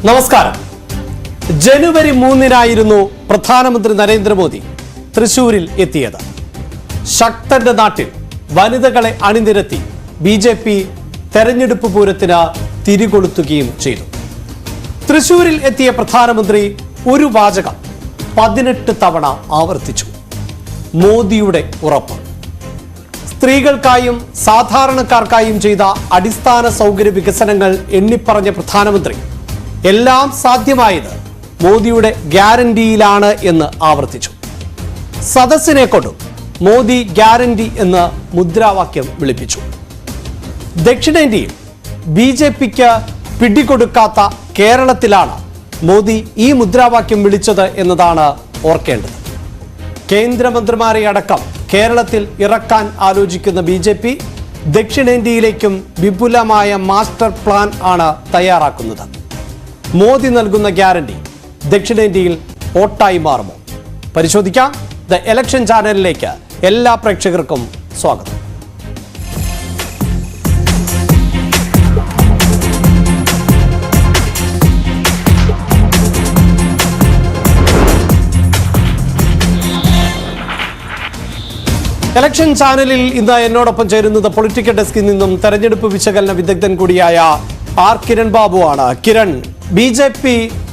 നമസ്കാരം. ജനുവരി 3-നായിരുന്നു പ്രധാനമന്ത്രി നരേന്ദ്രമോദി തൃശൂരിൽ എത്തിയത്. ശക്തന്റെ നാട്ടിൽ വനിതകളെ അണിനിരത്തി BJP തെരഞ്ഞെടുപ്പ് പൂരത്തിന് തിരികൊളുത്തുകയും ചെയ്തു. തൃശൂരിൽ എത്തിയ പ്രധാനമന്ത്രി ഒരു വാചകം 18 തവണ ആവർത്തിച്ചു: മോദിയുടെ ഉറപ്പ്. സ്ത്രീകൾക്കായും സാധാരണക്കാർക്കായും ചെയ്ത അടിസ്ഥാന സൗകര്യ വികസനങ്ങൾ എണ്ണിപ്പറഞ്ഞ പ്രധാനമന്ത്രി എല്ലാം സാധ്യമായത് മോദിയുടെ ഗ്യാരണ്ടിയിലാണ് എന്ന് ആവർത്തിച്ചു. സദസ്സിനെ കൊണ്ടും മോദി ഗ്യാരണ്ടി എന്ന് മുദ്രാവാക്യം വിളിപ്പിച്ചു. ദക്ഷിണേന്ത്യയിൽ BJPക്ക് പിടികൊടുക്കാത്ത കേരളത്തിലാണ് മോദി ഈ മുദ്രാവാക്യം വിളിച്ചത് എന്നതാണ് ഓർക്കേണ്ടത്. കേന്ദ്രമന്ത്രിമാരെ അടക്കം കേരളത്തിൽ ഇറക്കാൻ ആലോചിക്കുന്ന BJP ദക്ഷിണേന്ത്യയിലേക്കും വിപുലമായ മാസ്റ്റർ പ്ലാൻ ആണ് തയ്യാറാക്കുന്നത്. മോദി നൽകുന്ന ഗ്യാരണ്ടി ദക്ഷിണേന്ത്യയിൽ വോട്ടായി മാറുമോ? പരിശോധിക്കാം. ദ ഇലക്ഷൻ ചാനലിലേക്ക് എല്ലാ പ്രേക്ഷകർക്കും സ്വാഗതം. ഇലക്ഷൻ ചാനലിൽ ഇന്ന് എന്നോടൊപ്പം ചേരുന്നത് പൊളിറ്റിക്കൽ ഡെസ്കിൽ നിന്നും തെരഞ്ഞെടുപ്പ് വിശകലന വിദഗ്ധൻ കൂടിയായ ആർ കിരൺ ബാബു ആണ്. കിരൺ, BJP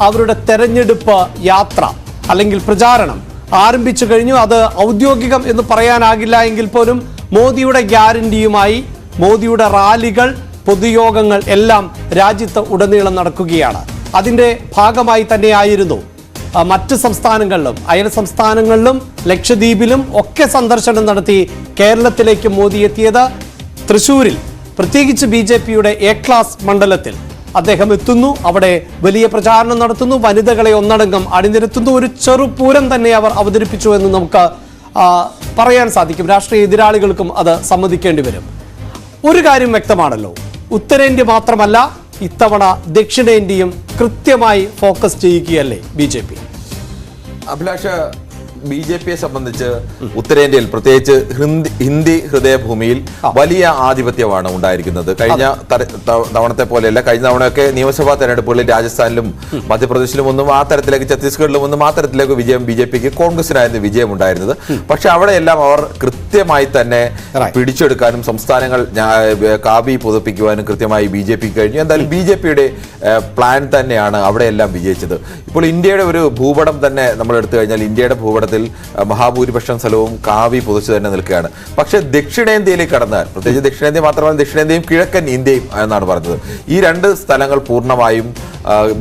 അവരുടെ തെരഞ്ഞെടുപ്പ് യാത്ര അല്ലെങ്കിൽ പ്രചാരണം ആരംഭിച്ചു കഴിഞ്ഞു. അത് ഔദ്യോഗികം എന്ന് പറയാനാകില്ല എങ്കിൽ പോലും മോദിയുടെ ഗ്യാരണ്ടിയുമായി മോദിയുടെ റാലികൾ, പൊതുയോഗങ്ങൾ എല്ലാം രാജ്യത്ത് ഉടനീളം നടക്കുകയാണ്. അതിൻ്റെ ഭാഗമായി തന്നെയായിരുന്നു മറ്റ് സംസ്ഥാനങ്ങളിലും അയൽ സംസ്ഥാനങ്ങളിലും ലക്ഷദ്വീപിലും ഒക്കെ സന്ദർശനം നടത്തി കേരളത്തിലേക്ക് മോദി എത്തിയത്. തൃശ്ശൂരിൽ പ്രത്യേകിച്ച് BJPയുടെ A ക്ലാസ് മണ്ഡലത്തിൽ അദ്ദേഹം എത്തുന്നു. അവിടെ വലിയ പ്രചാരണം നടത്തുന്നു. വനിതകളെ ഒന്നടങ്കം അണിനിരത്തുന്നു. ഒരു ചെറുപൂരം തന്നെ അവർ അവതരിപ്പിച്ചു എന്ന് നമുക്ക് പറയാൻ സാധിക്കും. രാഷ്ട്രീയ എതിരാളികൾക്കും അത് സമ്മതിക്കേണ്ടി വരും. ഒരു കാര്യം വ്യക്തമാണല്ലോ, ഉത്തരേന്ത്യ മാത്രമല്ല, ഇത്തവണ ദക്ഷിണേന്ത്യയും കൃത്യമായി ഫോക്കസ് ചെയ്യുകയല്ലേ BJP? അഭിലാഷ, BJPയെ സംബന്ധിച്ച് ഉത്തരേന്ത്യയിൽ പ്രത്യേകിച്ച് ഹിന്ദി ഹൃദയഭൂമിയിൽ വലിയ ആധിപത്യമാണ് ഉണ്ടായിരിക്കുന്നത്. കഴിഞ്ഞ തവണത്തെ പോലെയല്ല, കഴിഞ്ഞ തവണയൊക്കെ നിയമസഭാ തെരഞ്ഞെടുപ്പുകളിൽ രാജസ്ഥാനിലും മധ്യപ്രദേശിലും ഒന്നും ആ തരത്തിലേക്ക്, ഛത്തീസ്ഗഡിലും ഒന്നും ആ തരത്തിലേക്ക് വിജയം BJPക്ക്, കോൺഗ്രസിനായിരുന്നു വിജയം ഉണ്ടായിരുന്നത്. പക്ഷെ അവിടെയെല്ലാം അവർ കൃത്യമായി തന്നെ പിടിച്ചെടുക്കാനും സംസ്ഥാനങ്ങൾ കാവി പുതപ്പിക്കുവാനും കൃത്യമായി BJPക്ക് കഴിഞ്ഞു. എന്തായാലും BJPയുടെ പ്ലാൻ തന്നെയാണ് അവിടെയെല്ലാം വിജയിച്ചത്. ഇപ്പോൾ ഇന്ത്യയുടെ ഒരു ഭൂപടം തന്നെ നമ്മൾ എടുത്തു കഴിഞ്ഞാൽ ഇന്ത്യയുടെ ഭൂപടത്തിൽ മഹാഭൂരിപക്ഷം സ്ഥലവും കാവി പുതച്ചു തന്നെ നിൽക്കുകയാണ്. പക്ഷെ ദക്ഷിണേന്ത്യയിലേക്ക് കടന്നാൽ, പ്രത്യേകിച്ച് ദക്ഷിണേന്ത്യ മാത്രമല്ല, ദക്ഷിണേന്ത്യയും കിഴക്കൻ ഇന്ത്യയും എന്നാണ് പറഞ്ഞത്, ഈ രണ്ട് സ്ഥലങ്ങൾ പൂർണ്ണമായും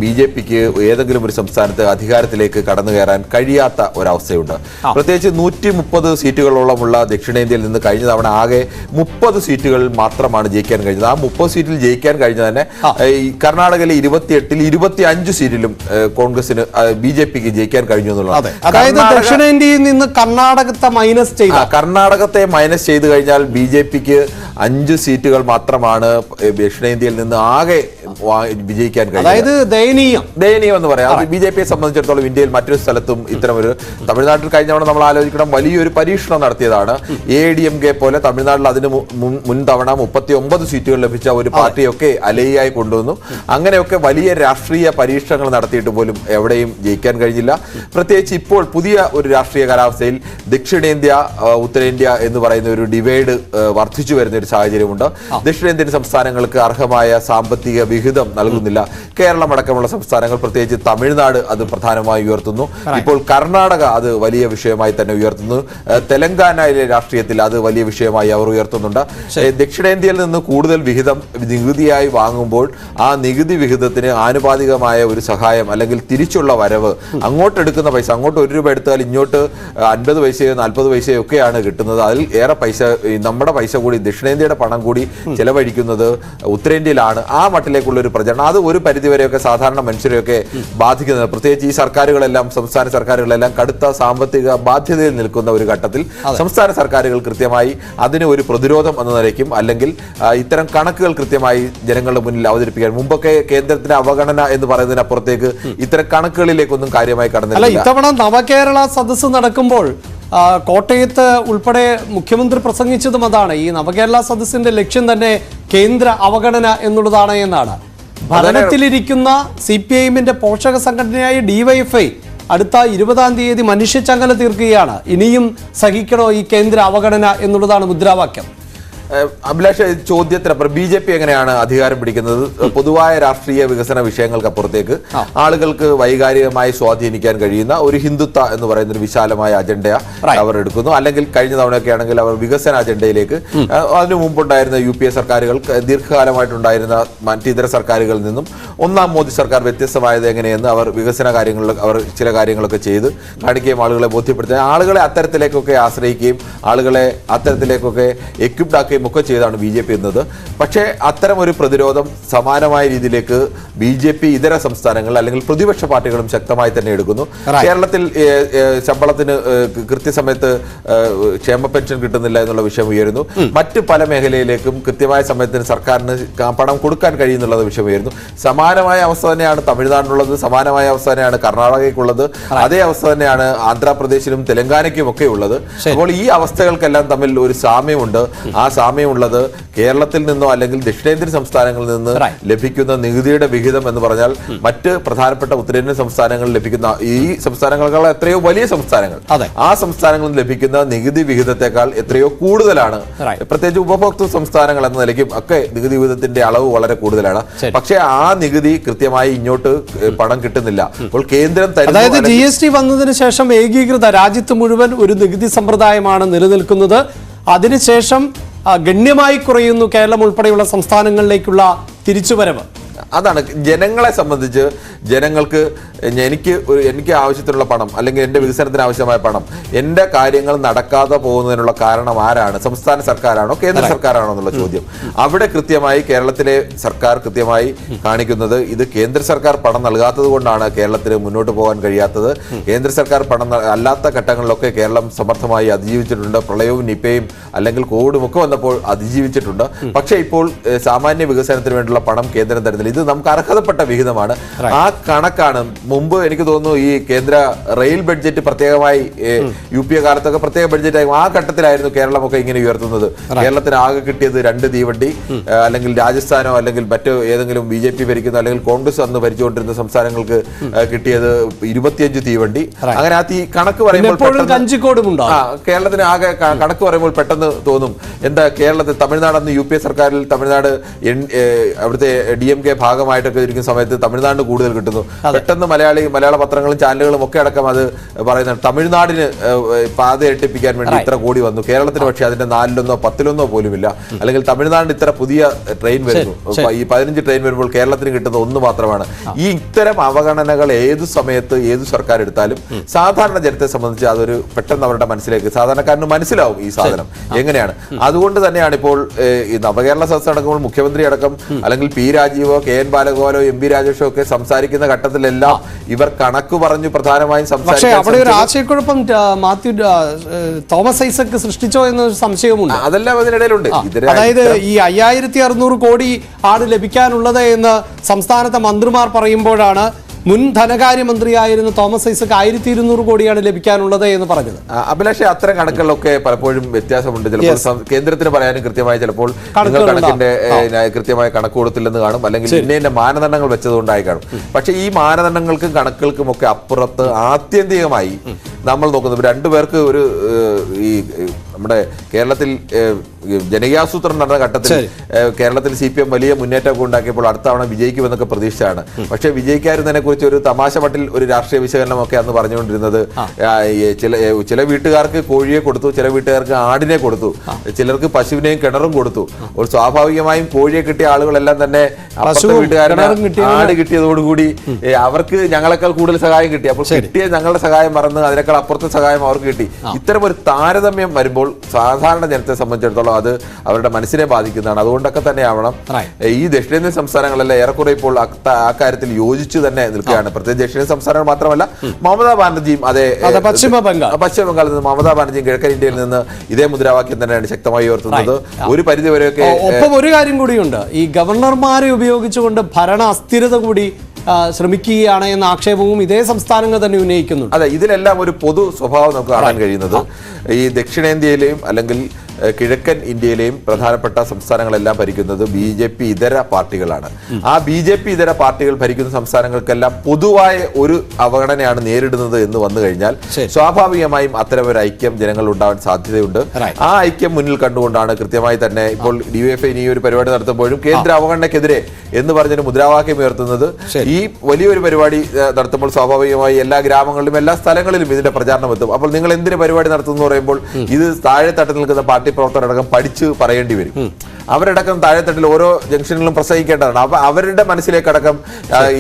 BJPക്ക് ഏതെങ്കിലും ഒരു സംസ്ഥാനത്ത് അധികാരത്തിലേക്ക് കടന്നു കയറാൻ കഴിയാത്ത ഒരവസ്ഥയുണ്ട്. പ്രത്യേകിച്ച് 130 സീറ്റുകളോളമുള്ള ദക്ഷിണേന്ത്യയിൽ നിന്ന് കഴിഞ്ഞ തവണ ആകെ 30 സീറ്റുകളിൽ മാത്രമാണ് ജയിക്കാൻ കഴിഞ്ഞത്. ആ 30 സീറ്റിൽ ജയിക്കാൻ കഴിഞ്ഞത് തന്നെ ഈ കർണാടകയിലെ 28-ൽ 25 സീറ്റിലും കോൺഗ്രസിന് BJPക്ക് ജയിക്കാൻ കഴിഞ്ഞു എന്നുള്ളത്. അതായത് ദക്ഷിണേന്ത്യയിൽ നിന്ന് കർണാടകത്തെ മൈനസ് ചെയ്ത് കഴിഞ്ഞാൽ BJPക്ക് 5 സീറ്റുകൾ മാത്രമാണ് ദക്ഷിണേന്ത്യയിൽ നിന്ന് ആകെ വിജയിക്കാൻ കഴിയും. ദയനീയം എന്ന് പറയാം. BJPയെ സംബന്ധിച്ചിടത്തോളം ഇന്ത്യയിൽ മറ്റൊരു സ്ഥലത്തും ഇത്തരമൊരു, തമിഴ്നാട്ടിൽ കഴിഞ്ഞവണ നമ്മൾ ആലോചിക്കണം, വലിയൊരു പരീക്ഷണം നടത്തിയതാണ്. ADMK പോലെ തമിഴ്നാട്ടിൽ അതിന് മുൻ തവണ 39 സീറ്റുകൾ ലഭിച്ച ഒരു പാർട്ടിയൊക്കെ അലയായി കൊണ്ടുവന്നു. അങ്ങനെയൊക്കെ വലിയ രാഷ്ട്രീയ പരീക്ഷണങ്ങൾ നടത്തിയിട്ട് പോലും എവിടെയും ജയിക്കാൻ കഴിഞ്ഞില്ല. പ്രത്യേകിച്ച് ഇപ്പോൾ പുതിയ ഒരു രാഷ്ട്രീയ കാലാവസ്ഥയിൽ ദക്ഷിണേന്ത്യ ഉത്തരേന്ത്യ എന്ന് പറയുന്ന ഒരു ഡിവൈഡ് വർദ്ധിച്ചു വരുന്ന ഒരു സാഹചര്യമുണ്ട്. ദക്ഷിണേന്ത്യൻ സംസ്ഥാനങ്ങൾക്ക് അർഹമായ സാമ്പത്തിക വിഹിതം നൽകുന്നില്ല. കേരളം അടക്കമുള്ള സംസ്ഥാനങ്ങൾ, പ്രത്യേകിച്ച് തമിഴ്നാട് അത് പ്രധാനമായി ഉയർത്തുന്നു. ഇപ്പോൾ കർണാടക അത് വലിയ വിഷയമായി തന്നെ ഉയർത്തുന്നു. തെലങ്കാനയിലെ രാഷ്ട്രീയത്തിൽ അത് വലിയ വിഷയമായി അവർ ഉയർത്തുന്നുണ്ട്. ദക്ഷിണേന്ത്യയിൽ നിന്ന് കൂടുതൽ വിഹിതം നികുതിയായി വാങ്ങുമ്പോൾ ആ നികുതി വിഹിതത്തിന് ആനുപാതികമായ ഒരു സഹായം അല്ലെങ്കിൽ തിരിച്ചുള്ള വരവ്, അങ്ങോട്ടെടുക്കുന്ന പൈസ, അങ്ങോട്ട് 1 രൂപ എടുത്താൽ ഇങ്ങോട്ട് 50 പൈസയോ 40 പൈസയോ ഒക്കെയാണ് കിട്ടുന്നത്. അതിൽ ഏറെ പൈസ, നമ്മുടെ പൈസ കൂടി, ദക്ഷിണേന്ത്യയുടെ പണം കൂടി ചെലവഴിക്കുന്നത് ഉത്തരേന്ത്യയിലാണ്. ആ മട്ടിലേക്കുള്ള ഒരു പ്രചരണം അത് ഒരു പരിധിവരെയൊക്കെ സാധാരണ മനുഷ്യരെയൊക്കെ ബാധിക്കുന്നത്. പ്രത്യേകിച്ച് ഈ സർക്കാരുകളെല്ലാം, സംസ്ഥാന സർക്കാരുകളെല്ലാം കടുത്ത സാമ്പത്തിക ബാധ്യതയിൽ നിൽക്കുന്ന ഒരു ഘട്ടത്തിൽ സംസ്ഥാന സർക്കാരുകൾ കൃത്യമായി അതിന് ഒരു പ്രതിരോധം എന്ന നിലയ്ക്കും അല്ലെങ്കിൽ ഇത്തരം കണക്കുകൾ കൃത്യമായി ജനങ്ങളുടെ മുന്നിൽ അവതരിപ്പിക്കാൻ, മുമ്പൊക്കെ കേന്ദ്രത്തിന്റെ അവഗണന എന്ന് പറയുന്നതിനപ്പുറത്തേക്ക് ഇത്തരം കണക്കുകളിലേക്കൊന്നും കാര്യമായി കടന്നില്ല. ഇത്തവണ നവകേരള സദസ്സ് നടക്കുമ്പോൾ കോട്ടയത്ത് ഉൾപ്പെടെ മുഖ്യമന്ത്രി പ്രസംഗിച്ചതും അതാണ്. ഈ നവകേരള സദസ്സിന്റെ ലക്ഷ്യം തന്നെ കേന്ദ്ര അവഗണന എന്നുള്ളതാണ് എന്നാണ്. ഭരണത്തിലിരിക്കുന്ന CPIM-ന്റെ പോഷക സംഘടനയായ DYFI അടുത്ത 20-ാം തീയതി മനുഷ്യച്ചങ്ങല തീർക്കുകയാണ്. ഇനിയും സഹിക്കണോ ഈ കേന്ദ്ര അവഗണന എന്നുള്ളതാണ് മുദ്രാവാക്യം. അഭിലാഷ്, ചോദ്യത്തിന് BJP എങ്ങനെയാണ് അധികാരം പിടിക്കുന്നത്? പൊതുവായ രാഷ്ട്രീയ വികസന വിഷയങ്ങൾക്കപ്പുറത്തേക്ക് ആളുകൾക്ക് വൈകാരികമായി സ്വാധീനിക്കാൻ കഴിയുന്ന ഒരു ഹിന്ദുത്വ എന്ന് പറയുന്ന ഒരു വിശാലമായ അജണ്ട അവർ എടുക്കുന്നു. അല്ലെങ്കിൽ കഴിഞ്ഞ തവണയൊക്കെ ആണെങ്കിൽ അവർ വികസന അജണ്ടയിലേക്ക്, അതിനു മുമ്പുണ്ടായിരുന്ന UPA സർക്കാരുകൾ, ദീർഘകാലമായിട്ടുണ്ടായിരുന്ന മറ്റിതര സർക്കാരുകളിൽ നിന്നും ഒന്നാം മോദി സർക്കാർ വ്യത്യസ്തമായത് എങ്ങനെയെന്ന് അവർ വികസന കാര്യങ്ങളിൽ അവർ ചില കാര്യങ്ങളൊക്കെ ചെയ്ത് കാണിക്കുകയും ആളുകളെ ബോധ്യപ്പെടുത്തുകയും ആളുകളെ അത്തരത്തിലേക്കൊക്കെ ആശ്രയിക്കുകയും ആളുകളെ അത്തരത്തിലേക്കൊക്കെ എക്വിപ്ഡ് ആക്കുകയും ഒക്കെ ചെയ്താണ് BJP എന്നത്. പക്ഷേ അത്തരം ഒരു പ്രതിരോധം സമാനമായ രീതിയിലേക്ക് BJP ഇതര സംസ്ഥാനങ്ങൾ അല്ലെങ്കിൽ പ്രതിപക്ഷ പാർട്ടികളും ശക്തമായി തന്നെ എടുക്കുന്നു. കേരളത്തിൽ ശമ്പളത്തിന് കൃത്യസമയത്ത് ക്ഷേമ പെൻഷൻ കിട്ടുന്നില്ല എന്നുള്ള വിഷയം ഉയരുന്നു. മറ്റ് പല മേഖലയിലേക്കും കൃത്യമായ സമയത്തിന് സർക്കാരിന് പണം കൊടുക്കാൻ കഴിയുന്നുള്ള വിഷയം ഉയരുന്നു. സമാനമായ അവസ്ഥ തന്നെയാണ് തമിഴ്നാടിനുള്ളത്, സമാനമായ അവസ്ഥ തന്നെയാണ് കർണാടകയ്ക്കുള്ളത്, അതേ അവസ്ഥ തന്നെയാണ് ആന്ധ്രാപ്രദേശിനും തെലങ്കാനയ്ക്കും ഒക്കെ ഉള്ളത്. അപ്പോൾ ഈ അവസ്ഥകൾക്കെല്ലാം തമ്മിൽ ഒരു സാമ്യമുണ്ട്. ആ സാമ്യമുള്ളത് കേരളത്തിൽ നിന്നോ അല്ലെങ്കിൽ ദക്ഷിണേന്ത്യൻ സംസ്ഥാനങ്ങളിൽ നിന്ന് ലഭിക്കുന്ന നികുതിയുടെ വിഹിതം എന്ന് പറഞ്ഞാൽ മറ്റ് പ്രധാനപ്പെട്ട ഉത്തരേന്ത്യൻ സംസ്ഥാനങ്ങളിൽ ലഭിക്കുന്ന, ഈ സംസ്ഥാനങ്ങളെക്കാൾ എത്രയോ വലിയ സംസ്ഥാനങ്ങൾ, ആ സംസ്ഥാനങ്ങളിൽ ലഭിക്കുന്ന നികുതി വിഹിതത്തെക്കാൾ എത്രയോ കൂടുതലാണ്. പ്രത്യേകിച്ച് ഉപഭോക്തൃ സംസ്ഥാനങ്ങൾ എന്ന നിലയ്ക്കും ഒക്കെ നികുതി വിഹിതത്തിന്റെ അളവ് വളരെ കൂടുതലാണ്. പക്ഷേ ആ നികുതി കൃത്യമായി ഇങ്ങോട്ട് പണം കിട്ടുന്നില്ല. അപ്പോൾ കേന്ദ്രം, അതായത് GST വന്നതിന് ശേഷം ഏകീകൃത രാജ്യത്ത് മുഴുവൻ ഒരു നികുതി സമ്പ്രദായമാണ് നിലനിൽക്കുന്നത്. അതിനുശേഷം ഗണ്യമായി കുറയുന്നു കേരളം ഉൾപ്പെടെയുള്ള സംസ്ഥാനങ്ങളിലേക്കുള്ള തിരിച്ചുവരവ്. അതാണ് ജനങ്ങളെ സംബന്ധിച്ച്. ജനങ്ങൾക്ക് എനിക്ക് ആവശ്യത്തിനുള്ള പണം അല്ലെങ്കിൽ എൻ്റെ വികസനത്തിന് ആവശ്യമായ പണം, എൻ്റെ കാര്യങ്ങൾ നടക്കാതെ പോകുന്നതിനുള്ള കാരണം ആരാണ്? സംസ്ഥാന സർക്കാരാണോ കേന്ദ്ര സർക്കാരാണോ എന്നുള്ള ചോദ്യം. അവിടെ കൃത്യമായി കേരളത്തിലെ സർക്കാർ കൃത്യമായി കാണിക്കുന്നത് ഇത് കേന്ദ്ര സർക്കാർ പണം നൽകാത്തത് കൊണ്ടാണ് കേരളത്തിന് മുന്നോട്ട് പോകാൻ കഴിയാത്തത്. കേന്ദ്ര സർക്കാർ പണം അല്ലാത്ത ഘട്ടങ്ങളിലൊക്കെ കേരളം സമർത്ഥമായി അതിജീവിച്ചിട്ടുണ്ട്. പ്രളയവും നിപയും അല്ലെങ്കിൽ കോവിഡും ഒക്കെ വന്നപ്പോൾ അതിജീവിച്ചിട്ടുണ്ട്. പക്ഷേ ഇപ്പോൾ സാമാന്യ വികസനത്തിന് വേണ്ടിയുള്ള പണം കേന്ദ്രം തരുന്നില്ല. ഇത് നമുക്ക് അർഹതപ്പെട്ട വിഹിതമാണ്. ആ കണക്കാണ് മുമ്പ് എനിക്ക് തോന്നുന്നു ഈ കേന്ദ്ര റെയിൽ ബഡ്ജറ്റ് പ്രത്യേകമായി UPA കാലത്തൊക്കെ പ്രത്യേക ബഡ്ജറ്റായി ആ ഘട്ടത്തിലായിരുന്നു കേരളമൊക്കെ ഇങ്ങനെ ഉയർത്തുന്നത്. കേരളത്തിന് ആകെ കിട്ടിയത് 2 തീവണ്ടി, അല്ലെങ്കിൽ രാജസ്ഥാനോ അല്ലെങ്കിൽ മറ്റു ഏതെങ്കിലും BJP ഭരിക്കുന്ന അല്ലെങ്കിൽ കോൺഗ്രസ് അന്ന് ഭരിച്ചുകൊണ്ടിരുന്ന സംസ്ഥാനങ്ങൾക്ക് കിട്ടിയത് 25 തീവണ്ടി. അങ്ങനെ ആ കണക്ക് പറയുമ്പോൾ കേരളത്തിന് ആകെ കണക്ക് പറയുമ്പോൾ പെട്ടെന്ന് തോന്നും എന്താ കേരളത്തിൽ തമിഴ്നാട് അന്ന് UPA സർക്കാരിൽ തമിഴ്നാട് അവിടുത്തെ DMK ഭാഗമായിട്ടൊക്കെ ഇരിക്കുന്ന സമയത്ത് തമിഴ്നാടിന് കൂടുതൽ കിട്ടുന്നു. പെട്ടെന്ന് മലയാള പത്രങ്ങളും ചാനലുകളും ഒക്കെ അടക്കം അത് പറയുന്നത് തമിഴ്നാടിന് പാത ഇരട്ടിപ്പിക്കാൻ വേണ്ടി ഇത്ര കോടി വന്നു, കേരളത്തിന് പക്ഷേ അതിന്റെ 4-1 10 പോലുമില്ല. അല്ലെങ്കിൽ തമിഴ്നാടിന് ഇത്ര പുതിയ ട്രെയിൻ വരുന്നു, ഈ 15 ട്രെയിൻ വരുമ്പോൾ കേരളത്തിന് കിട്ടുന്നത് 1 മാത്രമാണ്. ഈ ഇത്തരം അവഗണനകൾ ഏതു സമയത്ത് ഏതു സർക്കാർ എടുത്താലും സാധാരണ ജനത്തെ സംബന്ധിച്ച് അതൊരു പെട്ടെന്ന് അവരുടെ മനസ്സിലേക്ക് സാധാരണക്കാരന് മനസ്സിലാവും ഈ സാധനം എങ്ങനെയാണ്. അതുകൊണ്ട് തന്നെയാണ് ഇപ്പോൾ ഈ നവകേരള സദസ്സ് നടക്കുമ്പോൾ മുഖ്യമന്ത്രി അടക്കം അല്ലെങ്കിൽ P. രാജീവോ KN ബാലഗോപാലോ MP രാജേഷോ ഒക്കെ സംസാരിക്കുന്ന ഘട്ടത്തിലെല്ലാം ഇവർ കണക്ക് പറഞ്ഞു പ്രധാനമായും സംസാരിക്കും. അവിടെ ഒരു ആശയക്കുഴപ്പം മാത്യു തോമസ് ഐസക് സൃഷ്ടിച്ചോ എന്ന സംശയമുണ്ട്. അതെല്ലാം അതിനിടയിലുണ്ട്. അതായത് ഈ 5600 കോടി ആണ് ലഭിക്കാനുള്ളത് എന്ന് സംസ്ഥാനത്തെ മന്ത്രിമാർ പറയുമ്പോഴാണ് മുൻ ധനകാര്യമന്ത്രിയായിരുന്ന തോമസ് ഐസക് 1200 കോടിയാണ് ലഭിക്കാനുള്ളത് എന്ന് പറഞ്ഞത്. അഭിലാഷ്, അത്തരം കണക്കുകളൊക്കെ പലപ്പോഴും വ്യത്യാസമുണ്ട്. ചിലപ്പോൾ കേന്ദ്രത്തിന് പറയാനും കൃത്യമായി ചിലപ്പോൾ കണക്കിന്റെ കൃത്യമായ കണക്ക് കൊടുത്തില്ലെന്ന് കാണും, അല്ലെങ്കിൽ ഇന്ന മാനദണ്ഡങ്ങൾ വെച്ചതുകൊണ്ടായി കാണും. പക്ഷേ ഈ മാനദണ്ഡങ്ങൾക്കും കണക്കുകൾക്കും ഒക്കെ അപ്പുറത്ത് ആത്യന്തികമായി നമ്മൾ നോക്കുന്നത് രണ്ടുപേർക്ക് ഒരു ഈ നമ്മുടെ കേരളത്തിൽ ജനകീയാസൂത്രണം നടന്ന ഘട്ടത്തിൽ കേരളത്തിൽ CPM വലിയ മുന്നേറ്റമൊക്കെ ഉണ്ടാക്കിയപ്പോൾ അടുത്ത തവണ വിജയിക്കുമെന്നൊക്കെ പ്രതീക്ഷയാണ്. പക്ഷെ വിജയിക്കാതിരുന്നതിനെ കുറിച്ച് ഒരു തമാശ മട്ടിൽ ഒരു രാഷ്ട്രീയ വിശകലനമൊക്കെ അന്ന് പറഞ്ഞുകൊണ്ടിരുന്നത് ചില വീട്ടുകാർക്ക് കോഴിയെ കൊടുത്തു, ചില വീട്ടുകാർക്ക് ആടിനെ കൊടുത്തു, ചിലർക്ക് പശുവിനെയും കിണറും കൊടുത്തു. ഒരു സ്വാഭാവികമായും കോഴിയെ കിട്ടിയ ആളുകളെല്ലാം തന്നെ അപ്പുറത്തെ വീട്ടുകാരന് ആട് കിട്ടിയതോടുകൂടി അവർക്ക് ഞങ്ങളെക്കാൾ കൂടുതൽ സഹായം കിട്ടി. അപ്പോൾ കിട്ടിയ ഞങ്ങളുടെ സഹായം മറന്ന് അതിനേക്കാൾ അപ്പുറത്തെ സഹായം അവർക്ക് കിട്ടി. ഇത്തരം ഒരു താരതമ്യം വരുമ്പോൾ സാധാരണ ജനത്തെ സംബന്ധിച്ചിടത്തോളം അത് അവരുടെ മനസ്സിനെ ബാധിക്കുന്നതാണ്. അതുകൊണ്ടൊക്കെ തന്നെ ആവണം ഈ ദക്ഷിണേന്ത്യൻ സംസ്ഥാനങ്ങളെല്ലാം ഏറെക്കുറെ ഇപ്പോൾ അക്കാര്യത്തിൽ യോജിച്ചു തന്നെ നിൽക്കുകയാണ്. പ്രത്യേകിച്ച് ദക്ഷിണേന്ത്യൻ സംസ്ഥാനങ്ങൾ മാത്രമല്ല, മമതാ ബാനർജിയും പശ്ചിമ ബംഗാളിൽ നിന്ന് മമതാ ബാനർജിയും കിഴക്കൻ ഇന്ത്യയിൽ നിന്ന് ഇതേ മുദ്രാവാക്യം തന്നെയാണ് ശക്തമായി ഉയർത്തുന്നത്. ഒരു പരിധിവരെയൊക്കെ ഒപ്പം ഒരു കാര്യം കൂടിയുണ്ട്, ഈ ഗവർണർമാരെ ഉപയോഗിച്ചുകൊണ്ട് ഭരണ അസ്ഥിരത കൂടി ശ്രമിക്കുകയാണ് എന്ന ആക്ഷേപവും ഇതേ സംസ്ഥാനങ്ങൾ തന്നെ ഉന്നയിക്കുന്നുണ്ട്. അതെ, ഇതിലെല്ലാം ഒരു പൊതു സ്വഭാവം നമുക്ക് കാണാൻ കഴിയുന്നത് ഈ ദക്ഷിണേന്ത്യയിലെയും അല്ലെങ്കിൽ കിഴക്കൻ ഇന്ത്യയിലെയും പ്രധാനപ്പെട്ട സംസ്ഥാനങ്ങളെല്ലാം ഭരിക്കുന്നത് BJP ഇതര പാർട്ടികളാണ്. ആ BJP ഇതര പാർട്ടികൾ ഭരിക്കുന്ന സംസ്ഥാനങ്ങൾക്കെല്ലാം പൊതുവായ ഒരു അവഗണനയാണ് നേരിടുന്നത് എന്ന് വന്നു കഴിഞ്ഞാൽ സ്വാഭാവികമായും അത്തരം ഒരു ഐക്യം ജനങ്ങൾ ഉണ്ടാവാൻ സാധ്യതയുണ്ട്. ആ ഐക്യം മുന്നിൽ കണ്ടുകൊണ്ടാണ് കൃത്യമായി തന്നെ ഇപ്പോൾ DYFI ഈ ഒരു പരിപാടി നടത്തുമ്പോഴും കേന്ദ്ര അവഗണനയ്ക്കെതിരെ എന്ന് പറഞ്ഞൊരു മുദ്രാവാക്യം ഉയർത്തുന്നത്. ഈ വലിയൊരു പരിപാടി നടത്തുമ്പോൾ സ്വാഭാവികമായി എല്ലാ ഗ്രാമങ്ങളിലും എല്ലാ സ്ഥലങ്ങളിലും ഇതിന്റെ പ്രചാരണം എത്തും. അപ്പോൾ നിങ്ങൾ എന്തിന് പരിപാടി നടത്തുന്നു പറയുമ്പോൾ ഇത് താഴെത്തട്ടിൽ നിൽക്കുന്ന പാർട്ടി പ്രവർത്തകരടക്കം പഠിച്ച് പറയേണ്ടി വരും. അവരടക്കം താഴെത്തട്ടിൽ ഓരോ ജംഗ്ഷനുകളും പ്രസംഗിക്കേണ്ടതാണ്. അപ്പൊ അവരുടെ മനസ്സിലേക്കടക്കം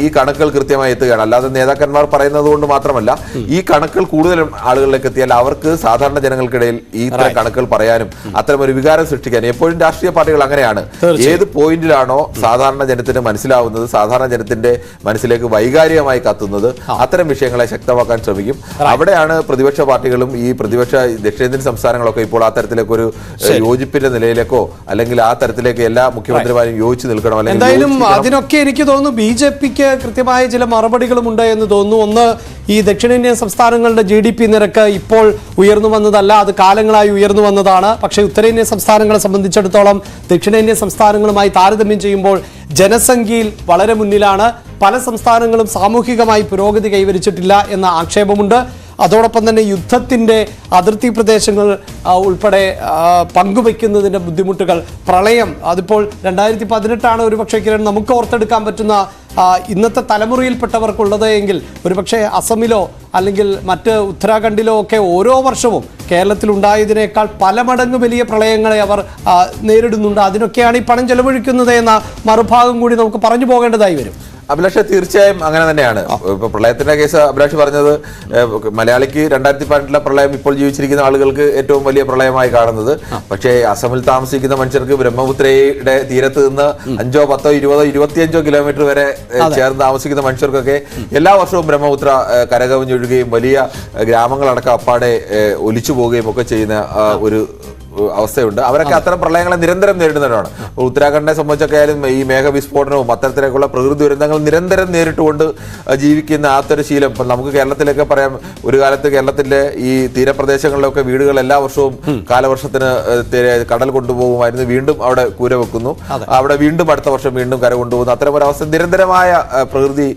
ഈ കണക്കുകൾ കൃത്യമായി എത്തുകയാണ്. അല്ലാതെ നേതാക്കന്മാർ പറയുന്നത് കൊണ്ട് മാത്രമല്ല, ഈ കണക്കുകൾ കൂടുതൽ ആളുകളിലേക്ക് എത്തിയാൽ അവർക്ക് സാധാരണ ജനങ്ങൾക്കിടയിൽ ഈ ഇത്തരം കണക്കുകൾ പറയാനും അത്തരം ഒരു വികാരം സൃഷ്ടിക്കാനും എപ്പോഴും രാഷ്ട്രീയ പാർട്ടികൾ അങ്ങനെയാണ്. ഏത് പോയിന്റിലാണോ സാധാരണ ജനത്തിന് മനസ്സിലാവുന്നത്, സാധാരണ ജനത്തിന്റെ മനസ്സിലേക്ക് വൈകാരികമായി കത്തുന്നത്, അത്തരം വിഷയങ്ങളെ ശക്തമാക്കാൻ ശ്രമിക്കും. അവിടെയാണ് പ്രതിപക്ഷ പാർട്ടികളും ഈ പ്രതിപക്ഷ ദക്ഷിണേന്ത്യൻ സംസ്ഥാനങ്ങളൊക്കെ ഇപ്പോൾ ആ തരത്തിലേക്ക് ഒരു യോജിപ്പിന്റെ നിലയിലേക്കോ അല്ലെങ്കിൽ ആ തരത്തിലേക്ക് എല്ലാ മുഖ്യമന്ത്രിമാരും യോജിച്ച് നിൽക്കണം. എന്തായാലും അതിനൊക്കെ എനിക്ക് തോന്നുന്നു BJPക്ക് കൃത്യമായ ചില മറുപടികളും ഉണ്ട് എന്ന് തോന്നുന്നു. ഒന്ന്, ഈ ദക്ഷിണേന്ത്യൻ സംസ്ഥാനങ്ങളുടെ GDP നിരക്ക് ഇപ്പോൾ ഉയർന്നു വന്നതല്ല, അത് കാലങ്ങളായി ഉയർന്നു വന്നതാണ്. പക്ഷേ ഉത്തരേന്ത്യൻ സംസ്ഥാനങ്ങളെ സംബന്ധിച്ചിടത്തോളം ദക്ഷിണേന്ത്യൻ സംസ്ഥാനങ്ങളുമായി താരതമ്യം ചെയ്യുമ്പോൾ ജനസംഖ്യയിൽ വളരെ മുന്നിലാണ്. പല സംസ്ഥാനങ്ങളും സാമൂഹികമായി പുരോഗതി കൈവരിച്ചിട്ടില്ല എന്ന ആക്ഷേപമുണ്ട്. അതോടൊപ്പം തന്നെ യുദ്ധത്തിൻ്റെ അതിർത്തി പ്രദേശങ്ങൾ ഉൾപ്പെടെ പങ്കുവയ്ക്കുന്നതിൻ്റെ ബുദ്ധിമുട്ടുകൾ, പ്രളയം, അതിപ്പോൾ 2018 ഒരുപക്ഷെ കിരൺ നമുക്ക് ഓർത്തെടുക്കാൻ പറ്റുന്ന ഇന്നത്തെ തലമുറയിൽപ്പെട്ടവർക്കുള്ളത് എങ്കിൽ ഒരുപക്ഷെ അസമിലോ അല്ലെങ്കിൽ മറ്റ് ഉത്തരാഖണ്ഡിലോ ഒക്കെ ഓരോ വർഷവും കേരളത്തിൽ ഉണ്ടായതിനേക്കാൾ പല മടങ്ങ് വലിയ പ്രളയങ്ങളെ അവർ നേരിടുന്നുണ്ട്. അതിനൊക്കെയാണ് ഈ പണം ചെലവഴിക്കുന്നത് എന്ന മറുഭാഗം കൂടി നമുക്ക് പറഞ്ഞു പോകേണ്ടതായി വരും. അഭിലാഷ്, തീർച്ചയായും അങ്ങനെ തന്നെയാണ്. ഇപ്പൊ പ്രളയത്തിന്റെ കേസ് അഭിലാഷ് പറഞ്ഞത്, മലയാളിക്ക് 2018 പ്രളയം ഇപ്പോൾ ജീവിച്ചിരിക്കുന്ന ആളുകൾക്ക് ഏറ്റവും വലിയ പ്രളയമായി കാണുന്നത്. പക്ഷേ അസമിൽ താമസിക്കുന്ന മനുഷ്യർക്ക് ബ്രഹ്മപുത്രയുടെ തീരത്ത് നിന്ന് 5, 10, 20, 25 കിലോമീറ്റർ വരെ ചേർന്ന് താമസിക്കുന്ന മനുഷ്യർക്കൊക്കെ എല്ലാ വർഷവും ബ്രഹ്മപുത്ര കരകവിഞ്ഞൊഴുകുകയും വലിയ ഗ്രാമങ്ങളടക്കം അപ്പാടെ ഒലിച്ചു പോവുകയും ഒക്കെ ചെയ്യുന്ന ഒരു അവസ്ഥയുണ്ട്. അവരൊക്കെ അത്തരം പ്രളയങ്ങളെ നിരന്തരം നേരിടുന്നവരാണ്. ഉത്തരാഖണ്ഡിനെ സംബന്ധിച്ചൊക്കെ ആയാലും ഈ മേഘവിസ്ഫോടനവും അത്തരത്തിലേക്കുള്ള പ്രകൃതി ദുരന്തങ്ങൾ നിരന്തരം നേരിട്ടുകൊണ്ട് ജീവിക്കുന്ന ആത്തൊരു ശീലം ഇപ്പം നമുക്ക് കേരളത്തിലൊക്കെ പറയാം. ഒരു കാലത്ത് കേരളത്തിന്റെ ഈ തീരപ്രദേശങ്ങളിലൊക്കെ വീടുകൾ എല്ലാ വർഷവും കാലവർഷത്തിന് കടൽ കൊണ്ടുപോകുമായിരുന്നു. വീണ്ടും അവിടെ കൂര വെക്കുന്നു, അവിടെ വീണ്ടും അടുത്ത വർഷം വീണ്ടും കര കൊണ്ടുപോകുന്നു. അത്തരം ഒരവസ്ഥ നിരന്തരമായ പ്രകൃതി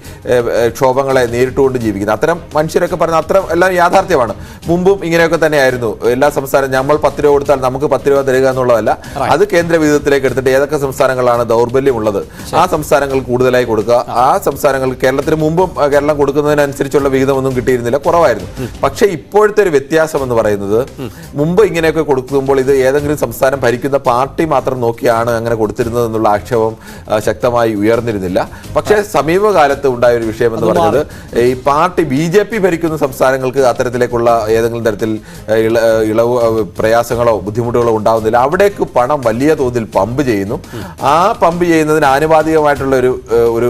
ക്ഷോഭങ്ങളെ നേരിട്ടുകൊണ്ട് ജീവിക്കുന്നു. അത്തരം മനുഷ്യരൊക്കെ പറഞ്ഞ അത്തരം എല്ലാം യാഥാർത്ഥ്യമാണ്. മുമ്പും ഇങ്ങനെയൊക്കെ തന്നെയായിരുന്നു. എല്ലാ സംസ്ഥാനം നമ്മൾ 10 രൂപ കൊടുത്താൽ നമുക്ക് 10 രൂപ തരിക എന്നുള്ളതല്ല. അത് കേന്ദ്ര വിഹിതത്തിലേക്ക് എടുത്തിട്ട് ഏതൊക്കെ സംസ്ഥാനങ്ങളാണ് ദൗർബല്യമുള്ളത് ആ സംസ്ഥാനങ്ങൾ കൂടുതലായി കൊടുക്കുക. ആ സംസ്ഥാനങ്ങൾ കേരളത്തിന് മുമ്പും കേരളം കൊടുക്കുന്നതിനനുസരിച്ചുള്ള വിഹിതമൊന്നും കിട്ടിയിരുന്നില്ല, കുറവായിരുന്നു. പക്ഷേ ഇപ്പോഴത്തെ ഒരു വ്യത്യാസം എന്ന് പറയുന്നത്, മുമ്പ് ഇങ്ങനെയൊക്കെ കൊടുക്കുമ്പോൾ ഇത് ഏതെങ്കിലും സംസ്ഥാനം ഭരിക്കുന്ന പാർട്ടി മാത്രം നോക്കിയാണ് അങ്ങനെ കൊടുത്തിരുന്നത് എന്നുള്ള ആക്ഷേപം ശക്തമായി ഉയർന്നിരുന്നില്ല. പക്ഷേ സമീപകാലത്ത് ഉണ്ടായ ഒരു വിഷയം എന്ന് പറയുന്നത്, ഈ പാർട്ടി BJP ഭരിക്കുന്ന സംസ്ഥാനങ്ങൾക്ക് അത്തരത്തിലേക്കുള്ള ഏതെങ്കിലും തരത്തിൽ ഇളവ് പ്രയാസങ്ങളോ ബുദ്ധിമുട്ടുകളോ ഉണ്ടാവുന്നില്ല. അവിടേക്ക് പണം വലിയ തോതിൽ പമ്പ് ചെയ്യുന്നു. ആ പമ്പ് ചെയ്യുന്നതിന് ആനുപാതികമായിട്ടുള്ള ഒരു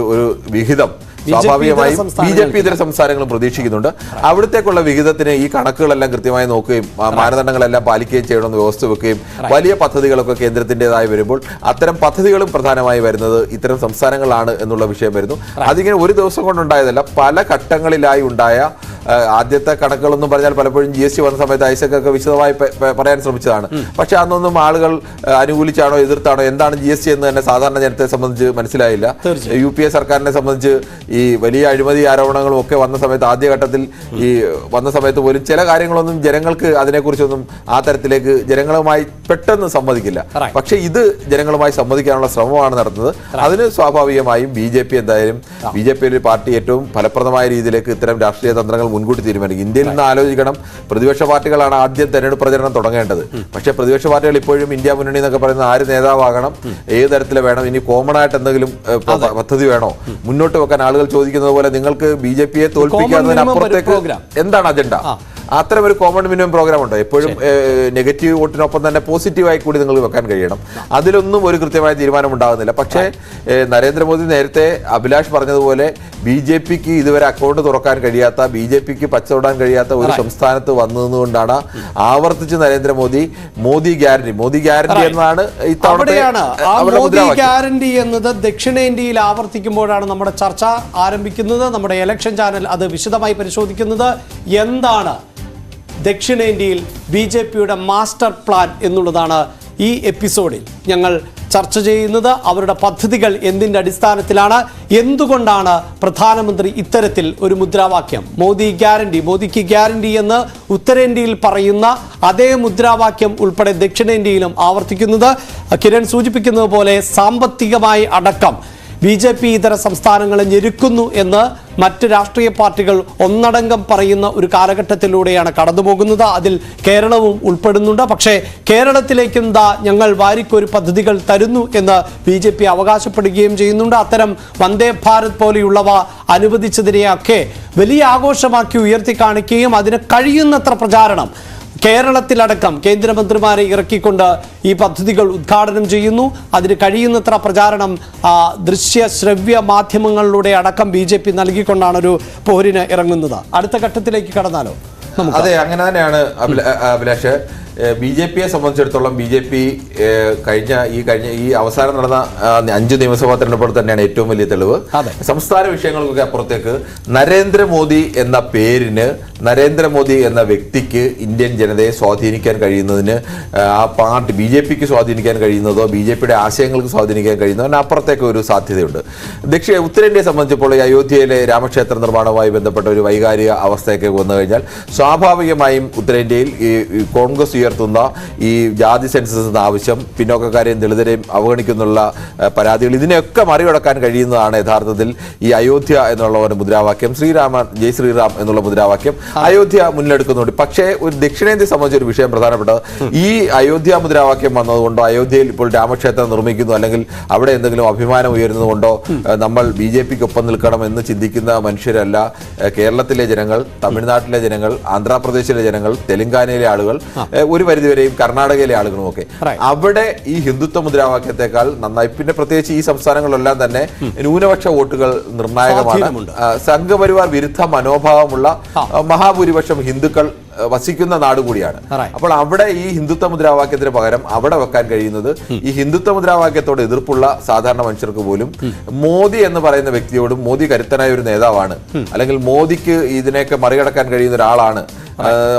വിഹിതം സ്വാഭാവികമായും BJP ഇതര സംസ്ഥാനങ്ങളും പ്രതീക്ഷിക്കുന്നുണ്ട്. അവിടത്തേക്കുള്ള വിഹിതത്തിന് ഈ കണക്കുകളെല്ലാം കൃത്യമായി നോക്കുകയും മാനദണ്ഡങ്ങളെല്ലാം പാലിക്കുകയും ചെയ്യണമെന്ന് വ്യവസ്ഥ വെക്കുകയും വലിയ പദ്ധതികളൊക്കെ കേന്ദ്രത്തിൻ്റെതായി വരുമ്പോൾ അത്തരം പദ്ധതികളും പ്രധാനമായി വരുന്നത് ഇത്തരം സംസ്ഥാനങ്ങളാണ് എന്നുള്ള വിഷയം വരുന്നു. അതിങ്ങനെ ഒരു ദിവസം കൊണ്ടുണ്ടായതല്ല, പല ഘട്ടങ്ങളിലായി ഉണ്ടായ ആദ്യത്തെ കണക്കുകളൊന്നും പറഞ്ഞാൽ പലപ്പോഴും GST വന്ന സമയത്ത് ഐസക്കൊക്കെ വിശദമായി പറയാൻ ശ്രമിച്ചതാണ്. പക്ഷെ അന്നൊന്നും ആളുകൾ അനുകൂലിച്ചാണോ എതിർത്താണോ എന്താണ് GST എന്ന് തന്നെ സാധാരണ ജനത്തെ സംബന്ധിച്ച് മനസ്സിലായില്ല. UPA സർക്കാരിനെ സംബന്ധിച്ച് ഈ വലിയ അഴിമതി ആരോപണങ്ങളും ഒക്കെ വന്ന സമയത്ത് ആദ്യഘട്ടത്തിൽ ഈ വന്ന സമയത്ത് പോലും ചില കാര്യങ്ങളൊന്നും ജനങ്ങൾക്ക് അതിനെക്കുറിച്ചൊന്നും ആ തരത്തിലേക്ക് ജനങ്ങളുമായി പെട്ടെന്ന് സമ്മതിക്കില്ല. പക്ഷെ ഇത് ജനങ്ങളുമായി സമ്മതിക്കാനുള്ള ശ്രമമാണ് നടത്തുന്നത്. അതിന് സ്വാഭാവികമായും BJP എന്തായാലും BJP ഒരു പാർട്ടി ഏറ്റവും ഫലപ്രദമായ രീതിയിലേക്ക് ഇത്തരം രാഷ്ട്രീയ തന്ത്രങ്ങൾ മുൻകൂട്ടി തീരുമാനിക്കും. ഇന്ത്യയിൽ നിന്ന് ആലോചിക്കണം, പ്രതിപക്ഷ പാർട്ടികളാണ് ആദ്യം തെരഞ്ഞെടുപ്പ് പ്രചരണം തുടങ്ങേണ്ടത്. പക്ഷേ പ്രതിപക്ഷ പാർട്ടികൾ ഇപ്പോഴും ഇന്ത്യ മുന്നണി എന്നൊക്കെ പറയുന്ന ആര് നേതാവാകണം, ഏത് തരത്തിൽ വേണം, ഇനി കോമൺ ആയിട്ട് എന്തെങ്കിലും പദ്ധതി വേണോ, മുന്നോട്ട് വെക്കാൻ ആളുകൾ ചോദിക്കുന്നത് പോലെ നിങ്ങൾക്ക് BJPയെ തോൽപ്പിക്കുന്നതിനപ്പുറത്തേക്ക് എന്താണ് അജണ്ട? അത്തരം ഒരു കോമൺ മിനിമം പ്രോഗ്രാം ഉണ്ടോ? എപ്പോഴും നെഗറ്റീവ് വോട്ടിനൊപ്പം തന്നെ പോസിറ്റീവായി കൂടി നിങ്ങൾ വെക്കാൻ കഴിയണം. അതിലൊന്നും ഒരു കൃത്യമായ തീരുമാനം ഉണ്ടാകുന്നില്ല. പക്ഷേ നരേന്ദ്രമോദി നേരത്തെ അഭിലാഷ് പറഞ്ഞതുപോലെ BJPക്ക് ഇതുവരെ അക്കൗണ്ട് തുറക്കാൻ കഴിയാത്ത, BJPക്ക് പച്ചവിടാൻ കഴിയാത്ത ഒരു സംസ്ഥാനത്ത് വന്നതുകൊണ്ടാണ് ആവർത്തിച്ച് നരേന്ദ്രമോദി മോദി ഗ്യാരണ്ടി എന്നാണ് ഗ്യാരണ്ടി എന്നത് ദക്ഷിണേന്ത്യയിൽ ആവർത്തിക്കുമ്പോഴാണ് നമ്മുടെ ചർച്ച ആരംഭിക്കുന്നത്. നമ്മുടെ ഇലക്ഷൻ ചാനൽ അത് വിശദമായി പരിശോധിക്കുന്നത്. എന്താണ് ദക്ഷിണേന്ത്യയിൽ BJPയുടെ മാസ്റ്റർ പ്ലാൻ എന്നുള്ളതാണ് ഈ എപ്പിസോഡിൽ ഞങ്ങൾ ചർച്ച ചെയ്യുന്നത്. അവരുടെ പദ്ധതികൾ എന്തിൻ്റെ അടിസ്ഥാനത്തിലാണ്, എന്തുകൊണ്ടാണ് പ്രധാനമന്ത്രി ഇത്തരത്തിൽ ഒരു മുദ്രാവാക്യം മോദിക്ക് ഗ്യാരണ്ടി എന്ന് ഉത്തരേന്ത്യയിൽ പറയുന്ന അതേ മുദ്രാവാക്യം ഉൾപ്പെടെ ദക്ഷിണേന്ത്യയിലും ആവർത്തിക്കുന്നത്? കിരൺ സൂചിപ്പിക്കുന്നത് പോലെ സാമ്പത്തികമായി അടക്കം BJP ഇതര സംസ്ഥാനങ്ങളെ ഞെരുക്കുന്നു എന്ന് മറ്റ് രാഷ്ട്രീയ പാർട്ടികൾ ഒന്നടങ്കം പറയുന്ന ഒരു കാലഘട്ടത്തിലൂടെയാണ് കടന്നുപോകുന്നത്. അതിൽ കേരളവും ഉൾപ്പെടുന്നുണ്ട്. പക്ഷേ കേരളത്തിലേക്കും ഞങ്ങൾ വാരിക്കൊരു പദ്ധതികൾ തരുന്നു എന്ന് BJP അവകാശപ്പെടുകയും ചെയ്യുന്നുണ്ട്. അത്തരം വന്ദേ ഭാരത് പോലെയുള്ളവ അനുവദിച്ചതിനെയൊക്കെ വലിയ ആഘോഷമാക്കി ഉയർത്തി കാണിക്കുകയും അതിന് കഴിയുന്നത്ര പ്രചാരണം കേരളത്തിലടക്കം കേന്ദ്രമന്ത്രിമാരെ ഇറക്കിക്കൊണ്ട് ഈ പദ്ധതികൾ ഉദ്ഘാടനം ചെയ്യുന്നു. അതിന് കഴിയുന്നത്ര പ്രചാരണം ദൃശ്യ ശ്രവ്യ മാധ്യമങ്ങളിലൂടെ അടക്കം BJP നൽകിക്കൊണ്ടാണ് ഒരു പോരിന് ഇറങ്ങുന്നത്. അടുത്ത ഘട്ടത്തിലേക്ക് കടന്നാലോ? അതെ, അങ്ങനെ തന്നെയാണ് അഭിലാഷ്. BJPയെ സംബന്ധിച്ചിടത്തോളം BJP കഴിഞ്ഞ ഈ അവസാനം നടന്ന 5 നിയമസഭാ തെരഞ്ഞെടുപ്പുകൾ തന്നെയാണ് ഏറ്റവും വലിയ തെളിവ്. സംസ്ഥാന വിഷയങ്ങൾക്കൊക്കെ അപ്പുറത്തേക്ക് നരേന്ദ്രമോദി എന്ന പേരിന്, നരേന്ദ്രമോദി എന്ന വ്യക്തിക്ക് ഇന്ത്യൻ ജനതയെ സ്വാധീനിക്കാൻ കഴിയുന്നതിന്, ആ പാർട്ടി BJPക്ക് സ്വാധീനിക്കാൻ കഴിയുന്നതോ BJPയുടെ ആശയങ്ങൾക്ക് സ്വാധീനിക്കാൻ കഴിയുന്നതിന് അപ്പുറത്തേക്ക് ഒരു സാധ്യതയുണ്ട്. ഉത്തരേന്ത്യയെ സംബന്ധിച്ചപ്പോൾ ഈ അയോധ്യയിലെ രാമക്ഷേത്ര നിർമ്മാണവുമായി ബന്ധപ്പെട്ട ഒരു വൈകാരിക അവസ്ഥയൊക്കെ വന്നു കഴിഞ്ഞാൽ സ്വാഭാവികമായും ഉത്തരേന്ത്യയിൽ ഈ കോൺഗ്രസ് ഉയർത്തുന്ന ഈ ജാതി സെൻസസ് എന്ന ആവശ്യം, പിന്നോക്കക്കാരെയും ദളിതരെയും അവഗണിക്കുന്നുള്ള പരാതികൾ, ഇതിനെയൊക്കെ മറികടക്കാൻ കഴിയുന്നതാണ് യഥാർത്ഥത്തിൽ ഈ അയോധ്യ എന്നുള്ള ഒരു മുദ്രാവാക്യം. ജയ് ശ്രീറാം എന്നുള്ള മുദ്രാവാക്യം അയോധ്യ മുന്നിലെടുക്കുന്നുണ്ട്. പക്ഷേ ഒരു ദക്ഷിണേന്ത്യയെ സംബന്ധിച്ച ഒരു വിഷയം പ്രധാനപ്പെട്ടത്, ഈ അയോധ്യ മുദ്രാവാക്യം വന്നതുകൊണ്ടോ അയോധ്യയിൽ ഇപ്പോൾ രാമക്ഷേത്രം നിർമ്മിക്കുന്നു അല്ലെങ്കിൽ അവിടെ എന്തെങ്കിലും അഭിമാനം ഉയരുന്നതുകൊണ്ടോ നമ്മൾ BJPക്കൊപ്പം നിൽക്കണം എന്ന് ചിന്തിക്കുന്ന മനുഷ്യരല്ല കേരളത്തിലെ ജനങ്ങൾ, തമിഴ്നാട്ടിലെ ജനങ്ങൾ, ആന്ധ്രാപ്രദേശിലെ ജനങ്ങൾ, തെലങ്കാനയിലെ ആളുകൾ, ഒരു പരിധിവരെയും കർണാടകയിലെ ആളുകളുമൊക്കെ. അവിടെ ഈ ഹിന്ദുത്വ മുദ്രാവാക്യത്തെക്കാൾ നന്നായി, പിന്നെ പ്രത്യേകിച്ച് ഈ സംസ്ഥാനങ്ങളിലെല്ലാം തന്നെ ന്യൂനപക്ഷ വോട്ടുകൾ നിർണായകമാണ്. സംഘപരിവാർ വിരുദ്ധ മനോഭാവമുള്ള മഹാഭൂരിപക്ഷം ഹിന്ദുക്കൾ വസിക്കുന്ന നാട് കൂടിയാണ്. അപ്പോൾ അവിടെ ഈ ഹിന്ദുത്വ മുദ്രാവാക്യത്തിന് പകരം അവിടെ വെക്കാൻ കഴിയുന്നത് ഈ ഹിന്ദുത്വ മുദ്രാവാക്യത്തോട് എതിർപ്പുള്ള സാധാരണ മനുഷ്യർക്ക് പോലും മോദി എന്ന് പറയുന്ന വ്യക്തിയോടും, മോദി കരുത്തനായ ഒരു നേതാവാണ്, അല്ലെങ്കിൽ മോദിക്ക് ഇതിനെയൊക്കെ മറികടക്കാൻ കഴിയുന്ന ഒരാളാണ്,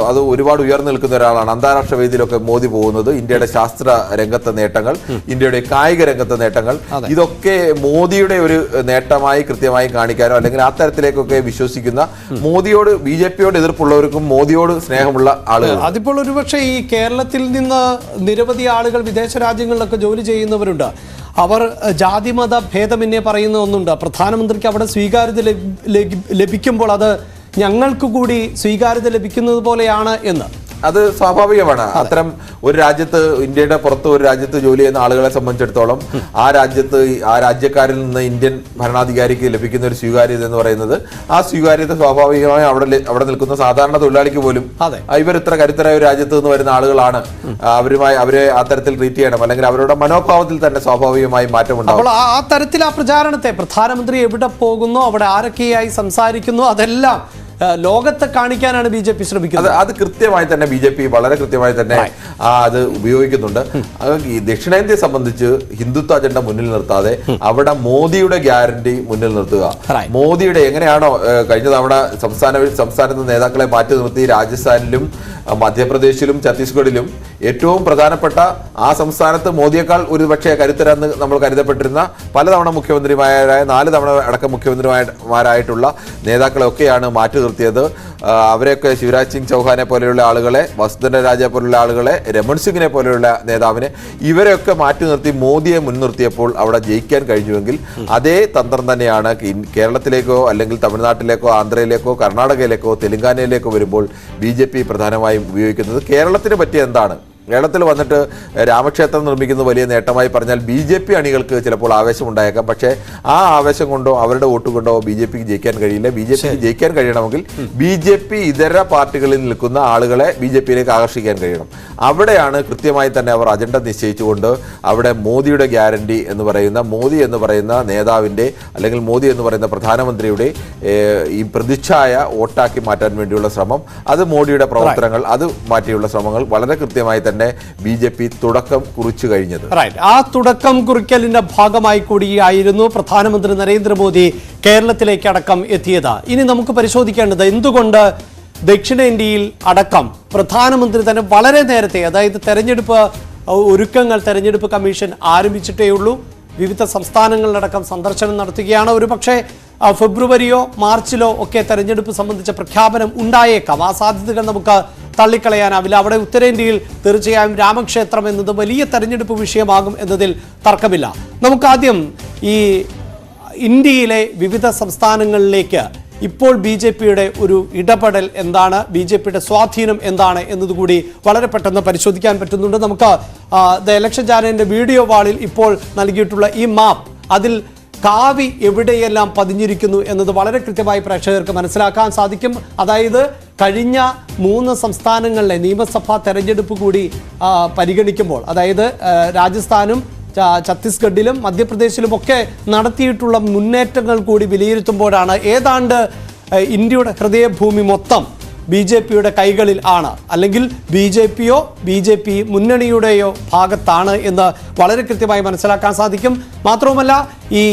അത് ഒരുപാട് ഉയർന്നു നിൽക്കുന്ന ഒരാളാണ്, അന്താരാഷ്ട്ര വേദിയിലൊക്കെ മോദി പോകുന്നത്, ഇന്ത്യയുടെ ശാസ്ത്ര രംഗത്തെ നേട്ടങ്ങൾ, ഇന്ത്യയുടെ കായിക രംഗത്തെ നേട്ടങ്ങൾ, ഇതൊക്കെ മോദിയുടെ ഒരു നേട്ടമായി കൃത്യമായി കാണിക്കാനോ അല്ലെങ്കിൽ ആ തരത്തിലേക്കൊക്കെ വിശ്വസിക്കുന്ന മോദിയോട്, BJPയോട് എതിർപ്പുള്ളവർക്കും മോദിയോട് സ്നേഹമുള്ള ആളുകൾ. അതിപ്പോൾ ഒരുപക്ഷെ ഈ കേരളത്തിൽ നിന്ന് നിരവധി ആളുകൾ വിദേശ രാജ്യങ്ങളിലൊക്കെ ജോലി ചെയ്യുന്നവരുണ്ട്. അവർ ജാതിമത ഭേദമെന്നെ പറയുന്ന ഒന്നുണ്ട്. പ്രധാനമന്ത്രിക്ക് അവിടെ സ്വീകാര്യത ലഭിക്കുമ്പോൾ അത് ഞങ്ങൾക്ക് കൂടി സ്വീകാര്യത ലഭിക്കുന്നത് പോലെയാണ് എന്ന്. അത് സ്വാഭാവികമാണ്. അത്തരം ഒരു രാജ്യത്ത്, ഇന്ത്യയുടെ പുറത്ത് ഒരു രാജ്യത്ത് ജോലി ചെയ്യുന്ന ആളുകളെ സംബന്ധിച്ചിടത്തോളം ആ രാജ്യക്കാരിൽ നിന്ന് ഇന്ത്യൻ ഭരണാധികാരിക്ക് ലഭിക്കുന്ന ഒരു സ്വീകാര്യത എന്ന് പറയുന്നത്, ആ സ്വീകാര്യത സ്വാഭാവികമായും അവിടെ നിൽക്കുന്ന സാധാരണ തൊഴിലാളിക്ക് പോലും ഇവർ ഇത്ര കരുത്തരായ ഒരു രാജ്യത്ത് നിന്ന് വരുന്ന ആളുകളാണ്, അവരെ ആ തരത്തിൽ ട്രീറ്റ് ചെയ്യണം, അല്ലെങ്കിൽ അവരുടെ മനോഭാവത്തിൽ തന്നെ സ്വാഭാവികമായി മാറ്റമുണ്ടാകും. അപ്പോൾ ആ തരത്തിൽ ആ പ്രചാരണത്തെ പ്രധാനമന്ത്രി എവിടെ പോകുന്നു, അവിടെ ആരൊക്കെയായി സംസാരിക്കുന്നു, അതെല്ലാം ലോകത്തെ കാണിക്കാനാണ് BJP ശ്രമിക്കുന്നത്. അത് കൃത്യമായി തന്നെ BJP വളരെ കൃത്യമായി തന്നെ അത് ഉപയോഗിക്കുന്നുണ്ട്. ഈ ദക്ഷിണേന്ത്യയെ സംബന്ധിച്ച് ഹിന്ദുത്വ അജണ്ട മുന്നിൽ നിർത്താതെ അവിടെ മോദിയുടെ ഗ്യാരണ്ടി മുന്നിൽ നിർത്തുക. മോദിയുടെ എങ്ങനെയാണോ കഴിഞ്ഞ തവണ സംസ്ഥാനത്ത് നേതാക്കളെ മാറ്റി നിർത്തി രാജസ്ഥാനിലും മധ്യപ്രദേശിലും ഛത്തീസ്ഗഡിലും ഏറ്റവും പ്രധാനപ്പെട്ട ആ സംസ്ഥാനത്ത് മോദിയേക്കാൾ ഒരുപക്ഷെ കരുത്തരെന്ന് നമ്മൾ കരുതപ്പെട്ടിരുന്ന പലതവണ മുഖ്യമന്ത്രിമാരായ 4 തവണ അടക്കം മുഖ്യമന്ത്രിമാരായിട്ടുള്ള നേതാക്കളെയൊക്കെയാണ് മാറ്റി നിർത്തിയത്. അവരെയൊക്കെ ശിവരാജ് സിംഗ് ചൗഹാനെ പോലെയുള്ള ആളുകളെ, വസുന്ധര രാജെ പോലുള്ള ആളുകളെ, രമൺ സിംഗിനെ പോലെയുള്ള നേതാവിനെ, ഇവരെയൊക്കെ മാറ്റി നിർത്തി മോദിയെ മുൻനിർത്തിയപ്പോൾ അവിടെ ജയിക്കാൻ കഴിഞ്ഞുവെങ്കിൽ അതേ തന്ത്രം തന്നെയാണ് കേരളത്തിലേക്കോ അല്ലെങ്കിൽ തമിഴ്നാട്ടിലേക്കോ ആന്ധ്രയിലേക്കോ കർണാടകയിലേക്കോ തെലങ്കാനയിലേക്കോ വരുമ്പോൾ BJP പ്രധാനമായും ഉപയോഗിക്കുന്നത്. കേരളത്തിന് പറ്റിയ എന്താണ്? കേരളത്തിൽ വന്നിട്ട് രാമക്ഷേത്രം നിർമ്മിക്കുന്നത് വലിയ നേട്ടമായി പറഞ്ഞാൽ BJP അണികൾക്ക് ചിലപ്പോൾ ആവേശമുണ്ടായേക്കാം. പക്ഷേ ആ ആവേശം കൊണ്ടോ അവരുടെ വോട്ട് കൊണ്ടോ BJPക്ക് ജയിക്കാൻ കഴിയില്ല. BJPക്ക് ജയിക്കാൻ കഴിയണമെങ്കിൽ BJP ഇതര പാർട്ടികളിൽ നിൽക്കുന്ന ആളുകളെ BJPയിലേക്ക് ആകർഷിക്കാൻ കഴിയണം. അവിടെയാണ് കൃത്യമായി തന്നെ അവർ അജണ്ട നിശ്ചയിച്ചുകൊണ്ട് അവിടെ മോദിയുടെ ഗ്യാരണ്ടി എന്ന് പറയുന്ന, മോദി എന്ന് പറയുന്ന നേതാവിൻ്റെ അല്ലെങ്കിൽ മോദി എന്ന് പറയുന്ന പ്രധാനമന്ത്രിയുടെ ഈ പ്രതിച്ഛായ വോട്ടാക്കി മാറ്റാൻ വേണ്ടിയുള്ള ശ്രമം, അത് മോഡിയുടെ പ്രവർത്തനങ്ങൾ, അത് മാറ്റിയുള്ള ശ്രമങ്ങൾ വളരെ കൃത്യമായി തന്നെ BJP തുടക്കം കുറിച്ചു കഴിഞ്ഞത്. ആ തുടക്കം കുറിക്കലിന്റെ ഭാഗമായി കൂടിയായിരുന്നു പ്രധാനമന്ത്രി നരേന്ദ്രമോദി കേരളത്തിലേക്ക് അടക്കം എത്തിയത്. ഇനി നമുക്ക് പരിശോധിക്കേണ്ടത് എന്തുകൊണ്ട് ദക്ഷിണേന്ത്യയിൽ അടക്കം പ്രധാനമന്ത്രി തന്നെ വളരെ നേരത്തെ, അതായത് തെരഞ്ഞെടുപ്പ് കമ്മീഷൻ ആരംഭിച്ചിട്ടേ ഉള്ളൂ. വിവിധ സംസ്ഥാനങ്ങളിലടക്കം സന്ദർശനം നടത്തുകയാണ്. ഒരു പക്ഷേ ഫെബ്രുവരിയോ മാർച്ചിലോ ഒക്കെ തെരഞ്ഞെടുപ്പ് സംബന്ധിച്ച പ്രഖ്യാപനം ഉണ്ടായേക്കാം. ആ സാധ്യതകൾ നമുക്ക് തള്ളിക്കളയാനാവില്ല. അവിടെ ഉത്തരേന്ത്യയിൽ തീർച്ചയായും രാമക്ഷേത്രം എന്നത് വലിയ തെരഞ്ഞെടുപ്പ് വിഷയമാകും എന്നതിൽ തർക്കമില്ല. നമുക്കാദ്യം ഈ ഇന്ത്യയിലെ വിവിധ സംസ്ഥാനങ്ങളിലേക്ക് ഇപ്പോൾ BJPയുടെ ഒരു ഇടപെടൽ എന്താണ്, BJPയുടെ സ്വാധീനം എന്താണ് എന്നതുകൂടി വളരെ പെട്ടെന്ന് പരിശോധിക്കാൻ പറ്റുന്നുണ്ട്. നമുക്ക് ദ ഇലക്ഷൻ ചാനലിന്റെ വീഡിയോ വാളിൽ ഇപ്പോൾ നൽകിയിട്ടുള്ള ഈ മാപ്പ്, അതിൽ കാവി എവിടെയെല്ലാം പതിഞ്ഞിരിക്കുന്നു എന്നത് വളരെ കൃത്യമായി പ്രേക്ഷകർക്ക് മനസ്സിലാക്കാൻ സാധിക്കും. അതായത് കഴിഞ്ഞ 3 സംസ്ഥാനങ്ങളിലെ നിയമസഭാ തെരഞ്ഞെടുപ്പ് കൂടി പരിഗണിക്കുമ്പോൾ, അതായത് രാജസ്ഥാനും ഛത്തീസ്ഗഡിലും മധ്യപ്രദേശിലുമൊക്കെ നടത്തിയിട്ടുള്ള മുന്നേറ്റങ്ങൾ കൂടി വിലയിരുത്തുമ്പോഴാണ് ഏതാണ്ട് ഇന്ത്യയുടെ ഹൃദയഭൂമി മൊത്തം BJPയുടെ കൈകളിൽ ആണ്, അല്ലെങ്കിൽ BJPയോ BJP മുന്നണിയുടെയോ ഭാഗത്താണ് എന്ന് വളരെ കൃത്യമായി മനസ്സിലാക്കാൻ സാധിക്കും. മാത്രവുമല്ല, ഈ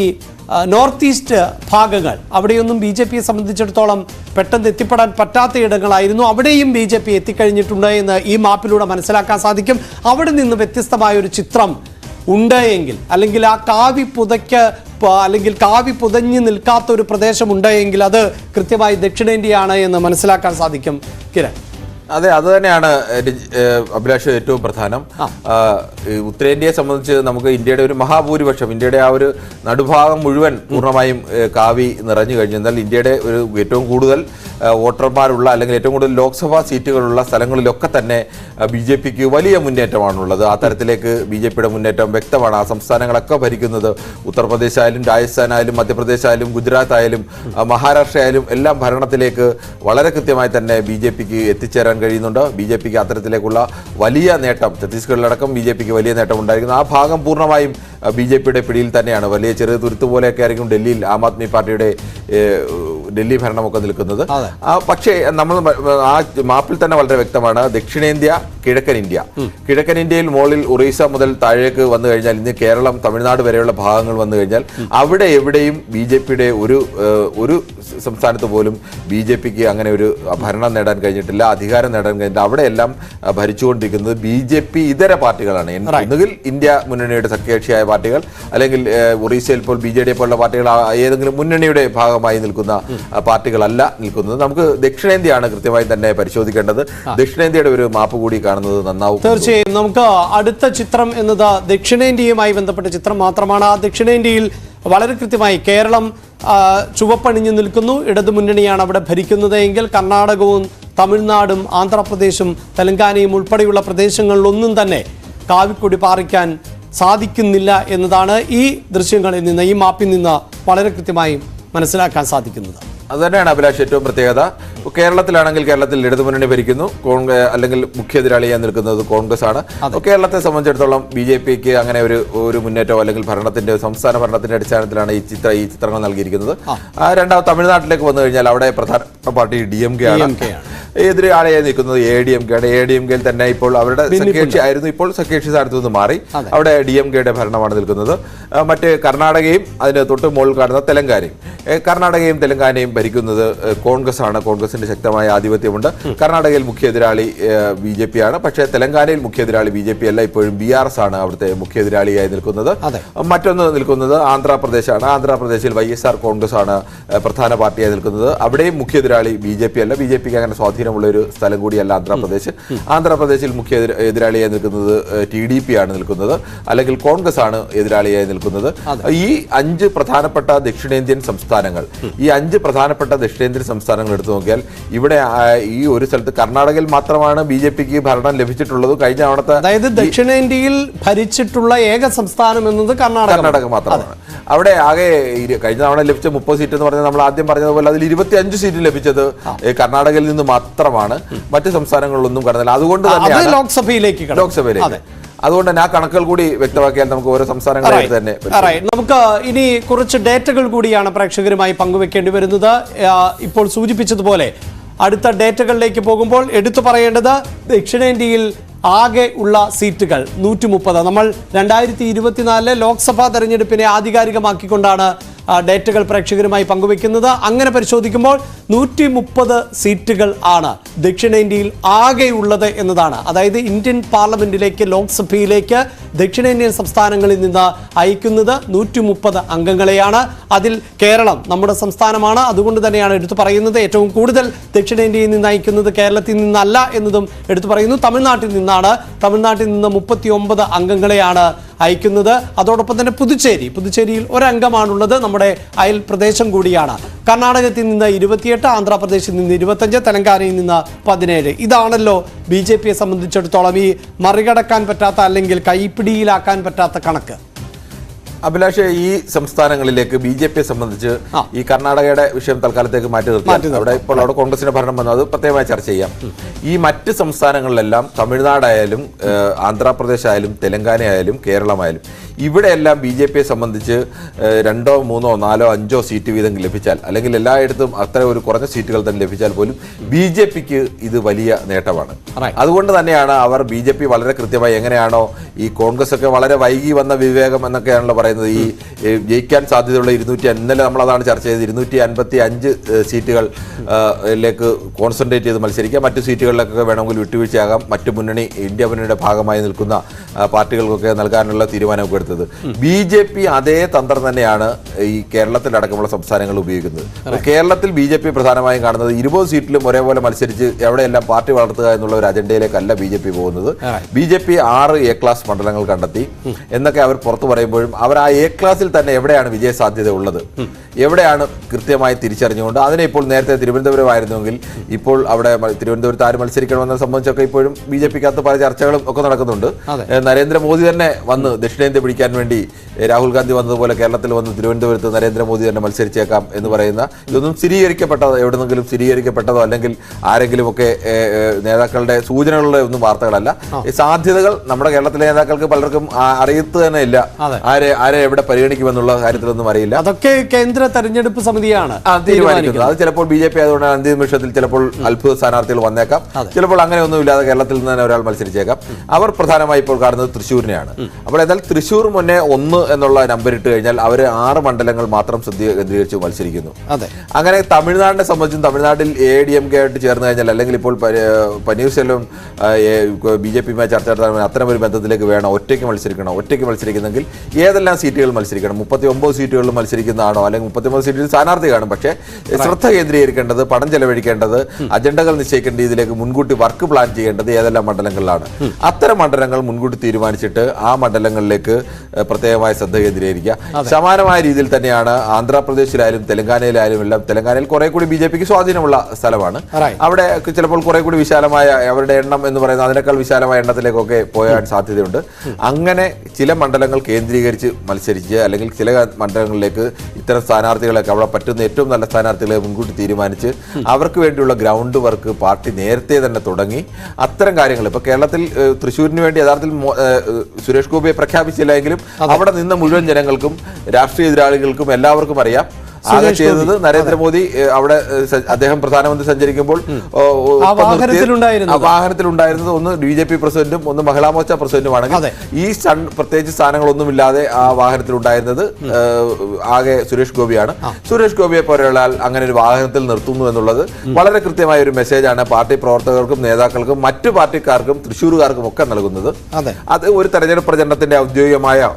നോർത്ത് ഈസ്റ്റ് ഭാഗങ്ങൾ, അവിടെയൊന്നും BJPയെ സംബന്ധിച്ചിടത്തോളം പെട്ടെന്ന് എത്തിപ്പെടാൻ പറ്റാത്ത ഇടങ്ങളായിരുന്നു. അവിടെയും BJP എത്തിക്കഴിഞ്ഞിട്ടുണ്ട് എന്ന് ഈ മാപ്പിലൂടെ മനസ്സിലാക്കാൻ സാധിക്കും. അവിടെ നിന്ന് വ്യത്യസ്തമായ ഒരു ചിത്രം ഉണ്ട് എങ്കിൽ, അല്ലെങ്കിൽ ആ കാവി പുതഞ്ഞു നിൽക്കാത്ത ഒരു പ്രദേശം ഉണ്ട് എങ്കിൽ അത് കൃത്യമായി ദക്ഷിണേന്ത്യയാണ് എന്ന് മനസ്സിലാക്കാൻ സാധിക്കും. കിരൺ, അതെ, അത് തന്നെയാണ് അഭിലാഷ് ഏറ്റവും പ്രധാനം. ഉത്തരേന്ത്യയെ സംബന്ധിച്ച് നമുക്ക് ഇന്ത്യയുടെ ഒരു മഹാഭൂരിപക്ഷം, ഇന്ത്യയുടെ ആ ഒരു നടുഭാഗം മുഴുവൻ പൂർണ്ണമായും കാവി നിറഞ്ഞു കഴിഞ്ഞു. എന്നാൽ ഇന്ത്യയുടെ ഒരു ഏറ്റവും കൂടുതൽ വോട്ടർമാരുള്ള, അല്ലെങ്കിൽ ഏറ്റവും കൂടുതൽ ലോക്സഭാ സീറ്റുകളുള്ള സ്ഥലങ്ങളിലൊക്കെ തന്നെ BJPക്ക് വലിയ മുന്നേറ്റമാണുള്ളത്. ആ തരത്തിലേക്ക് BJPയുടെ മുന്നേറ്റം വ്യക്തമാണ്. ആ സംസ്ഥാനങ്ങളൊക്കെ ഭരിക്കുന്നത് ഉത്തർപ്രദേശ് ആയാലും രാജസ്ഥാൻ ആയാലും മധ്യപ്രദേശ് ആയാലും ഗുജറാത്ത് ആയാലും മഹാരാഷ്ട്ര ആയാലും എല്ലാം ഭരണത്തിലേക്ക് വളരെ കൃത്യമായി തന്നെ BJPക്ക് എത്തിച്ചേരാൻ കഴിയുന്നുണ്ട്. BJPക്ക് അത്തരത്തിലേക്കുള്ള വലിയ നേട്ടം, ഛത്തീസ്ഗഡിലടക്കം BJPക്ക് വലിയ നേട്ടം ഉണ്ടായിരിക്കുന്നു. ആ ഭാഗം പൂർണ്ണമായും BJPയുടെ പിടിയിൽ തന്നെയാണ്. വലിയ ചെറിയ തുരുത്ത് പോലെയൊക്കെ ആയിരിക്കും ഡൽഹിയിൽ ആം ആദ്മി പാർട്ടിയുടെ ഡൽഹി ഭരണമൊക്കെ നിൽക്കുന്നത്. പക്ഷേ നമ്മൾ ആ മാപ്പിൽ തന്നെ വളരെ വ്യക്തമാണ്, ദക്ഷിണേന്ത്യ, കിഴക്കൻ ഇന്ത്യ. കിഴക്കൻ ഇന്ത്യയിൽ മുകളിൽ ഒറീസ മുതൽ താഴേക്ക് വന്നു കഴിഞ്ഞാൽ, ഇന്ന് കേരളം, തമിഴ്നാട് വരെയുള്ള ഭാഗങ്ങൾ വന്നു കഴിഞ്ഞാൽ അവിടെ എവിടെയും BJPയുടെ ഒരു സംസ്ഥാനത്ത് പോലും BJPക്ക് അങ്ങനെ ഒരു ഭരണം നേടാൻ കഴിഞ്ഞിട്ടില്ല, അധികാരം നേടാൻ കഴിഞ്ഞിട്ടില്ല. അവിടെയെല്ലാം ഭരിച്ചുകൊണ്ടിരിക്കുന്നത് BJP ഇതര പാർട്ടികളാണ്. ഒന്നുകിൽ ഇന്ത്യ മുന്നണിയുടെ സഖ്യകക്ഷിയായ പാർട്ടികൾ, അല്ലെങ്കിൽ ഒറീസയിൽ ഇപ്പോൾ BJD പോലുള്ള പാർട്ടികൾ ഏതെങ്കിലും മുന്നണിയുടെ ഭാഗമായി നിൽക്കുന്ന പാർട്ടികളല്ല നിൽക്കുന്നത്. നമുക്ക് ദക്ഷിണേന്ത്യയാണ് കൃത്യമായി തന്നെ പരിശോധിക്കേണ്ടത്. ദക്ഷിണേന്ത്യയുടെ ഒരു മാപ്പ് കൂടി കാണുന്നത് നന്നാവും. തീർച്ചയായും നമുക്ക് അടുത്ത ചിത്രം എന്നത് ദക്ഷിണേന്ത്യയുമായി ബന്ധപ്പെട്ട ചിത്രം മാത്രമാണ്. ആ ദക്ഷിണേന്ത്യയിൽ വളരെ കൃത്യമായി കേരളം ചുവപ്പണിഞ്ഞു നിൽക്കുന്നു. ഇടതുമുന്നണിയാണ് അവിടെ ഭരിക്കുന്നത് എങ്കിൽ കർണാടകവും തമിഴ്നാടും ആന്ധ്രാപ്രദേശും തെലങ്കാനയും ഉൾപ്പെടെയുള്ള പ്രദേശങ്ങളിലൊന്നും തന്നെ കാവിക്കൊടി പാറിക്കാൻ സാധിക്കുന്നില്ല എന്നതാണ് ഈ ദൃശ്യങ്ങളിൽ നിന്ന്, ഈ മാപ്പിൽ നിന്ന് വളരെ കൃത്യമായി മനസ്സിലാക്കാൻ സാധിക്കുന്നത്. അത് തന്നെയാണ് അഭിലാഷ് ഏറ്റവും പ്രത്യേകത. കേരളത്തിലാണെങ്കിൽ കേരളത്തിൽ ഇടതുമുന്നണി ഭരിക്കുന്നു, അല്ലെങ്കിൽ മുഖ്യ എതിരാളിയായി നിൽക്കുന്നത് കോൺഗ്രസ് ആണ്. കേരളത്തെ സംബന്ധിച്ചിടത്തോളം BJPക്ക് അങ്ങനെ ഒരു മുന്നേറ്റം, അല്ലെങ്കിൽ സംസ്ഥാന ഭരണത്തിന്റെ അടിസ്ഥാനത്തിലാണ് ഈ ചിത്രങ്ങൾ നൽകിയിരിക്കുന്നത്. രണ്ടാമത് തമിഴ്നാട്ടിലേക്ക് വന്നു കഴിഞ്ഞാൽ അവിടെ പ്രധാന പാർട്ടി DMK ആണ്. എതിരാളിയായി നിൽക്കുന്നത് ADMK ആണ്. ADMKയിൽ തന്നെ ഇപ്പോൾ അവരുടെ സഖ്യകക്ഷി ആയിരുന്നു, ഇപ്പോൾ സഖ്യകക്ഷി സ്ഥാനത്ത് നിന്ന് മാറി അവിടെ DMKയുടെ ഭരണമാണ് നിൽക്കുന്നത്. മറ്റ് കർണാടകയും അതിന് തൊട്ട് മുകളിൽ കാണുന്ന തെലങ്കാനയും, കർണാടകയും തെലങ്കാനയും ഭരിക്കുന്നത് കോൺഗ്രസ് ആണ്. കോൺഗ്രസിന്റെ ശക്തമായ ആധിപത്യമുണ്ട്. കർണാടകയിൽ മുഖ്യ എതിരാളി BJP ആണ്. പക്ഷേ തെലങ്കാനയിൽ മുഖ്യ എതിരാളി BJP അല്ല, ഇപ്പോഴും BRS ആണ് അവിടുത്തെ മുഖ്യ എതിരാളിയായി നിൽക്കുന്നത്. മറ്റൊന്ന് നിൽക്കുന്നത് ആന്ധ്രാപ്രദേശാണ്. ആന്ധ്രാപ്രദേശിൽ YSR കോൺഗ്രസ് ആണ് പ്രധാന പാർട്ടിയായി നിൽക്കുന്നത്. അവിടെയും മുഖ്യ എതിരാളി BJP അല്ല. BJPക്ക് അങ്ങനെ സ്വാധീനമുള്ള ഒരു സ്ഥലം കൂടിയല്ല ആന്ധ്രാപ്രദേശ്. ആന്ധ്രാപ്രദേശിൽ മുഖ്യ എതിരാളിയായി നിൽക്കുന്നത് TDP ആണ് നിൽക്കുന്നത്, അല്ലെങ്കിൽ കോൺഗ്രസ് ആണ് എതിരാളിയായി നിൽക്കുന്നത്. ഈ 5 പ്രധാനപ്പെട്ട ദക്ഷിണേന്ത്യൻ സംസ്ഥാനങ്ങൾ, ഈ 5 പ്രധാനപ്പെട്ട ദക്ഷിണേന്ത്യൻ സംസ്ഥാനങ്ങൾ എടുത്തു നോക്കിയാൽ ഇവിടെ ഈ ഒരു സ്ഥലത്ത് കർണാടകയിൽ മാത്രമാണ് BJPക്ക് ഭരണം ലഭിച്ചിട്ടുള്ളത്. കഴിഞ്ഞ തവണത്തെ, അതായത് ദക്ഷിണേന്ത്യയിൽ ഭരിച്ചിട്ടുള്ള ഏക സംസ്ഥാനം എന്നത് കർണാടക മാത്രമാണ്. അവിടെ ആകെ കഴിഞ്ഞ തവണ ലഭിച്ച 30 സീറ്റ് എന്ന് പറഞ്ഞാൽ നമ്മൾ ആദ്യം പറഞ്ഞതുപോലെ അതിൽ 25 സീറ്റ് ലഭിച്ചത് കർണാടകയിൽ നിന്ന് മാത്രമാണ്. മറ്റ് സംസ്ഥാനങ്ങളിലൊന്നും കടന്നില്ല. അതുകൊണ്ട് തന്നെയാണ് ലോക്സഭയിലേക്ക്. അതുകൊണ്ട് തന്നെ ആ കണക്കുകൾ കൂടി വ്യക്തമാക്കിയാൽ നമുക്ക് ഓരോ സംസ്ഥാനങ്ങളായിട്ട് തന്നെ. നമുക്ക് ഇനി കുറച്ച് ഡേറ്റകൾ കൂടിയാണ് പ്രേക്ഷകരുമായി പങ്കുവെക്കേണ്ടി വരുന്നത്. ഇപ്പോൾ സൂചിപ്പിച്ചതുപോലെ അടുത്ത ഡേറ്റകളിലേക്ക് പോകുമ്പോൾ എടുത്തു പറയേണ്ടത്, ദക്ഷിണേന്ത്യയിൽ ആകെ ഉള്ള സീറ്റുകൾ 130. നമ്മൾ 2024 ലോക്സഭാ തെരഞ്ഞെടുപ്പിനെ ആധികാരികമാക്കിക്കൊണ്ടാണ് ഡേറ്റകൾ പ്രേക്ഷകരുമായി പങ്കുവെക്കുന്നത്. അങ്ങനെ പരിശോധിക്കുമ്പോൾ 130 സീറ്റുകൾ ആണ് ദക്ഷിണേന്ത്യയിൽ ആകെയുള്ളത് എന്നതാണ്. അതായത് ഇന്ത്യൻ പാർലമെന്റിലേക്ക്, ലോക്സഭയിലേക്ക് ദക്ഷിണേന്ത്യൻ സംസ്ഥാനങ്ങളിൽ നിന്ന് അയക്കുന്നത് 130 അംഗങ്ങളെയാണ്. അതിൽ കേരളം നമ്മുടെ സംസ്ഥാനമാണ്. അതുകൊണ്ട് തന്നെയാണ് എടുത്തു പറയുന്നത്. ഏറ്റവും കൂടുതൽ ദക്ഷിണേന്ത്യയിൽ നിന്ന് അയക്കുന്നത് കേരളത്തിൽ നിന്നല്ല എന്നതും എടുത്തു പറയുന്നു. തമിഴ്നാട്ടിൽ നിന്നാണ്. തമിഴ്നാട്ടിൽ നിന്ന് 39 അംഗങ്ങളെയാണ് അയക്കുന്നത്. അതോടൊപ്പം തന്നെ പുതുച്ചേരിയിൽ ഒരംഗമാണുള്ളത്. നമ്മുടെ അയൽ പ്രദേശം കൂടിയാണ്. കർണാടകത്തിൽ നിന്ന് 28, ആന്ധ്രാപ്രദേശിൽ നിന്ന് 25, തെലങ്കാനയിൽ നിന്ന് 17. ഇതാണല്ലോ BJPയെ സംബന്ധിച്ചിടത്തോളം ഈ മറികടക്കാൻ പറ്റാത്ത, അല്ലെങ്കിൽ കൈപ്പിടിയിലാക്കാൻ പറ്റാത്ത കണക്ക്. അഭിലാഷ്, ഈ സംസ്ഥാനങ്ങളിലേക്ക് BJPയെ സംബന്ധിച്ച് ഈ കർണാടകയുടെ വിഷയം തൽക്കാലത്തേക്ക് മാറ്റി നിർത്തി. അവിടെ കോൺഗ്രസിന്റെ ഭരണം വന്നത് പ്രത്യേകമായി ചർച്ച ചെയ്യാം. ഈ മറ്റ് സംസ്ഥാനങ്ങളിലെല്ലാം, തമിഴ്നാടായാലും ആന്ധ്രാപ്രദേശ് ആയാലും തെലങ്കാന ആയാലും കേരളമായാലും, ഇവിടെയെല്ലാം BJPയെ സംബന്ധിച്ച് 2, 3, 4, 5 സീറ്റ് വീതം ലഭിച്ചാൽ, അല്ലെങ്കിൽ എല്ലായിടത്തും അത്ര ഒരു കുറഞ്ഞ സീറ്റുകൾ തന്നെ ലഭിച്ചാൽ പോലും BJPക്ക് ഇത് വലിയ നേട്ടമാണ്. അതുകൊണ്ട് തന്നെയാണ് അവർ BJP വളരെ കൃത്യമായി, എങ്ങനെയാണോ ഈ കോൺഗ്രസ് ഒക്കെ വളരെ വൈകി വന്ന വിവേകം എന്നൊക്കെയാണല്ലോ പറയുന്നത്, ഈ ജയിക്കാൻ സാധ്യതയുള്ള 200, ഇന്നലെ നമ്മളതാണ് ചർച്ച ചെയ്തത്, 255 സീറ്റുകളിലേക്ക് കോൺസെൻട്രേറ്റ് ചെയ്ത് മത്സരിക്കാം. മറ്റു സീറ്റുകളിലൊക്കെ വേണമെങ്കിൽ വിട്ടുവീഴ്ചയാകാം. മറ്റു ഇന്ത്യ മുന്നണിയുടെ ഭാഗമായി നിൽക്കുന്ന പാർട്ടികൾക്കൊക്കെ നൽകാനുള്ള തീരുമാനമൊക്കെ എടുത്തത്. BJP അതേ തന്ത്രം തന്നെയാണ് ഈ കേരളത്തിലടക്കമുള്ള സംസ്ഥാനങ്ങൾ ഉപയോഗിക്കുന്നത്. കേരളത്തിൽ BJP പ്രധാനമായും കാണുന്നത് 20 സീറ്റിലും ഒരേപോലെ മത്സരിച്ച് എവിടെയെല്ലാം പാർട്ടി വളർത്തുക എന്നുള്ള ഒരു അജണ്ടയിലേക്കല്ല BJP പോകുന്നത്. BJP 6 A ക്ലാസ് മണ്ഡലങ്ങൾ കണ്ടെത്തി എന്നൊക്കെ അവർ പുറത്തു പറയുമ്പോഴും അവർ ആ A ക്ലാസ്സിൽ തന്നെ എവിടെയാണ് വിജയ സാധ്യത ഉള്ളത്, എവിടെയാണ് കൃത്യമായി തിരിച്ചറിഞ്ഞുകൊണ്ട്, അതിനെ ഇപ്പോൾ നേരത്തെ തിരുവനന്തപുരം ആയിരുന്നുവെങ്കിൽ ഇപ്പോൾ അവിടെ തിരുവനന്തപുരത്ത് ആര് മത്സരിക്കണമെന്നത് സംബന്ധിച്ചൊക്കെ ഇപ്പോഴും BJPക്കകത്ത് പല ചർച്ചകളും ഒക്കെ നടക്കുന്നുണ്ട്. നരേന്ദ്രമോദി തന്നെ വന്ന് ദക്ഷിണേന്ത്യ പിടിക്കാൻ വേണ്ടി, രാഹുൽ ഗാന്ധി വന്നതുപോലെ കേരളത്തിൽ വന്ന് തിരുവനന്തപുരത്ത് നരേന്ദ്രമോദി തന്നെ മത്സരിച്ചേക്കാം എന്ന് പറയുന്ന, ഇതൊന്നും സ്ഥിരീകരിക്കപ്പെട്ടതോ എവിടെന്നെങ്കിലും സ്ഥിരീകരിക്കപ്പെട്ടതോ അല്ലെങ്കിൽ ആരെങ്കിലും ഒക്കെ നേതാക്കളുടെ സൂചനകളുടെ ഒന്നും വാർത്തകളല്ല. ഈ സാധ്യതകൾ നമ്മുടെ കേരളത്തിലെ നേതാക്കൾക്ക് പലർക്കും അറിയത്ത് തന്നെ ഇല്ല. ആരെ എവിടെ പരിഗണിക്കുമെന്നുള്ള കാര്യത്തിലൊന്നും അറിയില്ല. അതൊക്കെ കേന്ദ്ര തെരഞ്ഞെടുപ്പ് സമിതിയാണ് തീരുമാനിക്കുന്നത്. അത് ചിലപ്പോൾ BJP ആയതുകൊണ്ട് അന്തിമ നിമിഷത്തിൽ ചിലപ്പോൾ അത്ഭുത സ്ഥാനാർത്ഥികൾ വന്നേക്കാം. ചിലപ്പോൾ അങ്ങനെയൊന്നും ഇല്ലാതെ കേരളത്തിൽ നിന്ന് തന്നെ ഒരാൾ മത്സരിച്ചേക്കാം. അവർ പ്രധാനമായി ഇപ്പോൾ കാണുന്നത് തൃശ്ശൂരിനെയാണ്. അപ്പോൾ എന്നാൽ തൃശ്ശൂർ മുന്നേ 1 എന്നുള്ള നമ്പർ ഇട്ട് കഴിഞ്ഞാൽ അവർ 6 മണ്ഡലങ്ങൾ മാത്രം കേന്ദ്രീകരിച്ച് മത്സരിക്കുന്നു. അങ്ങനെ തമിഴ്നാടിനെ സംബന്ധിച്ചും, തമിഴ്നാട്ടിൽ ADMK ആയിട്ട് ചേർന്ന് കഴിഞ്ഞാൽ, അല്ലെങ്കിൽ ഇപ്പോൾ പനീർസെൽവം BJPയുമായി ചർച്ച നടത്താൻ അത്തരമൊരു ബന്ധത്തിലേക്ക് വേണം, ഒറ്റയ്ക്ക് മത്സരിക്കുന്നെങ്കിൽ ഏതെല്ലാം സീറ്റുകൾ മത്സരിക്കണം? 39 സീറ്റുകളിൽ മത്സരിക്കുന്നതാണോ, അല്ലെങ്കിൽ 39 സീറ്റുകളിൽ സ്ഥാനാർത്ഥി കാണും, പക്ഷേ ശ്രദ്ധ കേന്ദ്രീകരിക്കേണ്ടത്, പണം ചെലവഴിക്കേണ്ടത്, അജണ്ടകൾ നിശ്ചയിക്കേണ്ട രീതിയിലേക്ക് മുൻകൂട്ടി വർക്ക് പ്ലാൻ ചെയ്യേണ്ടത് ഏതെല്ലാം മണ്ഡലങ്ങളിലാണ്. അത്തരം മണ്ഡലങ്ങൾ മുൻകൂട്ടി തീരുമാനിച്ചിട്ട് ആ മണ്ഡലങ്ങളിലേക്ക് പ്രത്യേകമായ ശ്രദ്ധ കേന്ദ്രീകരിക്കുക. സമാനമായ രീതിയിൽ തന്നെയാണ് ആന്ധ്രാപ്രദേശിലായാലും തെലങ്കാനയിലായാലും എല്ലാം. തെലങ്കാനയിൽ കുറെ കൂടി BJPക്ക് സ്വാധീനമുള്ള സ്ഥലമാണ്. അവിടെ ചിലപ്പോൾ കുറെ കൂടി വിശാലമായ, അവരുടെ എണ്ണം എന്ന് പറയുന്നത് അതിനേക്കാൾ വിശാലമായ എണ്ണത്തിലേക്കൊക്കെ പോയാൻ സാധ്യതയുണ്ട്. അങ്ങനെ ചില മണ്ഡലങ്ങൾ കേന്ദ്രീകരിച്ച് മത്സരിച്ച്, അല്ലെങ്കിൽ ചില മണ്ഡലങ്ങളിലേക്ക് ഇത്തരം സ്ഥാനാർത്ഥികളൊക്കെ അവിടെ പറ്റുന്ന ഏറ്റവും നല്ല സ്ഥാനാർത്ഥികളെ മുൻകൂട്ടി തീരുമാനിച്ച് അവർക്ക് വേണ്ടിയുള്ള ഗ്രൗണ്ട് വർക്ക് പാർട്ടി നേരത്തെ തന്നെ തുടങ്ങി. അത്തരം കാര്യങ്ങൾ ഇപ്പോൾ കേരളത്തിൽ തൃശ്ശൂരിന് വേണ്ടി യഥാർത്ഥത്തിൽ സുരേഷ് ഗോപിയെ പ്രഖ്യാപിച്ചില്ലെങ്കിലും അവിടെ നിന്ന് മുഴുവൻ ജനങ്ങൾക്കും രാഷ്ട്രീയ എതിരാളികൾക്കും എല്ലാവർക്കും അറിയാം. ആകെ ചെയ്തത് നരേന്ദ്രമോദി അവിടെ അദ്ദേഹം പ്രധാനമന്ത്രി സഞ്ചരിക്കുമ്പോൾ വാഹനത്തിലുണ്ടായിരുന്നത് ഒന്ന് BJP പ്രസിഡന്റും ഒന്ന് മഹിളാ മോർച്ച പ്രസിഡന്റുമാണെങ്കിൽ ഈ പ്രത്യേകിച്ച് സ്ഥാനങ്ങളൊന്നുമില്ലാതെ ആ വാഹനത്തിലുണ്ടായിരുന്നത് ആകെ സുരേഷ് ഗോപിയാണ്. സുരേഷ് ഗോപിയെ പോലെയുള്ള ആൾ അങ്ങനെ ഒരു വാഹനത്തിൽ നിർത്തുന്നു എന്നുള്ളത് വളരെ കൃത്യമായ ഒരു മെസ്സേജാണ് പാർട്ടി പ്രവർത്തകർക്കും നേതാക്കൾക്കും മറ്റു പാർട്ടിക്കാർക്കും തൃശ്ശൂരുകാർക്കും ഒക്കെ നൽകുന്നത്. അത് ഒരു തെരഞ്ഞെടുപ്പ് പ്രചരണത്തിന്റെ ഔദ്യോഗികമായ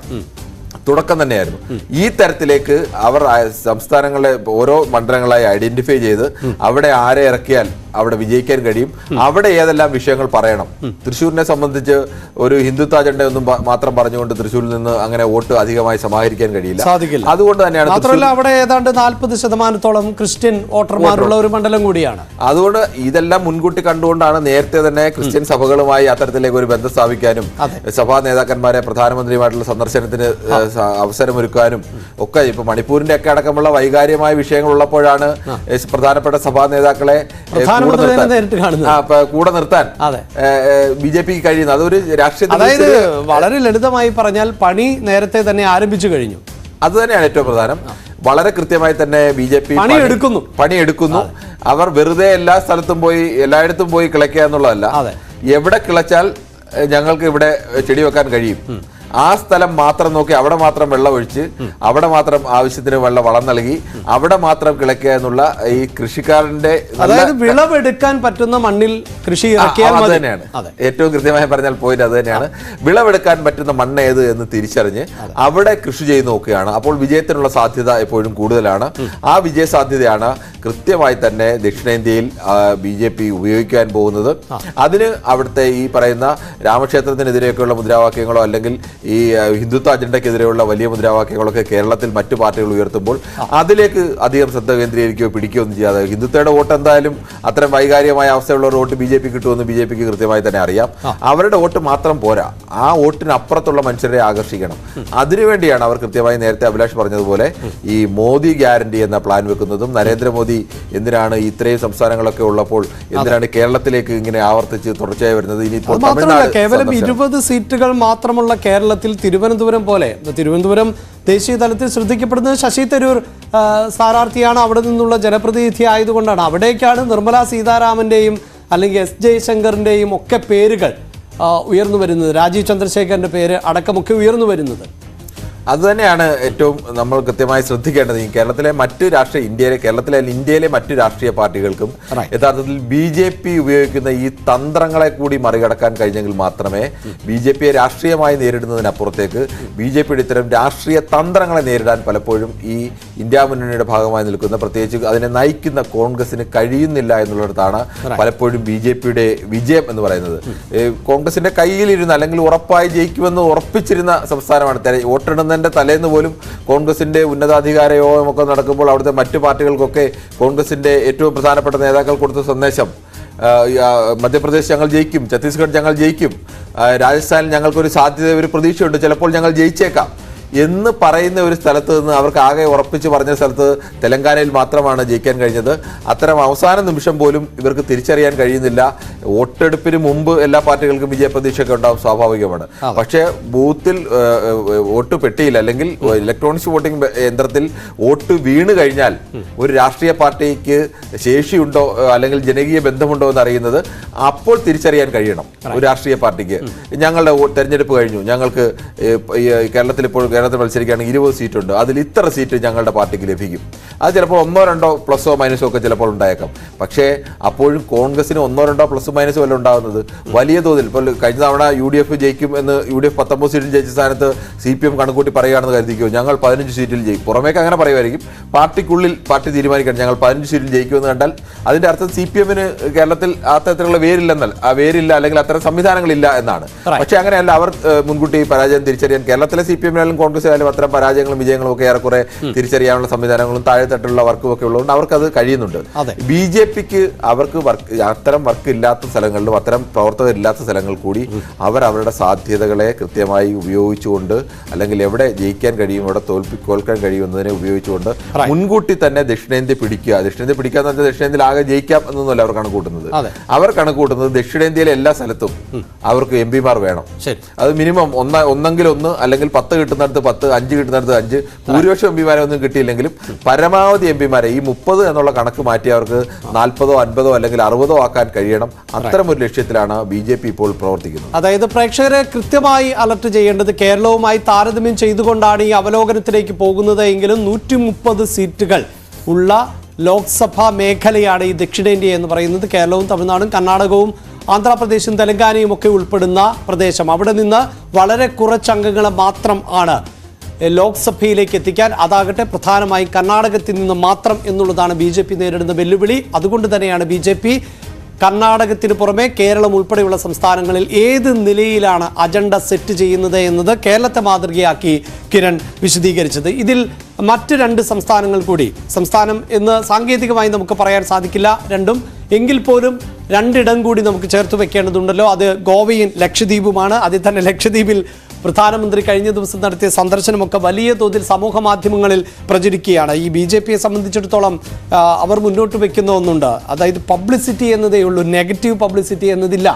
തുടക്കം തന്നെയായിരുന്നു. ഈ തരത്തിലേക്ക് അവർ സംസ്ഥാനങ്ങളെ ഓരോ മണ്ഡലങ്ങളായി ഐഡന്റിഫൈ ചെയ്ത് അവിടെ ആരെ ഇറക്കിയാൽ അവിടെ വിജയിക്കാൻ കഴിയും, അവിടെ ഏതെല്ലാം വിഷയങ്ങൾ പറയണം. തൃശ്ശൂരിനെ സംബന്ധിച്ച് ഒരു ഹിന്ദുത്വ അജണ്ടയൊന്നും മാത്രം പറഞ്ഞുകൊണ്ട് തൃശ്ശൂരിൽ നിന്ന് അങ്ങനെ വോട്ട് അധികമായി സമാഹരിക്കാൻ കഴിയില്ല. അതുകൊണ്ട് തന്നെയാണ് അവിടെ ഏതാണ്ട് 40% ക്രിസ്ത്യൻ വോട്ടർമാരുള്ള ഒരു മണ്ഡലം കൂടിയാണ്. അതുകൊണ്ട് ഇതെല്ലാം മുൻകൂട്ടി കണ്ടുകൊണ്ടാണ് നേരത്തെ തന്നെ ക്രിസ്ത്യൻ സഭകളുമായി അത്തരത്തിലേക്ക് ഒരു ബന്ധം സ്ഥാപിക്കാനും സഭാ നേതാക്കന്മാരെ പ്രധാനമന്ത്രിയുമായിട്ടുള്ള സന്ദർശനത്തിന് അവസരമൊരുക്കാനും ഒക്കെ. ഇപ്പൊ മണിപ്പൂരിന്റെ ഒക്കെ അടക്കമുള്ള വൈകാര്യമായ വിഷയങ്ങൾ ഉള്ളപ്പോഴാണ് പ്രധാനപ്പെട്ട സഭാ നേതാക്കളെ കൂടെ നിർത്താൻ BJPക്ക് കഴിയുന്നത്. അതൊരു രാഷ്ട്രീയ, അതായത് വളരെ ലളിതമായി പറഞ്ഞാൽ പണി നേരത്തെ തന്നെ ആരംഭിച്ചു കഴിഞ്ഞു. അത് തന്നെയാണ് ഏറ്റവും പ്രധാനം. വളരെ കൃത്യമായി തന്നെ BJP പണിയെടുക്കുന്നു. അവർ വെറുതെ എല്ലാ സ്ഥലത്തും പോയി എല്ലായിടത്തും പോയി കിളയ്ക്കുക എന്നുള്ളതല്ല. എവിടെ കിളച്ചാൽ ഞങ്ങൾക്ക് ഇവിടെ ചെടി വെക്കാൻ കഴിയും, ആ സ്ഥലം മാത്രം നോക്കി അവിടെ മാത്രം വെള്ളം ഒഴിച്ച് അവിടെ മാത്രം ആവശ്യത്തിന് വളം നൽകി അവിടെ മാത്രം കിളയ്ക്കുക എന്നുള്ള ഈ കൃഷിക്കാരന്റെ അതായത് വിളവെടുക്കാൻ പറ്റുന്ന മണ്ണിൽ കൃഷി ഇറക്കിയാൽ അത് തന്നെയാണ് ഏറ്റവും കൃത്യമായി പറഞ്ഞാൽ പോയിന്റ് അത് തന്നെയാണ്. വിളവെടുക്കാൻ പറ്റുന്ന മണ്ണ് ഏത് എന്ന് തിരിച്ചറിഞ്ഞ് അവിടെ കൃഷി ചെയ്ത് നോക്കുകയാണ്. അപ്പോൾ വിജയത്തിനുള്ള സാധ്യത എപ്പോഴും കൂടുതലാണ്. ആ വിജയ സാധ്യതയാണ് കൃത്യമായി തന്നെ ദക്ഷിണേന്ത്യയിൽ BJP ഉപയോഗിക്കാൻ പോകുന്നത്. അതിന് അവിടുത്തെ ഈ പറയുന്ന രാമക്ഷേത്രത്തിനെതിരെയൊക്കെയുള്ള മുദ്രാവാക്യങ്ങളോ അല്ലെങ്കിൽ ഈ ഹിന്ദുത്വ അജണ്ടയ്ക്കെതിരെയുള്ള വലിയ മുദ്രാവാക്യങ്ങളൊക്കെ കേരളത്തിൽ മറ്റു പാർട്ടികൾ ഉയർത്തുമ്പോൾ അതിലേക്ക് അധികം ശ്രദ്ധ കേന്ദ്രീകരിക്കുകയോ പിടിക്കുകയോ ഒന്നും ചെയ്യാതെ ഹിന്ദുത്വയുടെ വോട്ട് എന്തായാലും അത്തരം വൈകാരികമായ അവസ്ഥയുള്ള വോട്ട് BJP കിട്ടുമെന്ന് BJPക്ക് കൃത്യമായി തന്നെ അറിയാം. അവരുടെ വോട്ട് മാത്രം പോരാ, ആ വോട്ടിനപ്പുറത്തുള്ള മനുഷ്യരെ ആകർഷിക്കണം. അതിനുവേണ്ടിയാണ് അവർ കൃത്യമായി നേരത്തെ അഭിലാഷ് പറഞ്ഞതുപോലെ ഈ മോദി ഗ്യാരണ്ടി എന്ന പ്ലാൻ വെക്കുന്നതും നരേന്ദ്രമോദി എന്തിനാണ് ഇത്രയും സംസ്ഥാനങ്ങളൊക്കെ ഉള്ളപ്പോൾ എന്തിനാണ് കേരളത്തിലേക്ക് ഇങ്ങനെ ആവർത്തിച്ച് തുടർച്ചയായി വരുന്നത്? ഇനിയിപ്പോൾ കേവലം 20 സീറ്റുകൾ മാത്രമുള്ള കേരളത്തിൽ തിരുവനന്തപുരം പോലെ, തിരുവനന്തപുരം ദേശീയ തലത്തിൽ ശ്രദ്ധിക്കപ്പെടുന്നത് ശശി തരൂർ സ്ഥാനാർത്ഥിയാണ്, അവിടെ നിന്നുള്ള ജനപ്രതിനിധി ആയതുകൊണ്ടാണ്. അവിടേക്കാണ് നിർമ്മലാ സീതാരാമന്റെയും അല്ലെങ്കിൽ S ജയശങ്കറിന്റെയും ഒക്കെ പേരുകൾ ഉയർന്നു വരുന്നത്, രാജീവ് ചന്ദ്രശേഖരന്റെ പേര് അടക്കമൊക്കെ ഉയർന്നു വരുന്നത്. അതുതന്നെയാണ് ഏറ്റവും നമ്മൾ കൃത്യമായി ശ്രദ്ധിക്കേണ്ടത്. ഈ കേരളത്തിലെ മറ്റ് ഇന്ത്യയിലെ മറ്റു രാഷ്ട്രീയ പാർട്ടികൾക്കും യഥാർത്ഥത്തിൽ BJP ഉപയോഗിക്കുന്ന ഈ തന്ത്രങ്ങളെ കൂടി മറികടക്കാൻ കഴിഞ്ഞെങ്കിൽ മാത്രമേ BJPയെ രാഷ്ട്രീയമായി നേരിടുന്നതിനപ്പുറത്തേക്ക് BJPയുടെ ഇത്തരം രാഷ്ട്രീയ തന്ത്രങ്ങളെ നേരിടാൻ പലപ്പോഴും ഈ ഇന്ത്യ മുന്നണിയുടെ ഭാഗമായി നിൽക്കുന്ന, പ്രത്യേകിച്ച് അതിനെ നയിക്കുന്ന കോൺഗ്രസിന് കഴിയുന്നില്ല എന്നുള്ളിടത്താണ് പലപ്പോഴും BJPയുടെ വിജയം എന്ന് പറയുന്നത്. കോൺഗ്രസിന്റെ കയ്യിലിരുന്ന അല്ലെങ്കിൽ ഉറപ്പായി ജയിക്കുമെന്ന് ഉറപ്പിച്ചിരുന്ന സംസ്ഥാനമാണ്. വോട്ടെടുന്ന തലേന്ന് പോലും കോൺഗ്രസിന്റെ ഉന്നതാധികാര യോഗമൊക്കെ നടക്കുമ്പോൾ അവിടുത്തെ മറ്റു പാർട്ടികൾക്കൊക്കെ കോൺഗ്രസിന്റെ ഏറ്റവും പ്രധാനപ്പെട്ട നേതാക്കൾ കൊടുത്ത സന്ദേശം മധ്യപ്രദേശ് ഞങ്ങൾ ജയിക്കും, ഛത്തീസ്ഗഡ് ഞങ്ങൾ ജയിക്കും, രാജസ്ഥാനിൽ ഞങ്ങൾക്കൊരു സാധ്യത, ഒരു പ്രതീക്ഷയുണ്ട്, ചിലപ്പോൾ ഞങ്ങൾ ജയിച്ചേക്കാം എന്ന് പറയുന്ന ഒരു സ്ഥലത്ത് നിന്ന് അവർക്ക് ആകെ ഉറപ്പിച്ച് പറഞ്ഞ സ്ഥലത്ത് തെലങ്കാനയിൽ മാത്രമാണ് ജയിക്കാൻ കഴിഞ്ഞത്. അത്തരം അവസാന നിമിഷം പോലും ഇവർക്ക് തിരിച്ചറിയാൻ കഴിയുന്നില്ല. വോട്ടെടുപ്പിന് മുമ്പ് എല്ലാ പാർട്ടികൾക്കും വിജയപ്രതീക്ഷയൊക്കെ ഉണ്ടാവും, സ്വാഭാവികമാണ്. പക്ഷേ ബൂത്തിൽ വോട്ട് പെട്ടിയിൽ അല്ലെങ്കിൽ ഇലക്ട്രോണിക്സ് വോട്ടിംഗ് യന്ത്രത്തിൽ വോട്ട് വീണ് കഴിഞ്ഞാൽ ഒരു രാഷ്ട്രീയ പാർട്ടിക്ക് ശേഷിയുണ്ടോ അല്ലെങ്കിൽ ജനകീയ ബന്ധമുണ്ടോ എന്ന് അറിയുന്നത് അപ്പോൾ തിരിച്ചറിയാൻ കഴിയണം. ഒരു രാഷ്ട്രീയ പാർട്ടിക്ക് ഞങ്ങളുടെ തെരഞ്ഞെടുപ്പ് കഴിഞ്ഞു, ഞങ്ങൾക്ക് കേരളത്തിൽ മത്സരിക്കുകയാണെങ്കിൽ 20 സീറ്റുണ്ട്, അതിൽ ഇത്ര സീറ്റ് ഞങ്ങളുടെ പാർട്ടിക്ക് ലഭിക്കും. അത് ചിലപ്പോൾ 1 or 2 പ്ലസോ മൈനസോ ഒക്കെ ചിലപ്പോൾ ഉണ്ടായേക്കാം. പക്ഷേ അപ്പോഴും കോൺഗ്രസിന് 1 or 2 പ്ലസ് മൈനസോ അല്ല ഉണ്ടാകുന്നത്. വലിയ തോതിൽ ഇപ്പോൾ കഴിഞ്ഞ തവണ UDF ജയിക്കും എന്ന് UDF 19 സീറ്റിൽ ജയിച്ച സ്ഥാനത്ത് CPM കണക്കൂട്ടി പറയുകയാണെന്ന് കരുതിക്കോ, ഞങ്ങൾ 15 സീറ്റിൽ ജയിക്കും. പുറമേക്ക് അങ്ങനെ പറയുമായിരിക്കും, പാർട്ടിക്കുള്ളിൽ പാർട്ടി തീരുമാനിക്കണം ഞങ്ങൾ 15 സീറ്റിൽ ജയിക്കുമെന്ന് കണ്ടാൽ അതിന്റെ അർത്ഥം CPMന് കേരളത്തിൽ അത്തരത്തിലുള്ള വേരില്ല അല്ലെങ്കിൽ അത്തരം സംവിധാനങ്ങളില്ല എന്നാണ്. പക്ഷെ അങ്ങനെയല്ല, അവർ മുൻകൂട്ടി പരാജയം തിരിച്ചറിയാൻ കേരളത്തിലെ CPM-നായാലും കോൺഗ്രസിലായാലും അത്തരം പരാജയങ്ങളും വിജയങ്ങളും ഒക്കെ ഏറെക്കുറെ തിരിച്ചറിയാനുള്ള സംവിധാനങ്ങളും താഴെത്തട്ടുള്ള വർക്കും ഒക്കെ ഉള്ളതുകൊണ്ട് അവർക്കത് കഴിയുന്നുണ്ട്. BJPക്ക് അവർക്ക് അത്തരം വർക്ക് ഇല്ലാത്ത സ്ഥലങ്ങളിലും അത്തരം പ്രവർത്തകരില്ലാത്ത സ്ഥലങ്ങൾ കൂടി അവരുടെ സാധ്യതകളെ കൃത്യമായി ഉപയോഗിച്ചുകൊണ്ട് അല്ലെങ്കിൽ എവിടെ ജയിക്കാൻ കഴിയും, എവിടെ തോൽക്കാൻ കഴിയുമെന്നതിനെ ഉപയോഗിച്ചുകൊണ്ട് മുൻകൂട്ടി തന്നെ ദക്ഷിണേന്ത്യ പിടിക്കുക എന്ന് പറഞ്ഞാൽ ദക്ഷിണേന്ത്യയിൽ ആകെ ജയിക്കാം എന്നൊന്നുമല്ല അവർ കണക്കൂട്ടുന്നത്. അവർ കണക്കൂട്ടുന്നത് ദക്ഷിണേന്ത്യയിലെ എല്ലാ സ്ഥലത്തും അവർക്ക് MP-മാർ വേണം. അത് മിനിമം ഒന്നെങ്കിൽ 1 അല്ലെങ്കിൽ 10 കിട്ടുന്നിടത്ത് 10, 5 കിട്ടുന്നിടത്ത് 5, ഭൂരിപക്ഷം MP-മാരെ ഒന്നും കിട്ടിയില്ലെങ്കിലും പരമാവധി MP-മാരെ ഈ 30 എന്നുള്ള കണക്ക് മാറ്റി അവർക്ക് 40, 50 അല്ലെങ്കിൽ 60 ആക്കാൻ കഴിയണം. അത്തരം ഒരു ലക്ഷ്യത്തിലാണ് BJP ഇപ്പോൾ പ്രവർത്തിക്കുന്നത്. അതായത് പ്രേക്ഷകരെ കൃത്യമായി അലർട്ട് ചെയ്യേണ്ടത് കേരളവുമായി താരതമ്യം ചെയ്തുകൊണ്ടാണ് ഈ അവലോകനത്തിലേക്ക് പോകുന്നത് എങ്കിലും 130 സീറ്റുകൾ ഉള്ള ലോക്സഭാ മേഖലയാണ് ഈ ദക്ഷിണേന്ത്യ എന്ന് പറയുന്നത്. കേരളവും തമിഴ്നാടും കർണാടകവും ആന്ധ്രാപ്രദേശും തെലങ്കാനയും ഒക്കെ ഉൾപ്പെടുന്ന പ്രദേശം. അവിടെ നിന്ന് വളരെ കുറച്ച് അംഗങ്ങളെ മാത്രം ആണ് ലോക്സഭയിലേക്ക് എത്തിക്കാൻ. അതാകട്ടെ പ്രധാനമായും കർണാടകത്തിൽ നിന്ന് മാത്രം എന്നുള്ളതാണ് BJP നേരിടുന്ന വെല്ലുവിളി. അതുകൊണ്ട് തന്നെയാണ് BJP കർണാടകത്തിന് പുറമെ കേരളം ഉൾപ്പെടെയുള്ള സംസ്ഥാനങ്ങളിൽ ഏത് നിലയിലാണ് അജണ്ട സെറ്റ് ചെയ്യുന്നത് എന്നത് കേരളത്തെ മാതൃകയാക്കി കിരൺ വിശദീകരിച്ചത്. ഇതിൽ മറ്റ് 2 സംസ്ഥാനങ്ങൾ കൂടി, സംസ്ഥാനം എന്ന് സാങ്കേതികമായി നമുക്ക് പറയാൻ സാധിക്കില്ല രണ്ടും, എങ്കിൽ പോലും 2 ഇടം കൂടി നമുക്ക് ചേർത്ത് വെക്കേണ്ടതുണ്ടല്ലോ. അത് ഗോവയും ലക്ഷദ്വീപുമാണ്. അതിൽ തന്നെ ലക്ഷദ്വീപിൽ പ്രധാനമന്ത്രി കഴിഞ്ഞ ദിവസം നടത്തിയ സന്ദർശനമൊക്കെ വലിയ തോതിൽ സമൂഹ മാധ്യമങ്ങളിൽ പ്രചരിക്കുകയാണ്. ഈ BJPയെ സംബന്ധിച്ചിടത്തോളം അവർ മുന്നോട്ട് വെക്കുന്ന ഒന്നുണ്ട്, അതായത് പബ്ലിസിറ്റി എന്നതേ ഉള്ളൂ, നെഗറ്റീവ് പബ്ലിസിറ്റി എന്നതില്ല.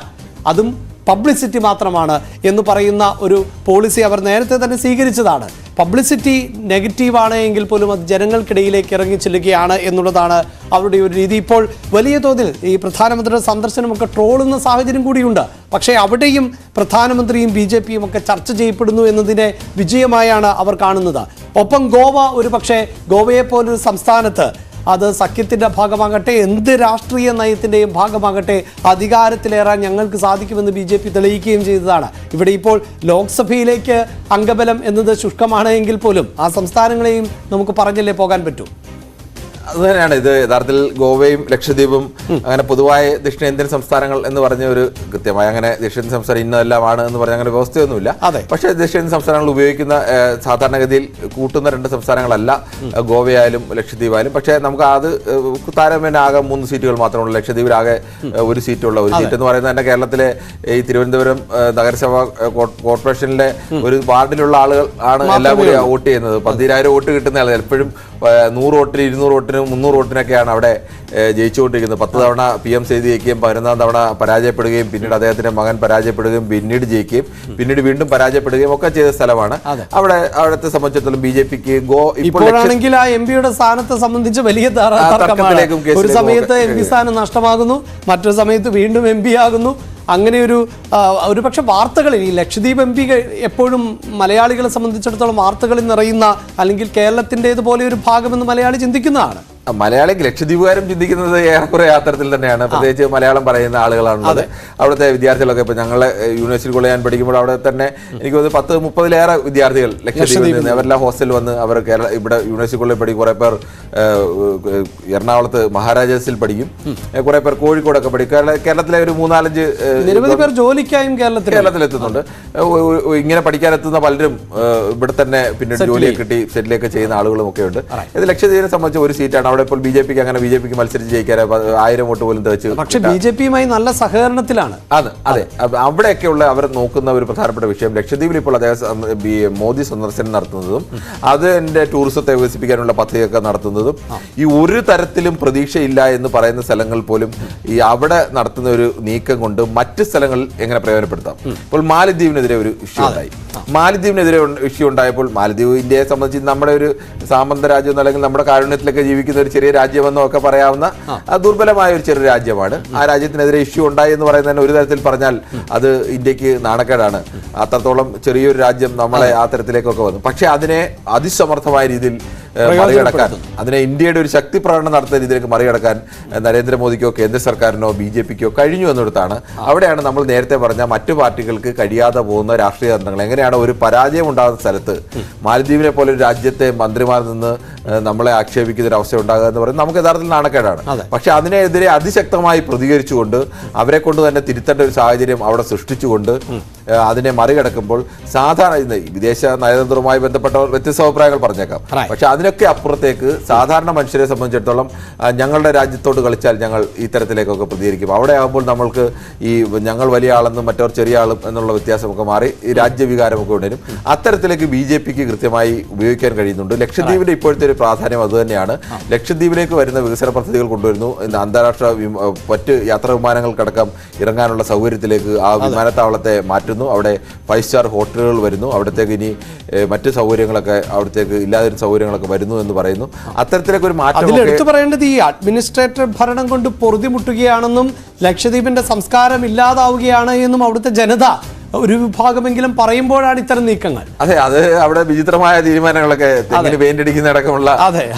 അതും പബ്ലിസിറ്റി മാത്രമാണ് എന്ന് പറയുന്ന ഒരു പോളിസി അവർ നേരത്തെ തന്നെ സ്വീകരിച്ചതാണ്. പബ്ലിസിറ്റി നെഗറ്റീവാണ് എങ്കിൽ പോലും അത് ജനങ്ങൾക്കിടയിലേക്ക് ഇറങ്ങി ചെല്ലുകയാണ് എന്നുള്ളതാണ് അവരുടെ ഒരു രീതി. ഇപ്പോൾ വലിയ തോതിൽ ഈ പ്രധാനമന്ത്രിയുടെ സന്ദർശനമൊക്കെ ട്രോളുന്ന സാഹചര്യം കൂടിയുണ്ട്. പക്ഷേ അവിടെയും പ്രധാനമന്ത്രിയും BJPയും ഒക്കെ ചർച്ച ചെയ്യപ്പെടുന്നു എന്നതിനെ വിജയമായാണ് അവർ കാണുന്നത്. ഒപ്പം ഗോവ ഒരു പക്ഷേ ഗോവയെപ്പോലൊരു സംസ്ഥാനത്ത് അത് സഖ്യത്തിൻ്റെ ഭാഗമാകട്ടെ എന്ത് രാഷ്ട്രീയ നയത്തിൻ്റെയും ഭാഗമാകട്ടെ അധികാരത്തിലേറാൻ ഞങ്ങൾക്ക് സാധിക്കുമെന്ന് BJP തെളിയിക്കുകയും ചെയ്തതാണ്. ഇവിടെ ഇപ്പോൾ ലോക്സഭയിലേക്ക് അംഗബലം എന്നത് ശുഷ്കമാണ് എങ്കിൽ പോലും ആ സംസ്ഥാനങ്ങളെയും നമുക്ക് പറഞ്ഞല്ലേ പോകാൻ പറ്റൂ. അത് തന്നെയാണ് ഇത് യഥാർത്ഥത്തിൽ ഗോവയും ലക്ഷദ്വീപും അങ്ങനെ പൊതുവായ ദക്ഷിണേന്ത്യൻ സംസ്ഥാനങ്ങൾ എന്ന് പറഞ്ഞ ഒരു കൃത്യമായി അങ്ങനെ ദക്ഷിണേന്ത്യൻ സംസ്ഥാനം ഇന്നതെല്ലാമാണ് എന്ന് പറഞ്ഞ അങ്ങനെ വ്യവസ്ഥയൊന്നുമില്ല. പക്ഷേ ദക്ഷിണേന്ത്യൻ സംസ്ഥാനങ്ങൾ ഉപയോഗിക്കുന്ന സാധാരണഗതിയിൽ കൂട്ടുന്ന രണ്ട് സംസ്ഥാനങ്ങളല്ല ഗോവയായാലും ലക്ഷദ്വീപായാലും. പക്ഷേ നമുക്ക് അത് താരതമ്യേന ആകെ 3 സീറ്റുകൾ മാത്രമുള്ള ലക്ഷദ്വീപിലാകെ 1 സീറ്റുള്ള ഒരു സീറ്റ് എന്ന് പറയുന്നത് തന്നെ കേരളത്തിലെ ഈ തിരുവനന്തപുരം നഗരസഭ കോർപ്പറേഷനിലെ ഒരു വാർഡിലുള്ള ആളുകൾ ആണ് എല്ലാം കൂടി വോട്ട് ചെയ്യുന്നത്. 10,000 വോട്ട് കിട്ടുന്ന ആളുകൾ എപ്പോഴും 100 വോട്ടിന് 200 വോട്ടിന് 300 വോട്ടിനൊക്കെയാണ് അവിടെ ജയിച്ചുകൊണ്ടിരിക്കുന്നത്. 10 തവണ PM ചെയ്ത് ജയിക്കുകയും 11ാം തവണ പരാജയപ്പെടുകയും പിന്നീട് അദ്ദേഹത്തിന്റെ മകൻ പരാജയപ്പെടുകയും പിന്നീട് ജയിക്കുകയും പിന്നീട് വീണ്ടും പരാജയപ്പെടുകയും ഒക്കെ ചെയ്ത സ്ഥലമാണ്. അവിടത്തെ സംബന്ധിച്ചിടത്തോളം BJPക്ക് ഇപ്പോഴാണെങ്കിൽ ആ MP-യുടെ സ്ഥാനത്തെ സംബന്ധിച്ച് വലിയ ഒരു സമയത്ത് MP സ്ഥാനം നഷ്ടമാകുന്നു, മറ്റൊരു സമയത്ത് വീണ്ടും MP ആകുന്നു. അങ്ങനെ ഒരു പക്ഷെ വാർത്തകളിൽ ഈ ലക്ഷദ്വീപ് MP എപ്പോഴും മലയാളികളെ സംബന്ധിച്ചിടത്തോളം വാർത്തകളിൽ നിറയുന്ന അല്ലെങ്കിൽ കേരളത്തിൻ്റെതുപോലെ ഒരു ഭാഗമെന്ന് മലയാളി ചിന്തിക്കുന്നതാണ്. മലയാളി ലക്ഷദ്വീപുകാരും ചിന്തിക്കുന്നത് ഏറെക്കുറെ യാത്രത്തിൽ തന്നെയാണ്. പ്രത്യേകിച്ച് മലയാളം പറയുന്ന ആളുകളാണുള്ളത്. അവിടുത്തെ വിദ്യാർത്ഥികളൊക്കെ ഇപ്പൊ ഞങ്ങളെ യൂണിവേഴ്സിറ്റി കോളേജ് ഞാൻ പഠിക്കുമ്പോൾ അവിടെ തന്നെ എനിക്ക് 10-30-ലേറെ വിദ്യാർത്ഥികൾ ലക്ഷദ്വീപിൽ നിന്ന് അവരെല്ലാം ഹോസ്റ്റലിൽ വന്ന് അവർ ഇവിടെ യൂണിവേഴ്സിറ്റി കോളേജിൽ പഠിക്കും. കുറെ പേർ എറണാകുളത്ത് മഹാരാജാസിൽ പഠിക്കും, കുറെ പേർ കോഴിക്കോടൊക്കെ പഠിക്കും. കേരളത്തിലെ ഒരു 3-4 നിരവധി പേർ ജോലിക്കായും കേരളത്തിലെത്തുന്നുണ്ട്. ഇങ്ങനെ പഠിക്കാനെത്തുന്ന പലരും ഇവിടെ തന്നെ പിന്നീട് ജോലിയൊക്കെ കിട്ടി സെറ്റിലേക്ക് ചെയ്യുന്ന ആളുകളും ഒക്കെ ഉണ്ട്. ഇത് ലക്ഷദ്വീപിനെ സംബന്ധിച്ച് ഒരു സീറ്റാണ്. അവിടെ ഇപ്പോൾ BJPക്ക് മത്സരിച്ച് ജയിക്കാൻ 1000 വോട്ട് പോലും തെളിച്ചു. പക്ഷേ BJPയുമായി നല്ല സഹകരണത്തിലാണ്. അതെ, അവിടെയൊക്കെയുള്ള അവർ നോക്കുന്ന ഒരു പ്രധാനപ്പെട്ട വിഷയം ലക്ഷദ്വീപിൽ ഇപ്പോൾ അദ്ദേഹം മോദി സന്ദർശനം നടത്തുന്നതും അതിന്റെ ടൂറിസത്തെ വികസിപ്പിക്കാനുള്ള പദ്ധതിയൊക്കെ നടത്തുന്നതും ഈ ഒരു തരത്തിലും പ്രതീക്ഷയില്ല എന്ന് പറയുന്ന സ്ഥലങ്ങൾ പോലും ഈ അവിടെ നടത്തുന്ന ഒരു നീക്കം കൊണ്ട് മറ്റ് സ്ഥലങ്ങളിൽ എങ്ങനെ പ്രയോജനപ്പെടുത്താം. ഇപ്പോൾ മാലദ്വീപിനെതിരെ ഒരു ഇഷ്യൂ ഉണ്ടായി. മാലദ്വീപിനെതിരെ ഇഷ്യൂ ഉണ്ടായപ്പോൾ മാലദ്വീപ് ഇന്ത്യയെ സംബന്ധിച്ച് നമ്മുടെ ഒരു സാമന്ത രാജ്യം അല്ലെങ്കിൽ നമ്മുടെ കാരുണ്യത്തിലൊക്കെ ജീവിക്കുന്ന ഒരു ചെറിയ രാജ്യമെന്നോ ഒക്കെ പറയാവുന്ന ദുർബലമായ ഒരു ചെറിയ രാജ്യമാണ്. ആ രാജ്യത്തിനെതിരെ ഇഷ്യൂ ഉണ്ടായി എന്ന് പറയുന്നതിന് ഒരു തരത്തിൽ പറഞ്ഞാൽ അത് ഇന്ത്യക്ക് നാണക്കേടാണ്. അത്രത്തോളം ചെറിയൊരു രാജ്യം നമ്മളെ ആ തരത്തിലേക്കൊക്കെ വന്നു. പക്ഷെ അതിനെ അതിസമർത്ഥമായ രീതിയിൽ മറികടക്കാൻ, അതിനെ ഇന്ത്യയുടെ ഒരു ശക്തി പ്രകടനം നടത്തുന്ന രീതിയിലേക്ക് മറികടക്കാൻ നരേന്ദ്രമോദിക്കോ കേന്ദ്ര സർക്കാരിനോ BJPക്കോ കഴിഞ്ഞു എന്നിടത്താണ് അവിടെയാണ് നമ്മൾ നേരത്തെ പറഞ്ഞ മറ്റു പാർട്ടികൾക്ക് കഴിയാതെ പോകുന്ന രാഷ്ട്രീയ തന്ത്രങ്ങൾ. എങ്ങനെയാണ് ഒരു പരാജയം ഉണ്ടാകുന്ന സ്ഥലത്ത് മാലദ്വീപിനെ പോലെ ഒരു രാജ്യത്തെ മന്ത്രിമാരിൽ നിന്ന് നമ്മളെ ആക്ഷേപിക്കുന്ന ഒരു അവസ്ഥ ഉണ്ടാകുക എന്ന് പറയുന്നത് നമുക്ക് യഥാർത്ഥത്തിൽ നാണക്കേടാണ്. പക്ഷെ അതിനെതിരെ അതിശക്തമായി പ്രതികരിച്ചുകൊണ്ട് അവരെ കൊണ്ട് തന്നെ തിരുത്തേണ്ട ഒരു സാഹചര്യം അവിടെ സൃഷ്ടിച്ചുകൊണ്ട് അതിനെ മറികടക്കുമ്പോൾ സാധാരണ വിദേശ നയതന്ത്രവുമായി ബന്ധപ്പെട്ടവർ വ്യത്യസ്ത അഭിപ്രായങ്ങൾ പറഞ്ഞേക്കാം. പക്ഷെ അതിനൊക്കെ അപ്പുറത്തേക്ക് സാധാരണ മനുഷ്യരെ സംബന്ധിച്ചിടത്തോളം ഞങ്ങളുടെ രാജ്യത്തോട് കളിച്ചാൽ ഞങ്ങൾ ഈ തരത്തിലേക്കൊക്കെ പ്രതികരിക്കും. അവിടെ ആകുമ്പോൾ നമ്മൾക്ക് ഈ ഞങ്ങൾ വലിയ ആളെന്നും മറ്റവർ ചെറിയ ആളും എന്നുള്ള വ്യത്യാസമൊക്കെ മാറി ഈ രാജ്യവികാരമൊക്കെ ഉണ്ടെങ്കിലും അത്തരത്തിലേക്ക് BJPക്ക് കൃത്യമായി ഉപയോഗിക്കാൻ കഴിയുന്നുണ്ട്. ലക്ഷദ്വീപിന്റെ ഇപ്പോഴത്തെ ഒരു പ്രാധാന്യം അതുതന്നെയാണ്. ലക്ഷദ്വീപിലേക്ക് വരുന്ന വികസന പദ്ധതികൾ കൊണ്ടുവരുന്നു. അന്താരാഷ്ട്ര മറ്റ് യാത്രാ വിമാനങ്ങൾക്കടക്കം ഇറങ്ങാനുള്ള സൗകര്യത്തിലേക്ക് ആ വിമാനത്താവളത്തെ മാറ്റുന്നു. അവിടെ 5 സ്റ്റാർ ഹോട്ടലുകൾ വരുന്നു. അവിടത്തേക്ക് ഇനി മറ്റ് സൗകര്യങ്ങളൊക്കെ അവിടത്തേക്ക് ഇല്ലാതിരുന്ന സൗകര്യങ്ങളൊക്കെ വരുന്നു എന്ന് പറയുന്നു. അത്തരത്തിലേക്ക് ഒരു മാറ്റം എടുത്തു പറയേണ്ടത് ഈ അഡ്മിനിസ്ട്രേറ്റർ ഭരണം കൊണ്ട് പൊറുതിമുട്ടുകയാണെന്നും ലക്ഷദ്വീപിന്റെ സംസ്കാരം ഇല്ലാതാവുകയാണ് എന്നും അവിടുത്തെ ജനത ഒരു വിഭാഗമെങ്കിലും പറയുമ്പോഴാണ് ഇത്തരം നീക്കങ്ങൾ. അതെ, അത് അവിടെ വിചിത്രമായ തീരുമാനങ്ങളൊക്കെ തെങ്ങിന് പെയിന്റടിക്കുന്ന അടക്കമുള്ള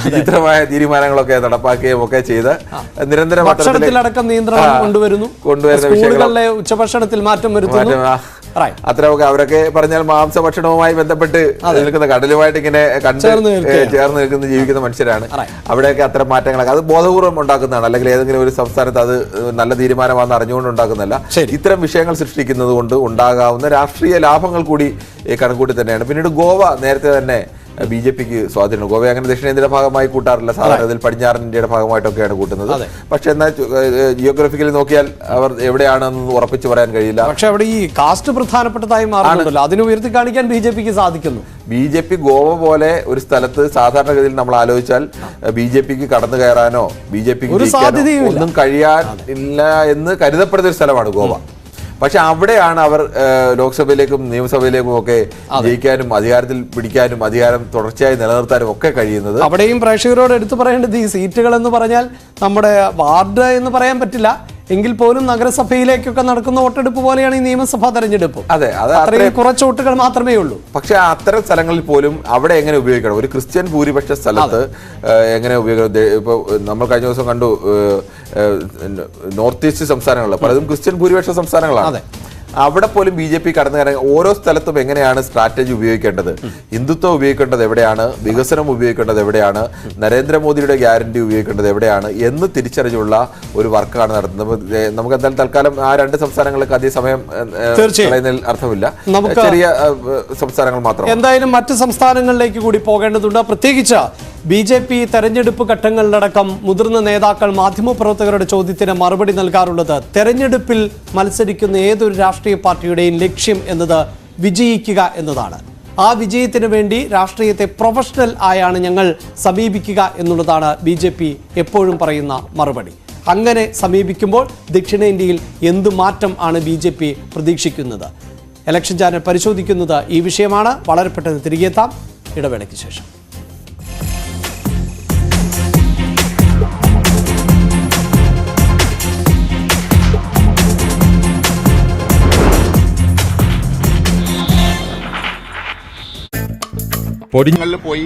വിചിത്രമായ തീരുമാനങ്ങളൊക്കെ നടപ്പാക്കുകയും ഒക്കെ ചെയ്ത് നിരന്തരം ഭക്ഷണത്തിലടക്കം നിയന്ത്രണം കൊണ്ടുവരുന്ന വിഷയങ്ങളിലെ ഉച്ചഭക്ഷണത്തിൽ മാറ്റം വരുത്തുന്നു. അത്രയൊക്കെ അവരൊക്കെ പറഞ്ഞാൽ മാംസഭക്ഷണവുമായി ബന്ധപ്പെട്ട് നിൽക്കുന്ന കടലുമായിട്ട് ഇങ്ങനെ ചേർന്ന് നിൽക്കുന്ന ജീവിക്കുന്ന മനുഷ്യരാണ്. അവിടെയൊക്കെ അത്തരം മാറ്റങ്ങളൊക്കെ അത് ബോധപൂർവ്വം ഉണ്ടാക്കുന്നതാണ്. അല്ലെങ്കിൽ ഏതെങ്കിലും ഒരു സംസ്ഥാനത്ത് അത് നല്ല തീരുമാനമാണെന്ന് അറിഞ്ഞുകൊണ്ട് ഉണ്ടാക്കുന്നതല്ല. ഇത്തരം വിഷയങ്ങൾ സൃഷ്ടിക്കുന്നത് കൊണ്ട് ഉണ്ടാകാവുന്ന രാഷ്ട്രീയ ലാഭങ്ങൾ കൂടി കണക്കൂട്ടി തന്നെയാണ്. പിന്നീട് ഗോവ നേരത്തെ തന്നെ BJPക്ക് സ്വാധീനം. ഗോവ അങ്ങനെ ദക്ഷിണേന്ത്യയുടെ ഭാഗമായി കൂട്ടാറില്ല. സാധാരണ ഇതിൽ പടിഞ്ഞാറൻ ഇന്ത്യയുടെ ഭാഗമായിട്ടൊക്കെയാണ് കൂട്ടുന്നത്. പക്ഷെ എന്നാൽ ജിയോഗ്രഫിക്കലി നോക്കിയാൽ അവർ എവിടെയാണെന്ന് ഉറപ്പിച്ച് പറയാൻ കഴിയില്ല. പക്ഷെ അവിടെ ഈ കാസ്റ്റ് പ്രധാനപ്പെട്ടതായി മാറുന്നുണ്ടല്ലോ, അതിന് ഉയർത്തി കാണിക്കാൻ BJPക്ക് സാധിക്കുന്നു. BJP ഗോവ പോലെ ഒരു സ്ഥലത്ത് സാധാരണഗതിയിൽ നമ്മൾ ആലോചിച്ചാൽ BJPക്ക് കടന്നു കയറാനോ BJPക്ക് ഒന്നും കഴിയാൻ ഇല്ല എന്ന് കരുതപ്പെടുന്ന ഒരു സ്ഥലമാണ് ഗോവ. പക്ഷെ അവിടെയാണ് അവർ ലോക്സഭയിലേക്കും നിയമസഭയിലേക്കും ഒക്കെ ജയിക്കാനും അധികാരത്തിൽ പിടിക്കാനും അധികാരം തുടർച്ചയായി നിലനിർത്താനും ഒക്കെ കഴിയുന്നത്. അവിടെയും പ്രേക്ഷകരോട് എടുത്തു പറയേണ്ടത് ഈ സീറ്റുകൾ എന്ന് പറഞ്ഞാൽ നമ്മുടെ വാർഡ് എന്ന് പറയാൻ പറ്റില്ല, എങ്കിൽ പോലും നഗരസഭയിലേക്കൊക്കെ നടക്കുന്ന വോട്ടെടുപ്പ് പോലെയാണ് ഈ നിയമസഭാ തെരഞ്ഞെടുപ്പ്. അതെ, അത് അത്രയും കുറച്ച് വോട്ടുകൾ മാത്രമേ ഉള്ളൂ. പക്ഷെ അത്തരം സ്ഥലങ്ങളിൽ പോലും അവിടെ എങ്ങനെ ഉപയോഗിക്കണം, ഒരു ക്രിസ്ത്യൻ ഭൂരിപക്ഷ സ്ഥലത്ത് എങ്ങനെ ഉപയോഗിക്കണം? ഇപ്പൊ നമ്മൾ കഴിഞ്ഞ ദിവസം കണ്ടു, നോർത്ത് ഈസ്റ്റ് സംസ്ഥാനങ്ങളിൽ പലതും ക്രിസ്ത്യൻ ഭൂരിപക്ഷ സംസ്ഥാനങ്ങളാണ്. അവിടെ പോലും BJP കടന്നു കയറാൻ ഓരോ സ്ഥലത്തും എങ്ങനെയാണ് സ്ട്രാറ്റജി ഉപയോഗിക്കേണ്ടത്, ഹിന്ദുത്വം ഉപയോഗിക്കേണ്ടത് എവിടെയാണ്, വികസനം ഉപയോഗിക്കേണ്ടത് എവിടെയാണ്, നരേന്ദ്രമോദിയുടെ ഗ്യാരണ്ടി ഉപയോഗിക്കേണ്ടത് എവിടെയാണ് എന്ന് തിരിച്ചറിഞ്ഞുള്ള ഒരു വർക്കാണ് നടത്തുന്നത്. നമുക്ക് എന്തായാലും തൽക്കാലം ആ രണ്ട് സംസ്ഥാനങ്ങൾക്ക് അതേസമയം കളയുന്നതിൽ അർത്ഥമില്ല, ചെറിയ സംസ്ഥാനങ്ങൾ മാത്രം. എന്തായാലും മറ്റ് സംസ്ഥാനങ്ങളിലേക്ക് കൂടി പോകേണ്ടതുണ്ട്. പ്രത്യേകിച്ച് BJP തെരഞ്ഞെടുപ്പ് ഘട്ടങ്ങളിലടക്കം മുതിർന്ന നേതാക്കൾ മാധ്യമപ്രവർത്തകരുടെ ചോദ്യത്തിന് മറുപടി നൽകാറുള്ളത് തെരഞ്ഞെടുപ്പിൽ മത്സരിക്കുന്ന ഏതൊരു രാഷ്ട്രീയ പാർട്ടിയുടെയും ലക്ഷ്യം എന്നത് വിജയിക്കുക എന്നതാണ്. ആ വിജയത്തിന് വേണ്ടി രാഷ്ട്രീയത്തെ പ്രൊഫഷണൽ ആയാണ് ഞങ്ങൾ സമീപിക്കുക എന്നുള്ളതാണ് BJP എപ്പോഴും പറയുന്ന മറുപടി. അങ്ങനെ സമീപിക്കുമ്പോൾ ദക്ഷിണേന്ത്യയിൽ എന്ത് മാറ്റം ആണ് BJP പ്രതീക്ഷിക്കുന്നത്? ഇലക്ഷൻ ചാനൽ പരിശോധിക്കുന്നത് ഈ വിഷയമാണ്. വളരെ പെട്ടെന്ന് തിരികെ എത്താം ഇടവേളയ്ക്ക് ശേഷം. പൊടിങ്ങളിൽ പോയി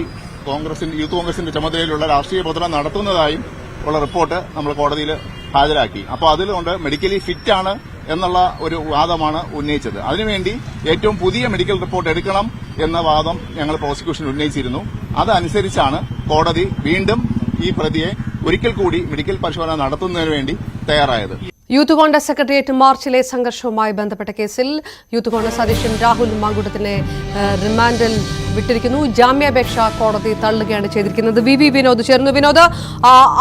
യൂത്ത് കോൺഗ്രസിന്റെ ചുമതലയിലുള്ള രാഷ്ട്രീയ പ്രവർത്തനം നടത്തുന്നതായും ഉള്ള റിപ്പോർട്ട് നമ്മൾ കോടതിയിൽ ഹാജരാക്കി. അപ്പോൾ അതിലുകൊണ്ട് മെഡിക്കലി ഫിറ്റ് ആണ് എന്നുള്ള ഒരു വാദമാണ് ഉന്നയിച്ചത്. അതിനുവേണ്ടി ഏറ്റവും പുതിയ മെഡിക്കൽ റിപ്പോർട്ട് എടുക്കണം എന്ന വാദം ഞങ്ങൾ പ്രോസിക്യൂഷൻ ഉന്നയിച്ചിരുന്നു. അതനുസരിച്ചാണ് കോടതി വീണ്ടും ഈ പ്രതിയെ ഒരിക്കൽ കൂടി മെഡിക്കൽ പരിശോധന നടത്തുന്നതിന് വേണ്ടി തയ്യാറായത്. യൂത്ത് കോൺഗ്രസ് സെക്രട്ടേറിയറ്റ് മാർച്ചിലെ സംഘർഷവുമായി ബന്ധപ്പെട്ട കേസിൽ യൂത്ത് കോൺഗ്രസ് അധ്യക്ഷൻ രാഹുൽ മാങ്കൂട്ടത്തിനെ റിമാൻഡിൽ വിട്ടിരിക്കുന്നു. ജാമ്യാപേക്ഷ കോടതി തള്ളുകയാണ് ചെയ്തിരിക്കുന്നത്. VV വിനോദ് ചേർന്നു. വിനോദ്,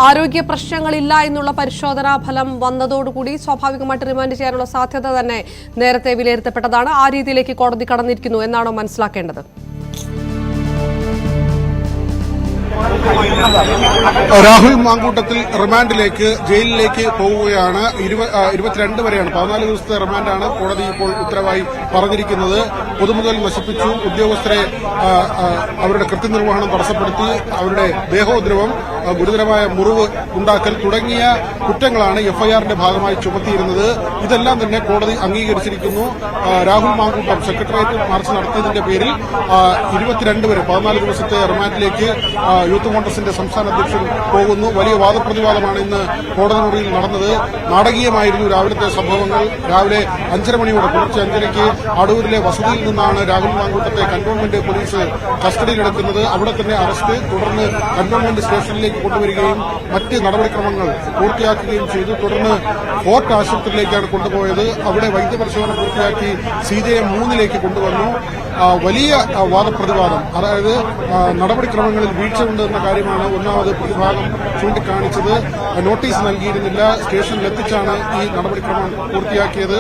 ആരോഗ്യ പ്രശ്നങ്ങളില്ല എന്നുള്ള പരിശോധനാ ഫലം വന്നതോടുകൂടി സ്വാഭാവികമായിട്ട് റിമാൻഡ് ചെയ്യാനുള്ള സാധ്യത തന്നെ നേരത്തെ വിലയിരുത്തപ്പെട്ടതാണ്. ആ രീതിയിലേക്ക് കോടതി കടന്നിരിക്കുന്നു എന്നാണോ മനസ്സിലാക്കേണ്ടത്? രാഹുൽ മാങ്കൂട്ടത്തിൽ റിമാൻഡിലേക്ക് ജയിലിലേക്ക് പോവുകയാണ്. 22 വരെയാണ്, 14 ദിവസത്തെ റിമാൻഡാണ് കോടതി ഇപ്പോൾ ഉത്തരവായി പറഞ്ഞിരിക്കുന്നത്. പൊതുമുതൽ നശിപ്പിച്ചു, ഉദ്യോഗസ്ഥരെ അവരുടെ കൃത്യനിർവഹണം തടസ്സപ്പെടുത്തി, അവരുടെ ദേഹോദ്രവം, ഗുരുതരമായ മുറിവ് ഉണ്ടാക്കൽ തുടങ്ങിയ കുറ്റങ്ങളാണ് FIRന്റെ ഭാഗമായി ചുമത്തിയിരുന്നത്. ഇതെല്ലാം തന്നെ കോടതി അംഗീകരിച്ചിരിക്കുന്നു. രാഹുൽ മാങ്കൂട്ടം സെക്രട്ടേറിയറ്റ് മാർച്ച് നടത്തിയതിന്റെ പേരിൽ 22 വരെ 14 ദിവസത്തെ റിമാൻഡിലേക്ക് യൂത്ത് കോൺഗ്രസിന്റെ സംസ്ഥാന അധ്യക്ഷൻ പോകുന്നു. വലിയ വാദപ്രതിവാദമാണ് ഇന്ന് കോടതി മുറിയിൽ നടന്നത്. നാടകീയമായിരുന്നു രാവിലത്തെ സംഭവങ്ങൾ. രാവിലെ 5:30 മണിയോടെ, പുലർച്ചെ 5:30-ക്ക് അടൂരിലെ വസതിയിൽ നിന്നാണ് രാഹുൽ മാങ്കൂട്ടത്തെ കന്റോൺമെന്റ് പോലീസ് കസ്റ്റഡിയിലെടുക്കുന്നത്. അവിടെ തന്നെ അറസ്റ്റ്, തുടർന്ന് കന്റോൺമെന്റ് സ്റ്റേഷനിലേക്ക് കൊണ്ടുവരികയും മറ്റ് നടപടിക്രമങ്ങൾ പൂർത്തിയാക്കുകയും ചെയ്തു. തുടർന്ന് ഫോർട്ട് ആശുപത്രിയിലേക്കാണ് കൊണ്ടുപോയത്. അവിടെ വൈദ്യപരിശോധന പൂർത്തിയാക്കി CJM 3-ലേക്ക് കൊണ്ടുവന്നു. വലിയ വാദപ്രതിവാദം, അതായത് നടപടിക്രമങ്ങളിൽ വീഴ്ചയുണ്ട് എന്ന കാര്യമാണ് ഒന്നാമത് പ്രതിഭാഗം ചൂണ്ടിക്കാണിച്ചത്. നോട്ടീസ് നൽകിയിരുന്നില്ല, സ്റ്റേഷനിലെത്തിച്ചാണ് ഈ നടപടിക്രമം പൂർത്തിയാക്കിയത്.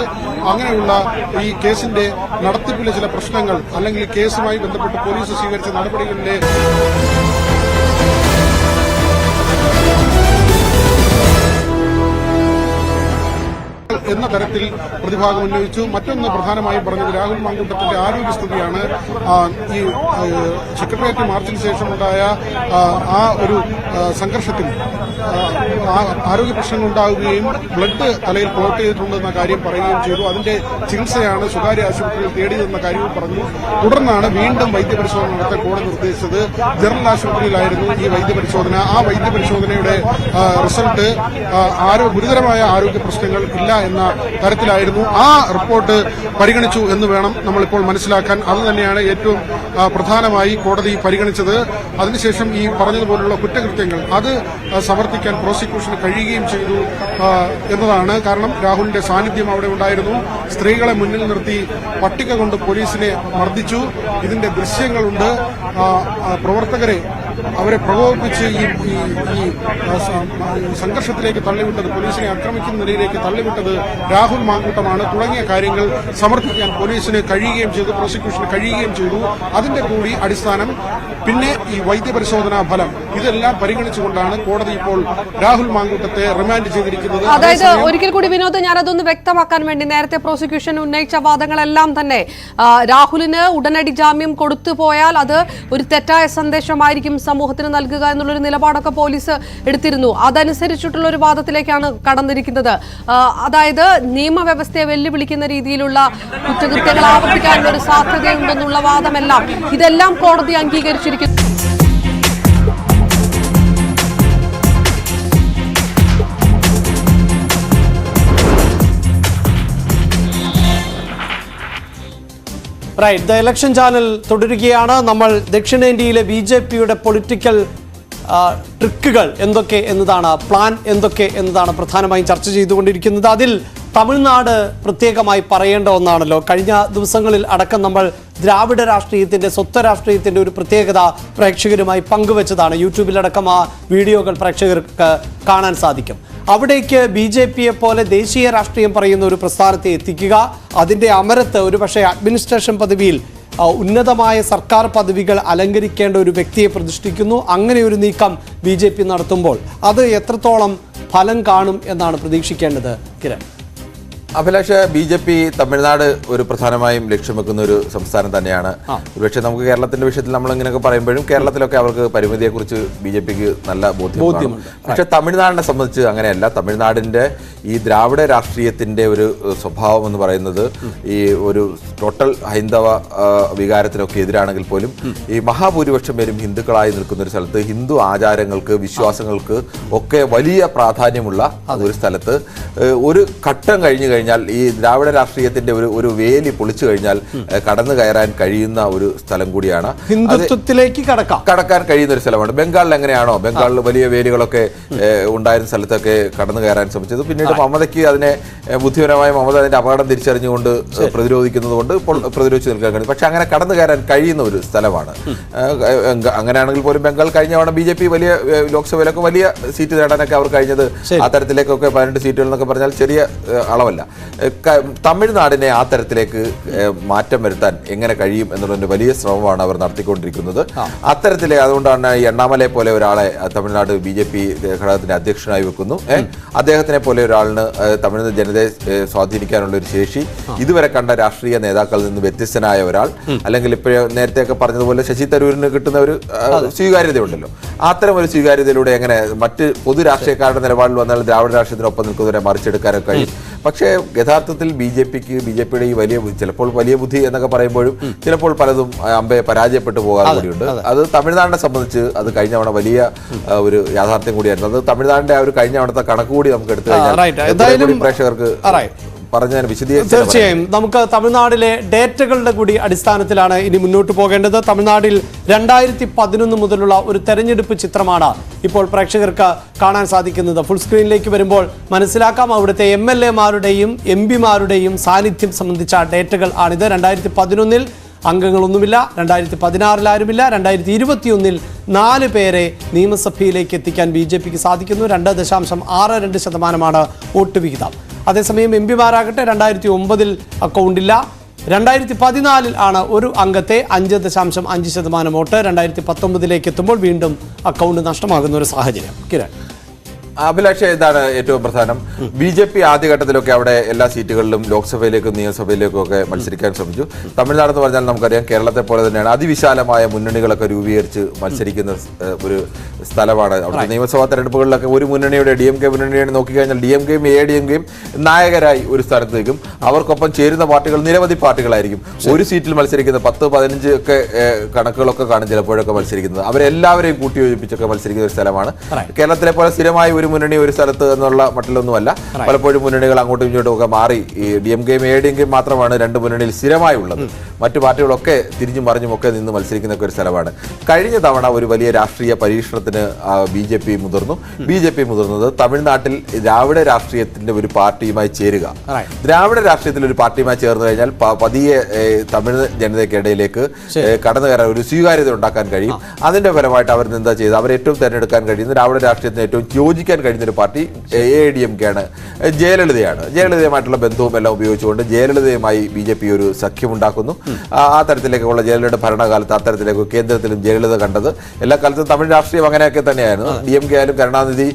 അങ്ങനെയുള്ള ഈ കേസിന്റെ നടത്തിപ്പിലെ ചില പ്രശ്നങ്ങൾ, അല്ലെങ്കിൽ കേസുമായി ബന്ധപ്പെട്ട് പോലീസ് സ്വീകരിച്ച നടപടികളിലെ എന്ന തരത്തിൽ പ്രതിഭാഗം ഉന്നയിച്ചു. മറ്റൊന്ന് പ്രധാനമായും പറഞ്ഞത് രാഹുൽ മാങ്കൂട്ടത്തിന്റെ ആരോഗ്യസ്ഥിതിയാണ്. ഈ സെക്രട്ടേറിയറ്റ് മാർച്ചിന് ശേഷമുണ്ടായ ആ ഒരു സംഘർഷത്തിൽ ആരോഗ്യ പ്രശ്നങ്ങൾ ഉണ്ടാവുകയും ബ്ലഡ് തലയിൽ ക്ലോട്ട് ചെയ്തിട്ടുണ്ടെന്ന കാര്യം പറയുകയും ചെയ്തു. അതിന്റെ ചികിത്സയാണ് സ്വകാര്യ ആശുപത്രിയിൽ തേടിയതെന്ന കാര്യവും പറഞ്ഞു. തുടർന്നാണ് വീണ്ടും വൈദ്യപരിശോധന നടത്താൻ കോടതി നിർദ്ദേശിച്ചത്. ജനറൽ ആശുപത്രിയിലായിരുന്നു ഈ വൈദ്യപരിശോധന. ആ വൈദ്യപരിശോധനയുടെ റിസൾട്ട് ഗുരുതരമായ ആരോഗ്യ പ്രശ്നങ്ങൾ ഇല്ല എന്ന തരത്തിലായിരുന്നു. ആ റിപ്പോർട്ട് പരിഗണിച്ചു എന്ന് വേണം നമ്മളിപ്പോൾ മനസ്സിലാക്കാൻ. അത് തന്നെയാണ് ഏറ്റവും പ്രധാനമായി കോടതി പരിഗണിച്ചത്. അതിനുശേഷം ഈ പറഞ്ഞതുപോലുള്ള കുറ്റകൃത്യങ്ങൾ അത് സമർത്ഥിക്കാൻ പ്രോസിക്യൂഷന് കഴിയുകയും ചെയ്തു എന്നതാണ്. കാരണം രാഹുലിന്റെ സാന്നിധ്യം അവിടെ ഉണ്ടായിരുന്നു. സ്ത്രീകളെ മുന്നിൽ നിർത്തി പട്ടിക കൊണ്ട് പോലീസിനെ മർദ്ദിച്ചു. ഇതിന്റെ ദൃശ്യങ്ങളുണ്ട്. പ്രവർത്തകരെ അവരെ പ്രകോപിപ്പിച്ച് ഈ സംഘർഷത്തിലേക്ക് തള്ളിവിട്ടത്, പോലീസിനെ ആക്രമിക്കുന്ന നിലയിലേക്ക് തള്ളിവിട്ടത് രാഹുൽ മാങ്കൂട്ടമാണ് തുടങ്ങിയ കാര്യങ്ങൾ സമർപ്പിക്കാൻ പോലീസിന് കഴിയുകയും ചെയ്തു, പ്രോസിക്യൂഷന് കഴിയുകയും ചെയ്തു. അതിന്റെ കൂടി അടിസ്ഥാനം പിന്നെ ഈ വൈദ്യപരിശോധനാ ഫലം ഇതെല്ലാം പരിഗണിച്ചുകൊണ്ടാണ് കോടതി ഇപ്പോൾ രാഹുൽ മാങ്കൂട്ടത്തെ റിമാൻഡ് ചെയ്തിരിക്കുന്നത്. അതായത് ഒരിക്കൽ കൂടി വിനോദ്, ഞാനതൊന്ന് വ്യക്തമാക്കാൻ വേണ്ടി, നേരത്തെ പ്രോസിക്യൂഷൻ ഉന്നയിച്ച വാദങ്ങളെല്ലാം തന്നെ രാഹുലിന് ഉടനടി ജാമ്യം കൊടുത്തു പോയാൽ അത് ഒരു തെറ്റായ സന്ദേശമായിരിക്കും സമൂഹത്തിന് നൽകുക എന്നുള്ളൊരു നിലപാടൊക്കെ പോലീസ് എടുത്തിരുന്നു. അതനുസരിച്ചിട്ടുള്ള ഒരു വാദത്തിലേക്കാണ് കടന്നിരിക്കുന്നത്. അതായത് നിയമവ്യവസ്ഥയെ വെല്ലുവിളിക്കുന്ന രീതിയിലുള്ള കുറ്റകൃത്യങ്ങൾ ആവർത്തിക്കാനുള്ള ഒരു സാധ്യതയുണ്ടെന്നുള്ള വാദമെല്ലാം ഇതെല്ലാം കോടതി അംഗീകരിച്ചിരിക്കുന്നു. റൈറ്റ്, ദ ഇലക്ഷൻ ചാനൽ തുടരുകയാണ്. നമ്മൾ ദക്ഷിണേന്ത്യയിലെ BJPയുടെ പൊളിറ്റിക്കൽ ട്രിക്കുകൾ എന്തൊക്കെ എന്നതാണ്, പ്ലാൻ എന്തൊക്കെ എന്നതാണ് പ്രധാനമായും ചർച്ച ചെയ്തുകൊണ്ടിരിക്കുന്നത്. അതിൽ തമിഴ്നാട് പ്രത്യേകമായി പറയേണ്ട ഒന്നാണല്ലോ. കഴിഞ്ഞ ദിവസങ്ങളിൽ അടക്കം നമ്മൾ ദ്രാവിഡ രാഷ്ട്രീയത്തിൻ്റെ, സ്വത്വ രാഷ്ട്രീയത്തിൻ്റെ ഒരു പ്രത്യേകത പ്രേക്ഷകരുമായി പങ്കുവച്ചതാണ്. യൂട്യൂബിലടക്കം ആ വീഡിയോകൾ പ്രേക്ഷകർക്ക് കാണാൻ സാധിക്കും. അവിടേക്ക് BJPയെ പോലെ ദേശീയ രാഷ്ട്രീയം പറയുന്ന ഒരു പ്രസ്ഥാനത്തെ എത്തിക്കുക, അതിൻ്റെ അമരത്ത് ഒരുപക്ഷെ അഡ്മിനിസ്ട്രേഷൻ പദവിയിൽ ഉന്നതമായ സർക്കാർ പദവികൾ അലങ്കരിക്കേണ്ട ഒരു വ്യക്തിയെ പ്രതിഷ്ഠിക്കുന്നു. അങ്ങനെ ഒരു നീക്കം BJP നടത്തുമ്പോൾ അത് എത്രത്തോളം ഫലം കാണും എന്നാണ് പ്രതീക്ഷിക്കേണ്ടത് കിരൺ? അഭിലാഷ്, BJP തമിഴ്നാട് ഒരു പ്രധാനമായും ലക്ഷ്യം വെക്കുന്ന ഒരു സംസ്ഥാനം തന്നെയാണ്. ഒരുപക്ഷെ നമുക്ക് കേരളത്തിന്റെ വിഷയത്തിൽ നമ്മൾ ഇങ്ങനെയൊക്കെ പറയുമ്പോഴും കേരളത്തിലൊക്കെ അവർക്ക് പരിമിതിയെക്കുറിച്ച് BJPക്ക് നല്ല ബോധ്യമുണ്ട്. പക്ഷെ തമിഴ്നാടിനെ സംബന്ധിച്ച് അങ്ങനെയല്ല. തമിഴ്നാടിന്റെ ഈ ദ്രാവിഡ രാഷ്ട്രീയത്തിന്റെ ഒരു സ്വഭാവം എന്ന് പറയുന്നത് ഈ ഒരു ടോട്ടൽ ഹൈന്ദവ വികാരത്തിനൊക്കെ എതിരാണെങ്കിൽ പോലും ഈ മഹാഭൂരിപക്ഷം പേരും ഹിന്ദുക്കളായി നിൽക്കുന്ന ഒരു സ്ഥലത്ത് ഹിന്ദു ആചാരങ്ങൾക്ക്, വിശ്വാസങ്ങൾക്ക് ഒക്കെ വലിയ പ്രാധാന്യമുള്ള ഒരു സ്ഥലത്ത് ഒരു ഘട്ടം കഴിഞ്ഞു കഴിഞ്ഞാൽ ഈ ദ്രാവിഡ രാഷ്ട്രീയത്തിന്റെ ഒരു വേലി പൊളിച്ചു കഴിഞ്ഞാൽ കടന്നു കയറാൻ കഴിയുന്ന ഒരു സ്ഥലം കൂടിയാണ്. ഹിന്ദുത്വത്തിലേക്ക് കടക്കാൻ കഴിയുന്ന ഒരു സ്ഥലമാണ്. ബംഗാളിൽ എങ്ങനെയാണോ, ബംഗാളിൽ വലിയ വേലികളൊക്കെ ഉണ്ടായിരുന്ന സ്ഥലത്തൊക്കെ കടന്നു കയറാൻ ശ്രമിച്ചത്. പിന്നീട് മമതയ്ക്ക് അതിനെ ബുദ്ധിപരമായ മമത അതിന്റെ അപകടം തിരിച്ചറിഞ്ഞുകൊണ്ട് പ്രതിരോധിക്കുന്നത് കൊണ്ട് ഇപ്പോൾ പ്രതിരോധിച്ച് നിൽക്കാൻ കഴിയും. പക്ഷെ അങ്ങനെ കടന്നു കയറാൻ കഴിയുന്ന ഒരു സ്ഥലമാണ്. അങ്ങനെയാണെങ്കിൽ പോലും ബംഗാൾ കഴിഞ്ഞ തവണ BJP വലിയ ലോക്സഭയിലൊക്കെ വലിയ സീറ്റ് നേടാനൊക്കെ അവർ കഴിഞ്ഞത് ആ തരത്തിലേക്കൊക്കെ 18 സീറ്റുകൾ എന്നൊക്കെ പറഞ്ഞാൽ ചെറിയ അളവല്ല. തമിഴ്നാടിനെ ആ തരത്തിലേക്ക് മാറ്റം വരുത്താൻ എങ്ങനെ കഴിയും എന്നുള്ളതിന്റെ വലിയ ശ്രമമാണ് അവർ നടത്തിക്കൊണ്ടിരിക്കുന്നത്. അത്തരത്തിലെ അതുകൊണ്ടാണ് അണ്ണാമലയെ പോലെ ഒരാളെ തമിഴ്നാട് BJP ഘടകത്തിന്റെ അധ്യക്ഷനായി വെക്കുന്നു. അദ്ദേഹത്തിനെ പോലെ ഒരാളിന് തമിഴ്നാട് ജനതയെ സ്വാധീനിക്കാനുള്ള ഒരു ശേഷി ഇതുവരെ കണ്ട രാഷ്ട്രീയ നേതാക്കളിൽ നിന്ന് വ്യത്യസ്തനായ ഒരാൾ, അല്ലെങ്കിൽ ഇപ്പോഴും നേരത്തെയൊക്കെ പറഞ്ഞതുപോലെ ശശി തരൂരിന് കിട്ടുന്ന ഒരു സ്വീകാര്യത ഉണ്ടല്ലോ, അത്തരം ഒരു സ്വീകാര്യതയിലൂടെ എങ്ങനെ മറ്റ് പൊതു രാഷ്ട്രീയക്കാരുടെ നിലപാടിൽ വന്നാൽ ദ്രാവിഡ രാഷ്ട്രീയത്തിനൊപ്പം നിൽക്കുന്നവരെ മറിച്ചെടുക്കാനൊക്കെ കഴിയും. പക്ഷേ യഥാർത്ഥത്തിൽ BJPയുടെ ഈ ചിലപ്പോൾ വലിയ ബുദ്ധി എന്നൊക്കെ പറയുമ്പോഴും ചിലപ്പോൾ പലതും അമ്പെ പരാജയപ്പെട്ടു പോകാൻ കൂടിയുണ്ട്. അത് തമിഴ്നാടിനെ സംബന്ധിച്ച് അത് കഴിഞ്ഞ തവണ വലിയ ഒരു യാഥാർത്ഥ്യം കൂടിയായിരുന്നു. അത് തമിഴ്നാടിന്റെ ആ ഒരു കഴിഞ്ഞ തവണത്തെ കണക്ക് കൂടി നമുക്ക് എടുത്തു കഴിഞ്ഞാൽ പ്രേക്ഷകർക്ക് തീർച്ചയായും നമുക്ക് തമിഴ്നാടിലെ ഡേറ്റകളുടെ കൂടി അടിസ്ഥാനത്തിലാണ് ഇനി മുന്നോട്ട് പോകേണ്ടത്. തമിഴ്നാട്ടിൽ 2011 മുതലുള്ള ഒരു തെരഞ്ഞെടുപ്പ് ചിത്രമാണ് ഇപ്പോൾ പ്രേക്ഷകർക്ക് കാണാൻ സാധിക്കുന്നത്. ഫുൾ സ്ക്രീനിലേക്ക് വരുമ്പോൾ മനസ്സിലാക്കാം അവിടുത്തെ MLA-മാരുടെയും MP-മാരുടെയും സാന്നിധ്യം സംബന്ധിച്ച ഡേറ്റകൾ ആണിത്. 2011 അംഗങ്ങളൊന്നുമില്ല, 2016 ആരുമില്ല, 2021 4 പേരെ നിയമസഭയിലേക്ക് എത്തിക്കാൻ BJPക്ക് സാധിക്കുന്നു. 2.62% വോട്ട് വിഹിതം. അതേസമയം MP-മാരാകട്ടെ 2009 അക്കൗണ്ടില്ല. 2014 ആണ് ഒരു അംഗത്തെ 5.5% വോട്ട്. 2019 എത്തുമ്പോൾ വീണ്ടും അക്കൗണ്ട് നഷ്ടമാകുന്ന ഒരു സാഹചര്യം. കിരൺ, അഭിലാഷ്, ഇതാണ് ഏറ്റവും പ്രധാനം. BJP ആദ്യഘട്ടത്തിലൊക്കെ അവിടെ എല്ലാ സീറ്റുകളിലും ലോക്സഭയിലേക്കും നിയമസഭയിലേക്കും ഒക്കെ മത്സരിക്കാൻ ശ്രമിച്ചു. തമിഴ്നാട് എന്ന് പറഞ്ഞാൽ നമുക്കറിയാം കേരളത്തെ പോലെ തന്നെയാണ് അതിവിശാലമായ മുന്നണികളൊക്കെ രൂപീകരിച്ച് മത്സരിക്കുന്ന ഒരു സ്ഥലമാണ്. അവിടുത്തെ നിയമസഭാ തെരഞ്ഞെടുപ്പുകളിലൊക്കെ ഒരു മുന്നണിയുടെ DMK മുന്നണിയെ നോക്കിക്കഴിഞ്ഞാൽ DMKയും ADMKയും നായകരായി ഒരു സ്ഥലത്തേക്കും അവർക്കൊപ്പം ചേരുന്ന പാർട്ടികൾ നിരവധി പാർട്ടികളായിരിക്കും. ഒരു സീറ്റിൽ മത്സരിക്കുന്ന 10-15 ഒക്കെ കണക്കുകളൊക്കെ കാണും ചിലപ്പോഴൊക്കെ മത്സരിക്കുന്നത്. അവരെല്ലാവരെയും കൂട്ടിയോജിപ്പിച്ചൊക്കെ മത്സരിക്കുന്ന ഒരു സ്ഥലമാണ്. കേരളത്തിലെ പോലെ സ്ഥിരമായി ഒരു മുന്നണി ഒരു സ്ഥലത്ത് എന്നുള്ള മട്ടിലൊന്നുമല്ല. പലപ്പോഴും മുന്നണികൾ അങ്ങോട്ടും ഇങ്ങോട്ടും ഒക്കെ മാറി ഈ DMKയും ADMKയും മാത്രമാണ് 2 മുന്നണിയിൽ സ്ഥിരമായി ഉള്ളത്. മറ്റു പാർട്ടികളൊക്കെ തിരിഞ്ഞും മറിഞ്ഞും ഒക്കെ നിന്ന് മത്സരിക്കുന്ന ഒരു സ്ഥലമാണ്. കഴിഞ്ഞ തവണ ഒരു വലിയ രാഷ്ട്രീയ പരീക്ഷണത്തിന് BJP മുതിർന്നത് തമിഴ്നാട്ടിൽ ദ്രാവിഡ രാഷ്ട്രീയത്തിന്റെ ഒരു പാർട്ടിയുമായി ചേരുക. ദ്രാവിഡ രാഷ്ട്രീയത്തിൽ ഒരു പാർട്ടിയുമായി ചേർന്ന് കഴിഞ്ഞാൽ പതിയെ തമിഴ് ജനതയ്ക്കിടയിലേക്ക് കടന്നു കയറാൻ ഒരു സ്വീകാര്യത ഉണ്ടാക്കാൻ കഴിയും. അതിന്റെ ഫലമായിട്ട് അവർ എന്താ ചെയ്തത്, അവർ ഏറ്റവും തിരഞ്ഞെടുക്കാൻ കഴിയുന്ന ദ്രാവിഡ രാഷ്ട്രീയത്തിന് ഏറ്റവും യോജിക്കാൻ വിജയിക്കാൻ കഴിഞ്ഞൊരു പാർട്ടി AIADMK ആണ്. ജയലളിതയുമായിട്ടുള്ള ബന്ധവും എല്ലാം ഉപയോഗിച്ചുകൊണ്ട് ജയലളിതയുമായി BJP ഒരു സഖ്യമുണ്ടാക്കുന്നു. ആ തരത്തിലേക്കുള്ള ജയലളിതയുടെ ഭരണകാലത്ത് അത്തരത്തിലേക്ക് കേന്ദ്രത്തിലും ജയലളിത കണ്ടത് എല്ലാ കാലത്തും തമിഴ് രാഷ്ട്രീയം അങ്ങനെയൊക്കെ തന്നെയായിരുന്നു. DMK ആയാലും കരുണാനിധി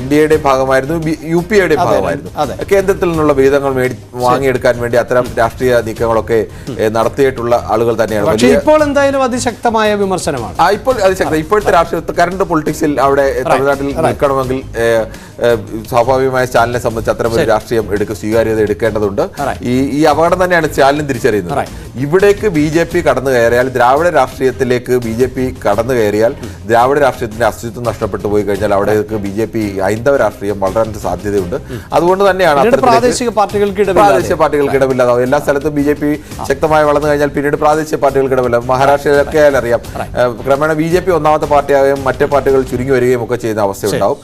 NDAയുടെ ഭാഗമായിരുന്നു, UPAയുടെ ഭാഗമായിരുന്നു. കേന്ദ്രത്തിൽ നിന്നുള്ള വിഹിതങ്ങൾ വാങ്ങിയെടുക്കാൻ വേണ്ടി അത്തരം രാഷ്ട്രീയ നീക്കങ്ങളൊക്കെ നടത്തിയിട്ടുള്ള ആളുകൾ തന്നെയാണ്. പക്ഷേ ഇപ്പോൾ എന്തായാലും അതിശക്തമായ വിമർശനമാണ്. ഇപ്പോൾ അതിശക്ത ഇപ്പോഴത്തെ രാഷ്ട്രീയത്തിൽ കറണ്ട് പൊളിറ്റിക്സിൽ അവിടെ തമിഴ്നാട്ടിൽ നിൽക്കണമെങ്കിൽ സ്വാഭാവികമായ സ്റ്റാലിനെ സംബന്ധിച്ച് അത്തരമൊരു രാഷ്ട്രീയം സ്വീകാര്യത എടുക്കേണ്ടതുണ്ട്. ഈ അപകടം തന്നെയാണ് സ്റ്റാലിനും തിരിച്ചറിയുന്നത്. ഇവിടേക്ക് BJP കടന്നു കയറിയാൽ, ദ്രാവിഡ രാഷ്ട്രീയത്തിലേക്ക് BJP കടന്നു കയറിയാൽ ദ്രാവിഡ രാഷ്ട്രീയത്തിന്റെ അസ്തിത്വം നഷ്ടപ്പെട്ടു പോയി കഴിഞ്ഞാൽ അവിടേക്ക് BJP ഹൈന്ദവ രാഷ്ട്രീയം വളരാൻ സാധ്യതയുണ്ട്. അതുകൊണ്ട് തന്നെയാണ് പ്രാദേശിക പാർട്ടികൾക്ക് ഇടമില്ലാതാവും. എല്ലാ സ്ഥലത്തും BJP ശക്തമായി വളർന്നു കഴിഞ്ഞാൽ പിന്നീട് പ്രാദേശിക പാർട്ടികൾക്ക് ഇടമില്ല. മഹാരാഷ്ട്രയിലൊക്കെ ആയാലും അറിയാം, ക്രമേണ BJP ഒന്നാമത്തെ പാർട്ടിയാകുകയും മറ്റു പാർട്ടികൾ ചുരുങ്ങി വരികയും ഒക്കെ ചെയ്യുന്ന അവസ്ഥയുണ്ടാവും.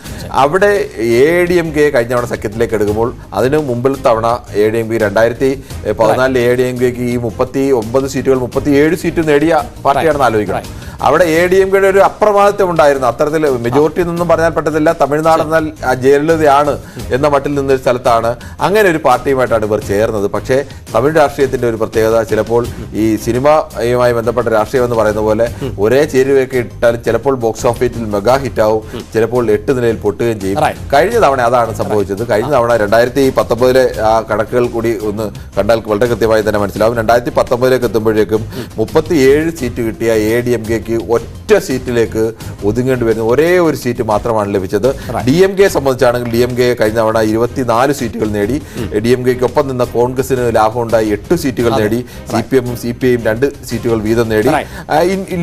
അവിടെ AIADMK കഴിഞ്ഞ തവണ സഖ്യത്തിലേക്ക് എടുക്കുമ്പോൾ അതിന് മുമ്പിൽ തവണ AIADMK 2014 AIADMKക്ക് ഈ 39 സീറ്റുകൾ 37 സീറ്റ് നേടിയ പാർട്ടിയാണെന്ന് ആലോചിക്കണം. അവിടെ AIADMKയുടെ ഒരു അപ്രമാദിത്വം ഉണ്ടായിരുന്നു. അത്തരത്തിൽ മെജോറിറ്റി എന്നൊന്നും പറഞ്ഞാൽ പറ്റത്തില്ല. തമിഴ്നാട് എന്നാൽ ജയലളിതയാണ് എന്ന മട്ടിൽ നിന്നൊരു സ്ഥലത്താണ് അങ്ങനെ ഒരു പാർട്ടിയുമായിട്ടാണ് ഇവർ ചേർന്നത്. പക്ഷേ തമിഴ് രാഷ്ട്രീയത്തിന്റെ ഒരു പ്രത്യേകത, ചിലപ്പോൾ ഈ സിനിമയുമായി ബന്ധപ്പെട്ട രാഷ്ട്രീയം എന്ന് പറയുന്ന പോലെ ഒരേ ചേരുവയൊക്കെ ഇട്ടാൽ ചിലപ്പോൾ ബോക്സ് ഓഫീസിൽ മെഗാ ഹിറ്റാവും, ചിലപ്പോൾ 8 നിലയിൽ പൊട്ടുകയും ചെയ്യും. കഴിഞ്ഞ തവണ അതാണ് സംഭവിച്ചത്. കഴിഞ്ഞ തവണ 2019 ആ കണക്കുകൾ കൂടി ഒന്ന് കണ്ടാൽ വളരെ കൃത്യമായി തന്നെ മനസ്സിലാവും. 2019 എത്തുമ്പോഴേക്കും 37 സീറ്റ് കിട്ടിയ AIADMK ഒറ്റ സീറ്റിലേക്ക് ഒതുങ്ങേണ്ടി വരുന്ന ഒരേ ഒരു സീറ്റ് മാത്രമാണ് ലഭിച്ചത്. DMK സംബന്ധിച്ചാണെങ്കിൽ DMK കഴിഞ്ഞ തവണ 24 സീറ്റുകൾ നേടി. DMKയ്ക്ക് ഒപ്പം നിന്ന കോൺഗ്രസിന് ലാഭമുണ്ടായി 8 സീറ്റുകൾ നേടി. CPM-ഉം CPI-യും 2 സീറ്റുകൾ വീതം നേടി.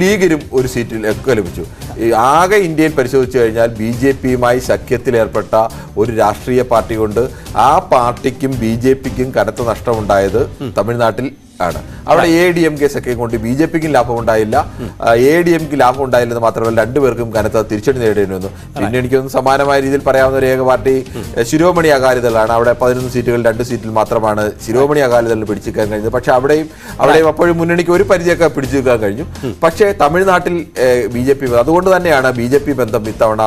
ലീഗിനും ഒരു സീറ്റിലൊക്കെ ലഭിച്ചു. ആകെ ഇന്ത്യയിൽ പരിശോധിച്ചു കഴിഞ്ഞാൽ BJP-യുമായി സഖ്യത്തിലേർപ്പെട്ട ഒരു രാഷ്ട്രീയ പാർട്ടി കൊണ്ട് ആ പാർട്ടിക്കും BJP-ക്കും കനത്ത നഷ്ടമുണ്ടായത് തമിഴ്നാട്ടിൽ ആണ്. അവിടെ AIADMK സഖ്യം കൊണ്ട് BJP-ക്കും ലാഭമുണ്ടായില്ല, AIADMK ലാഭം ഉണ്ടായില്ലെന്ന് മാത്രമല്ല രണ്ടുപേർക്കും കനത്ത തിരിച്ചടി നേടേണ്ടി വന്നു. പിന്നെ എനിക്കൊന്ന് സമാനമായ രീതിയിൽ പറയാവുന്ന ഒരു ഏക പാർട്ടി ശിരോമണി അകാലിദളാണ്. അവിടെ 11 സീറ്റുകൾ 2 സീറ്റിൽ മാത്രമാണ് ശിരോമണി അകാലിദളിന് പിടിച്ചെടുക്കാൻ കഴിഞ്ഞത്. പക്ഷെ അവിടെയും അപ്പോഴും മുന്നണിക്ക് ഒരു പരിധിയൊക്കെ പിടിച്ചെടുക്കാൻ കഴിഞ്ഞു. പക്ഷേ തമിഴ്നാട്ടിൽ BJP, അതുകൊണ്ട് തന്നെയാണ് BJP ബന്ധം ഇത്തവണ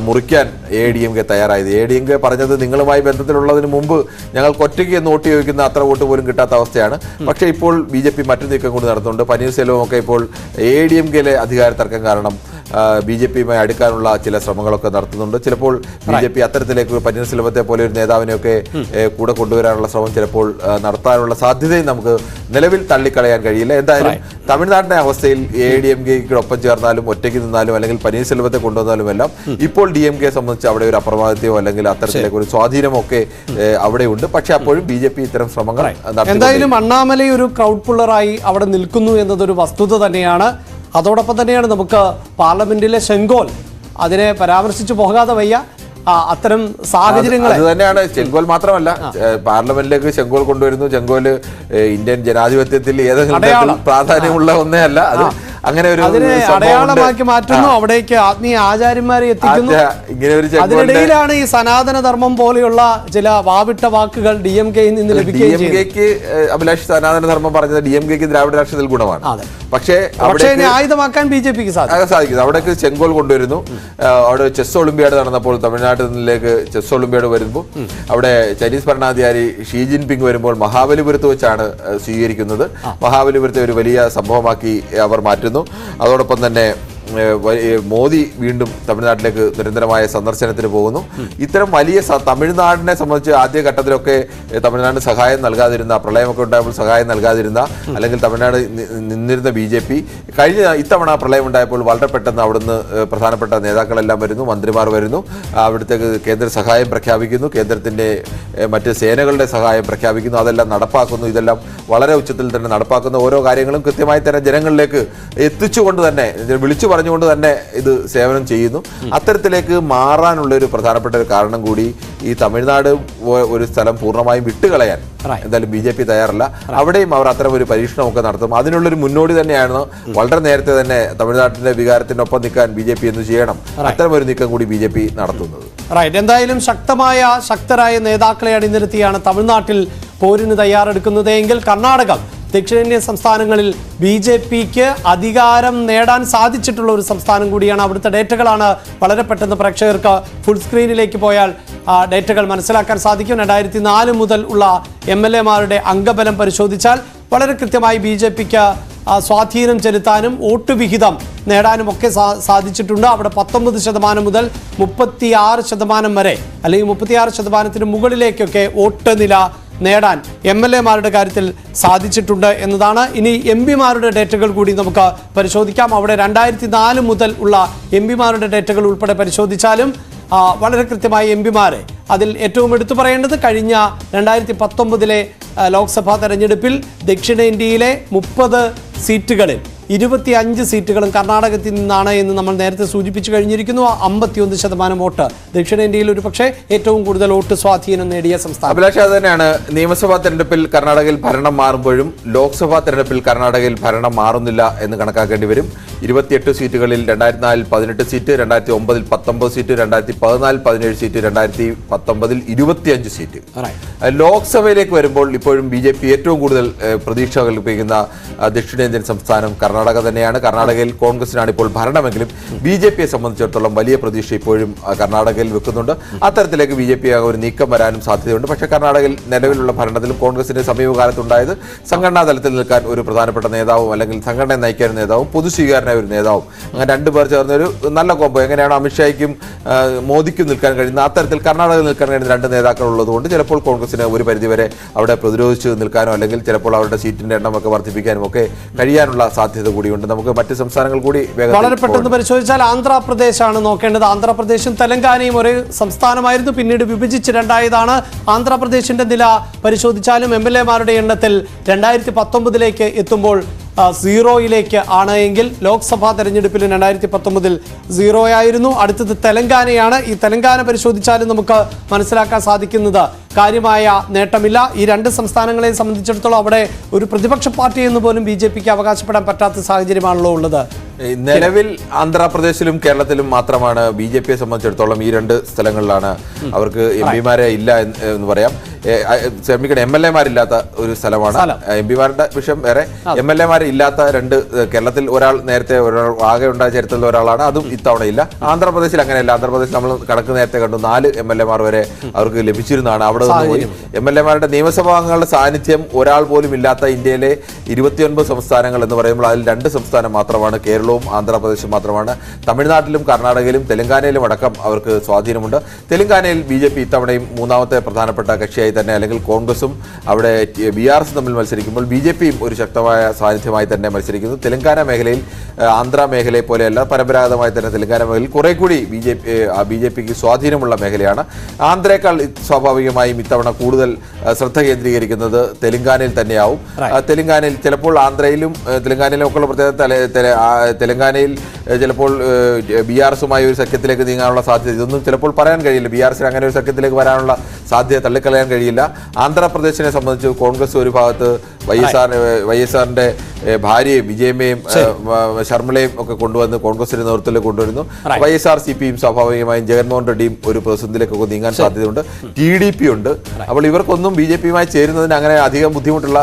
മുറിക്കാൻ AIADMK തയ്യാറായത്. AIADMK പറഞ്ഞത് നിങ്ങളുമായി ബന്ധത്തിലുള്ളതിന് മുമ്പ് ഞങ്ങൾക്ക് ഒറ്റയ്ക്ക് വോട്ട് ചോദിക്കുന്ന അത്ര വോട്ട് പോലും കിട്ടാത്ത അവസ്ഥയാണ്. പക്ഷേ ഇപ്പോൾ BJP മറ്റു നീക്കം കൂടി നടത്തുന്നുണ്ട്. പനീർസെൽവം ഒക്കെ ഇപ്പോൾ AIADMKയിലെ അധികാര തർക്കം കാരണം BJP-യുമായി അടുക്കാനുള്ള ചില ശ്രമങ്ങളൊക്കെ നടത്തുന്നുണ്ട്. ചിലപ്പോൾ BJP അത്തരത്തിലേക്ക് പനീർസെൽവത്തെ പോലെ ഒരു നേതാവിനെയൊക്കെ കൂടെ കൊണ്ടുവരാനുള്ള ശ്രമം ചിലപ്പോൾ നടത്താനുള്ള സാധ്യതയും നമുക്ക് നിലവിൽ തള്ളിക്കളയാൻ കഴിയില്ല. എന്തായാലും തമിഴ്നാട്ടിന്റെ അവസ്ഥയിൽ AIADMKയ്ക്കൊപ്പം ചേർന്നാലും ഒറ്റയ്ക്ക് നിന്നാലും അല്ലെങ്കിൽ പനീർസെൽവത്തെ കൊണ്ടുവന്നാലും എല്ലാം ഇപ്പോൾ DMK സംബന്ധിച്ച് അവിടെ ഒരു അപ്രമാദിത്വമോ അല്ലെങ്കിൽ അത്തരത്തിലേക്ക് ഒരു സ്വാധീനമോ ഒക്കെ അവിടെയുണ്ട്. പക്ഷെ അപ്പോഴും BJP ഇത്തരം ശ്രമങ്ങൾ എന്തായാലും അണ്ണാമലൈ ഒരു ക്രൗഡ് പുള്ളറായി അവിടെ നിൽക്കുന്നു എന്നതൊരു വസ്തുത തന്നെയാണ്. അതോടൊപ്പം തന്നെയാണ് നമുക്ക് പാർലമെന്റിലെ ചെങ്കോൽ, അതിനെ പരാമർശിച്ചു പോകാതെ വയ്യ. അത്തരം സാഹചര്യങ്ങൾ അത് തന്നെയാണ്. ചെങ്കോൽ മാത്രമല്ല, പാർലമെന്റിലേക്ക് ചെങ്കോൽ കൊണ്ടുവരുന്നു. ചെങ്കോല് ഇന്ത്യൻ ജനാധിപത്യത്തിൽ ഏതെങ്കിലും പ്രാധാന്യമുള്ള ഒന്നേ അല്ല. അത് അങ്ങനെ ഒരു അടയാളമാക്കി മാറ്റുന്നു. അവിടേക്ക് ആത്മീയ ആചാര്യന്മാരെ എത്തിക്കുന്നു. അതിനിടയിലാണ് ഈ സനാതന ധർമ്മം പോലെയുള്ള ചില വാവിട്ട വാക്കുകൾ DMK-യിൽ നിന്ന് ലഭിക്കുകയും DMK-ക്ക് അഭിലാഷ് സനാതന ധർമ്മം പറഞ്ഞത് DMK-ക്ക് ദ്രാവിഡ രാഷ്ട്രീയത്തിൽ ഗുണമാണ്. പക്ഷേ ആയുധമാക്കാൻ BJP-ക്ക് സാധിക്കുന്നു. അവിടേക്ക് ചെങ്കോൽ കൊണ്ടുവരുന്നു. അവിടെ ചെസ് ഒളിമ്പ്യാഡ് നടന്നപ്പോൾ തമിഴ്നാട്ടിലേക്ക് ചെസ് ഒളിമ്പ്യാഡ് വരുമ്പോൾ അവിടെ ചൈനീസ് ഭരണാധികാരി ഷീ ജിൻപിങ് വരുമ്പോൾ മഹാബലിപുരത്ത് വെച്ചാണ് സ്വീകരിക്കുന്നത്. മഹാബലിപുരത്തെ ഒരു വലിയ സംഭവമാക്കി അവർ മാറ്റുന്നു. അതോടൊപ്പം തന്നെ മോദി വീണ്ടും തമിഴ്നാട്ടിലേക്ക് നിരന്തരമായ സന്ദർശനത്തിന് പോകുന്നു. ഇത്തരം വലിയ തമിഴ്നാടിനെ സംബന്ധിച്ച് ആദ്യഘട്ടത്തിലൊക്കെ തമിഴ്നാടിന് സഹായം നൽകാതിരുന്ന, പ്രളയമൊക്കെ ഉണ്ടായപ്പോൾ സഹായം നൽകാതിരുന്ന അല്ലെങ്കിൽ തമിഴ്നാട് നിന്നിരുന്ന BJP ഇത്തവണ പ്രളയം ഉണ്ടായപ്പോൾ വളരെ പെട്ടെന്ന് അവിടുന്ന് പ്രധാനപ്പെട്ട നേതാക്കളെല്ലാം വരുന്നു, മന്ത്രിമാർ വരുന്നു, അവിടുത്തേക്ക് കേന്ദ്ര സഹായം പ്രഖ്യാപിക്കുന്നു, കേന്ദ്രത്തിന്റെ മറ്റ് സേനകളുടെ സഹായം പ്രഖ്യാപിക്കുന്നു, അതെല്ലാം നടപ്പാക്കുന്നു. ഇതെല്ലാം വളരെ ഉച്ചത്തിൽ തന്നെ നടപ്പാക്കുന്ന ഓരോ കാര്യങ്ങളും കൃത്യമായി തന്നെ ജനങ്ങളിലേക്ക് എത്തിച്ചുകൊണ്ട് തന്നെ വിളിച്ചു പറഞ്ഞുകൊണ്ട് തന്നെ ഇത് സേവനം ചെയ്യുന്നു. അത്തരത്തിലേക്ക് മാറാനുള്ള ഒരു പ്രധാനപ്പെട്ട ഒരു കാരണം കൂടി ഈ തമിഴ്നാട് ഒരു സ്ഥലം പൂർണ്ണമായും വിട്ടുകളയാൻ എന്തായാലും BJP തയ്യാറല്ല. അവിടെയും അവർ അത്തരം ഒരു പരീക്ഷണമൊക്കെ നടത്തും. അതിനുള്ളൊരു മുന്നോടി തന്നെയാണ് വളരെ നേരത്തെ തന്നെ തമിഴ്നാട്ടിന്റെ വികാരത്തിനൊപ്പം നിൽക്കാൻ BJP എന്ത് ചെയ്യണം, അത്തരം ഒരു നീക്കം കൂടി BJP നടത്തുന്നത്. എന്തായാലും ശക്തരായ നേതാക്കളെ അണിനിരത്തിയാണ് തമിഴ്നാട്ടിൽ പോരിന് തയ്യാറെടുക്കുന്നത് എങ്കിൽ കർണാടകം ദക്ഷിണേന്ത്യൻ സംസ്ഥാനങ്ങളിൽ BJPക്ക് അധികാരം നേടാൻ സാധിച്ചിട്ടുള്ള ഒരു സംസ്ഥാനം കൂടിയാണ്. അവിടുത്തെ ഡേറ്റകളാണ് വളരെ പെട്ടെന്ന് പ്രേക്ഷകർക്ക് ഫുൾ സ്ക്രീനിലേക്ക് പോയാൽ ഡേറ്റകൾ മനസ്സിലാക്കാൻ സാധിക്കും. 2004 മുതൽ ഉള്ള MLA-മാരുടെ അംഗബലം പരിശോധിച്ചാൽ വളരെ കൃത്യമായി BJPക്ക് സ്വാധീനം ചെലുത്താനും വോട്ട് വിഹിതം നേടാനും ഒക്കെ സാധിച്ചിട്ടുണ്ട്. അവിടെ 19% മുതൽ 36% വരെ അല്ലെങ്കിൽ 36%-ന് മുകളിലേക്കൊക്കെ വോട്ട് നില നേടാൻ MLA-മാരുടെ കാര്യത്തിൽ സാധിച്ചിട്ടുണ്ട് എന്നതാണ്. ഇനി MP-മാരുടെ ഡേറ്റകൾ കൂടി നമുക്ക് പരിശോധിക്കാം. അവിടെ 2004 മുതൽ ഉള്ള MP-മാരുടെ ഡേറ്റകൾ ഉൾപ്പെടെ പരിശോധിച്ചാലും വളരെ കൃത്യമായി MP-മാരെ അതിൽ ഏറ്റവും എടുത്തു പറയേണ്ടത് കഴിഞ്ഞ 2019 ലോക്സഭാ തെരഞ്ഞെടുപ്പിൽ ദക്ഷിണേന്ത്യയിലെ 30 സീറ്റുകളിൽ 25 സീറ്റുകളും കർണാടകത്തിൽ നിന്നാണ് എന്ന് നമ്മൾ നേരത്തെ സൂചിപ്പിച്ചു കഴിഞ്ഞിരിക്കുന്നു. 51% വോട്ട് ദക്ഷിണേന്ത്യയിൽ ഒരു പക്ഷേ ഏറ്റവും കൂടുതൽ വോട്ട് സ്വാധീനം നേടിയ സംസ്ഥാനം. അഭിലാഷ്, അത് തന്നെയാണ് നിയമസഭാ തെരഞ്ഞെടുപ്പിൽ കർണാടകയിൽ ഭരണം മാറുമ്പോഴും ലോക്സഭാ തെരഞ്ഞെടുപ്പിൽ കർണാടകയിൽ ഭരണം മാറുന്നില്ല എന്ന് കണക്കാക്കേണ്ടി വരും. 28 സീറ്റുകളിൽ 2004 18 സീറ്റ്, 2009 19 സീറ്റ്, 2014 17 സീറ്റ്, 2019 25 സീറ്റ്. ലോക്സഭയിലേക്ക് വരുമ്പോൾ ഇപ്പോഴും BJP ഏറ്റവും കൂടുതൽ പ്രതീക്ഷ കൽപ്പിക്കുന്ന ദക്ഷിണേന്ത്യൻ സംസ്ഥാനം കർണാടക തന്നെയാണ്. കർണാടകയിൽ കോൺഗ്രസിനാണ് ഇപ്പോൾ ഭരണമെങ്കിലും BJPയെ സംബന്ധിച്ചിടത്തോളം വലിയ പ്രതീക്ഷ ഇപ്പോഴും കർണാടകയിൽ വെക്കുന്നുണ്ട്. അത്തരത്തിലേക്ക് BJP ഒരു നീക്കം വരാനും സാധ്യതയുണ്ട്. പക്ഷേ കർണാടകയിൽ നിലവിലുള്ള ഭരണത്തിലും കോൺഗ്രസിന്റെ സമീപകാലത്തുണ്ടായത് സംഘടനാ തലത്തിൽ നിൽക്കാൻ ഒരു പ്രധാനപ്പെട്ട നേതാവും അല്ലെങ്കിൽ സംഘടനയെ നയിക്കാൻ നേതാവും പൊതുസ്വീകാരനായ ഒരു നേതാവും അങ്ങനെ രണ്ടുപേർ ചേർന്ന ഒരു നല്ല കോമ്പോ. എങ്ങനെയാണ് അമിത്ഷായ്ക്കും മോദിക്കും നിൽക്കാൻ കഴിയുന്ന അത്തരത്തിൽ കർണാടകയിൽ നിൽക്കാൻ കഴിയുന്ന രണ്ട് നേതാക്കൾ ഉള്ളതുകൊണ്ട് ചിലപ്പോൾ കോൺഗ്രസിന് ഒരു പരിധിവരെ അവിടെ പ്രതിരോധിച്ച് നിൽക്കാനോ അല്ലെങ്കിൽ ചിലപ്പോൾ അവരുടെ സീറ്റിന്റെ എണ്ണമൊക്കെ വർദ്ധിപ്പിക്കാനും ഒക്കെ കഴിയാനുള്ള സാധ്യത കൂടിയുണ്ട്. നമുക്ക് മറ്റ് സംസ്ഥാനങ്ങൾ കൂടി വളരെ പെട്ടെന്ന് പരിശോധിച്ചാൽ ആന്ധ്രാപ്രദേശാണ് നോക്കേണ്ടത്. ആന്ധ്രാപ്രദേശും തെലങ്കാനയും ഒരു സംസ്ഥാനമായിരുന്നു, പിന്നീട് വിഭജിച്ച് രണ്ടായതാണ്. ആന്ധ്രാപ്രദേശിന്റെ നില പരിശോധിച്ചാലും MLA-മാരുടെ എണ്ണത്തിൽ 2019 എത്തുമ്പോൾ 0 ആണ് എങ്കിൽ ലോക്സഭാ തെരഞ്ഞെടുപ്പിൽ 2019 0 ആയിരുന്നു. അടുത്തത് തെലങ്കാനയാണ്. ഈ തെലങ്കാന പരിശോധിച്ചാലും നമുക്ക് മനസ്സിലാക്കാൻ സാധിക്കുന്നത് കാര്യമായ നേട്ടമില്ല. ഈ രണ്ട് സംസ്ഥാനങ്ങളെ സംബന്ധിച്ചിടത്തോളം അവിടെ ഒരു പ്രതിപക്ഷ പാർട്ടി എന്ന് പോലും BJPക്ക് അവകാശപ്പെടാൻ പറ്റാത്ത സാഹചര്യമാണല്ലോ ഉള്ളത്. നിലവിൽ ആന്ധ്രാപ്രദേശിലും കേരളത്തിലും മാത്രമാണ് BJPയെ സംബന്ധിച്ചിടത്തോളം ഈ രണ്ട് സ്ഥലങ്ങളിലാണ് അവർക്ക് MP-മാരെ ഇല്ല എന്ന് പറയാം. ക്ഷമിക്കണം, MLA-മാരില്ലാത്ത ഒരു സ്ഥലമാണ്. MP-മാരുടെ വിഷയം വേറെ, MLA-മാരെ ഇല്ലാത്ത രണ്ട് കേരളത്തിൽ ഒരാൾ നേരത്തെ ഒരാൾ ആകെ ഉണ്ടായ ചരിത്രത്തിൽ ഒരാളാണ്, അതും ഇത്തവണ ഇല്ല. ആന്ധ്രാപ്രദേശിൽ അങ്ങനെയല്ല. ആന്ധ്രാപ്രദേശിൽ നമ്മൾ കണക്ക് നേരത്തെ കണ്ടു 4 MLA-മാർ വരെ അവർക്ക് ലഭിച്ചിരുന്നതാണ്. അവിടെ നിന്ന് പോയി MLA-മാരുടെ നിയമസഭാ അംഗങ്ങളുടെ സാന്നിധ്യം ഒരാൾ പോലും ഇല്ലാത്ത ഇന്ത്യയിലെ 29 സംസ്ഥാനങ്ങൾ എന്ന് പറയുമ്പോൾ അതിൽ 2 സംസ്ഥാനം മാത്രമാണ്, കേരളവും ആന്ധ്രാപ്രദേശും മാത്രമാണ്. തമിഴ്നാട്ടിലും കർണാടകയിലും തെലങ്കാനയിലും അടക്കം അവർക്ക് സ്വാധീനമുണ്ട്. തെലങ്കാനയിൽ BJP ഇത്തവണയും മൂന്നാമത്തെ പ്രധാനപ്പെട്ട കക്ഷിയായി തന്നെ അല്ലെങ്കിൽ കോൺഗ്രസും അവിടെ BRS തമ്മിൽ മത്സരിക്കുമ്പോൾ BJPയും ഒരു ശക്തമായ സാന്നിധ്യമായി തന്നെ മത്സരിക്കുന്നു. തെലങ്കാന മേഖലയിൽ ആന്ധ്ര മേഖലയെ പോലെയല്ല, പരമ്പരാഗതമായി തന്നെ തെലങ്കാന മേഖലയിൽ കുറെ കൂടി BJPക്ക് സ്വാധീനമുള്ള മേഖലയാണ്. ആന്ധ്രയേക്കാൾ സ്വാഭാവികമായും ഇത്തവണ കൂടുതൽ ശ്രദ്ധ കേന്ദ്രീകരിക്കുന്നത് തെലങ്കാനയിൽ തന്നെയാവും. തെലങ്കാനയിൽ ചിലപ്പോൾ ആന്ധ്രയിലും തെലങ്കാനയിലും ഒക്കെയുള്ള പ്രത്യേകത തെലങ്കാനയിൽ ചിലപ്പോൾ BRSുമായി ഒരു സഖ്യത്തിലേക്ക് നീങ്ങാനുള്ള സാധ്യത ഇതൊന്നും ചിലപ്പോൾ പറയാൻ കഴിയില്ല. BRSന് അങ്ങനെ ഒരു സഖ്യത്തിലേക്ക് വരാനുള്ള സാധ്യത തള്ളിക്കളയാൻ കഴിയില്ല. ആന്ധ്രാപ്രദേശിനെ സംബന്ധിച്ച് കോൺഗ്രസ് ഒരു ഭാഗത്ത് YSRന്റെ ഭാര്യയും വിജയമ്മയും ശർമ്മളയും ഒക്കെ കൊണ്ടുവന്ന് കോൺഗ്രസിന്റെ നേതൃത്വത്തിൽ കൊണ്ടുവരുന്നു. YSR CPയും സ്വാഭാവികമായും ജഗൻമോഹൻ റെഡ്ഡിയും ഒരു പ്രതിസന്ധിയിലേക്കൊക്കെ നീങ്ങാൻ സാധ്യതയുണ്ട്. TDP ഉണ്ട്. അപ്പോൾ ഇവർക്കൊന്നും BJPയുമായി ചേരുന്നതിന് അങ്ങനെ അധികം ബുദ്ധിമുട്ടുള്ള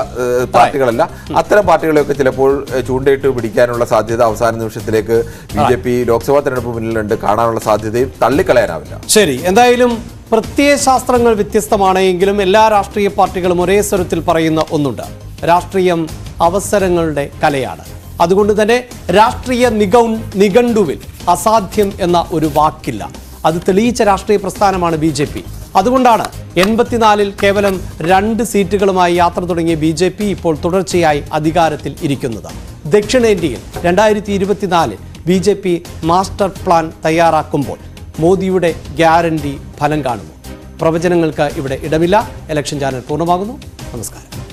പാർട്ടികളല്ല. അത്തരം പാർട്ടികളെയൊക്കെ ചിലപ്പോൾ ചൂണ്ടയിട്ട് പിടിക്കാനുള്ള സാധ്യത അവസാന നിമിഷത്തിലേക്ക് BJP ലോക്സഭാ തെരഞ്ഞെടുപ്പ് മുന്നിലുണ്ട്. കാണാനുള്ള സാധ്യതയും തള്ളിക്കളയാനാവില്ല. ശരി, എന്തായാലും പ്രത്യയശാസ്ത്രങ്ങൾ വ്യത്യസ്തമാണെങ്കിലും എല്ലാ രാഷ്ട്രീയ പാർട്ടികളും ഒരേ സ്വരത്തിൽ പറയുന്ന ഒന്നുണ്ട്: രാഷ്ട്രീയം അവസരങ്ങളുടെ കലയാണ്. അതുകൊണ്ട് തന്നെ രാഷ്ട്രീയ നിഘണ്ടുവിൽ അസാധ്യം എന്ന ഒരു വാക്കില്ല. അത് തെളിയിച്ച രാഷ്ട്രീയ പ്രസ്ഥാനമാണ് BJP. അതുകൊണ്ടാണ് 84-ൽ കേവലം 2 സീറ്റുകളുമായി യാത്ര തുടങ്ങിയ BJP ഇപ്പോൾ തുടർച്ചയായി അധികാരത്തിൽ ഇരിക്കുന്നത്. ദക്ഷിണേന്ത്യയിൽ 2024-ൽ BJP മാസ്റ്റർ പ്ലാൻ തയ്യാറാക്കുമ്പോൾ മോദിയുടെ ഗ്യാരണ്ടി ഫലം കാണുന്നു. പ്രവചനങ്ങൾക്ക് ഇവിടെ ഇടമില്ല. ഇലക്ഷൻ ചാനൽ പൂർണ്ണമാകുന്നു. നമസ്കാരം.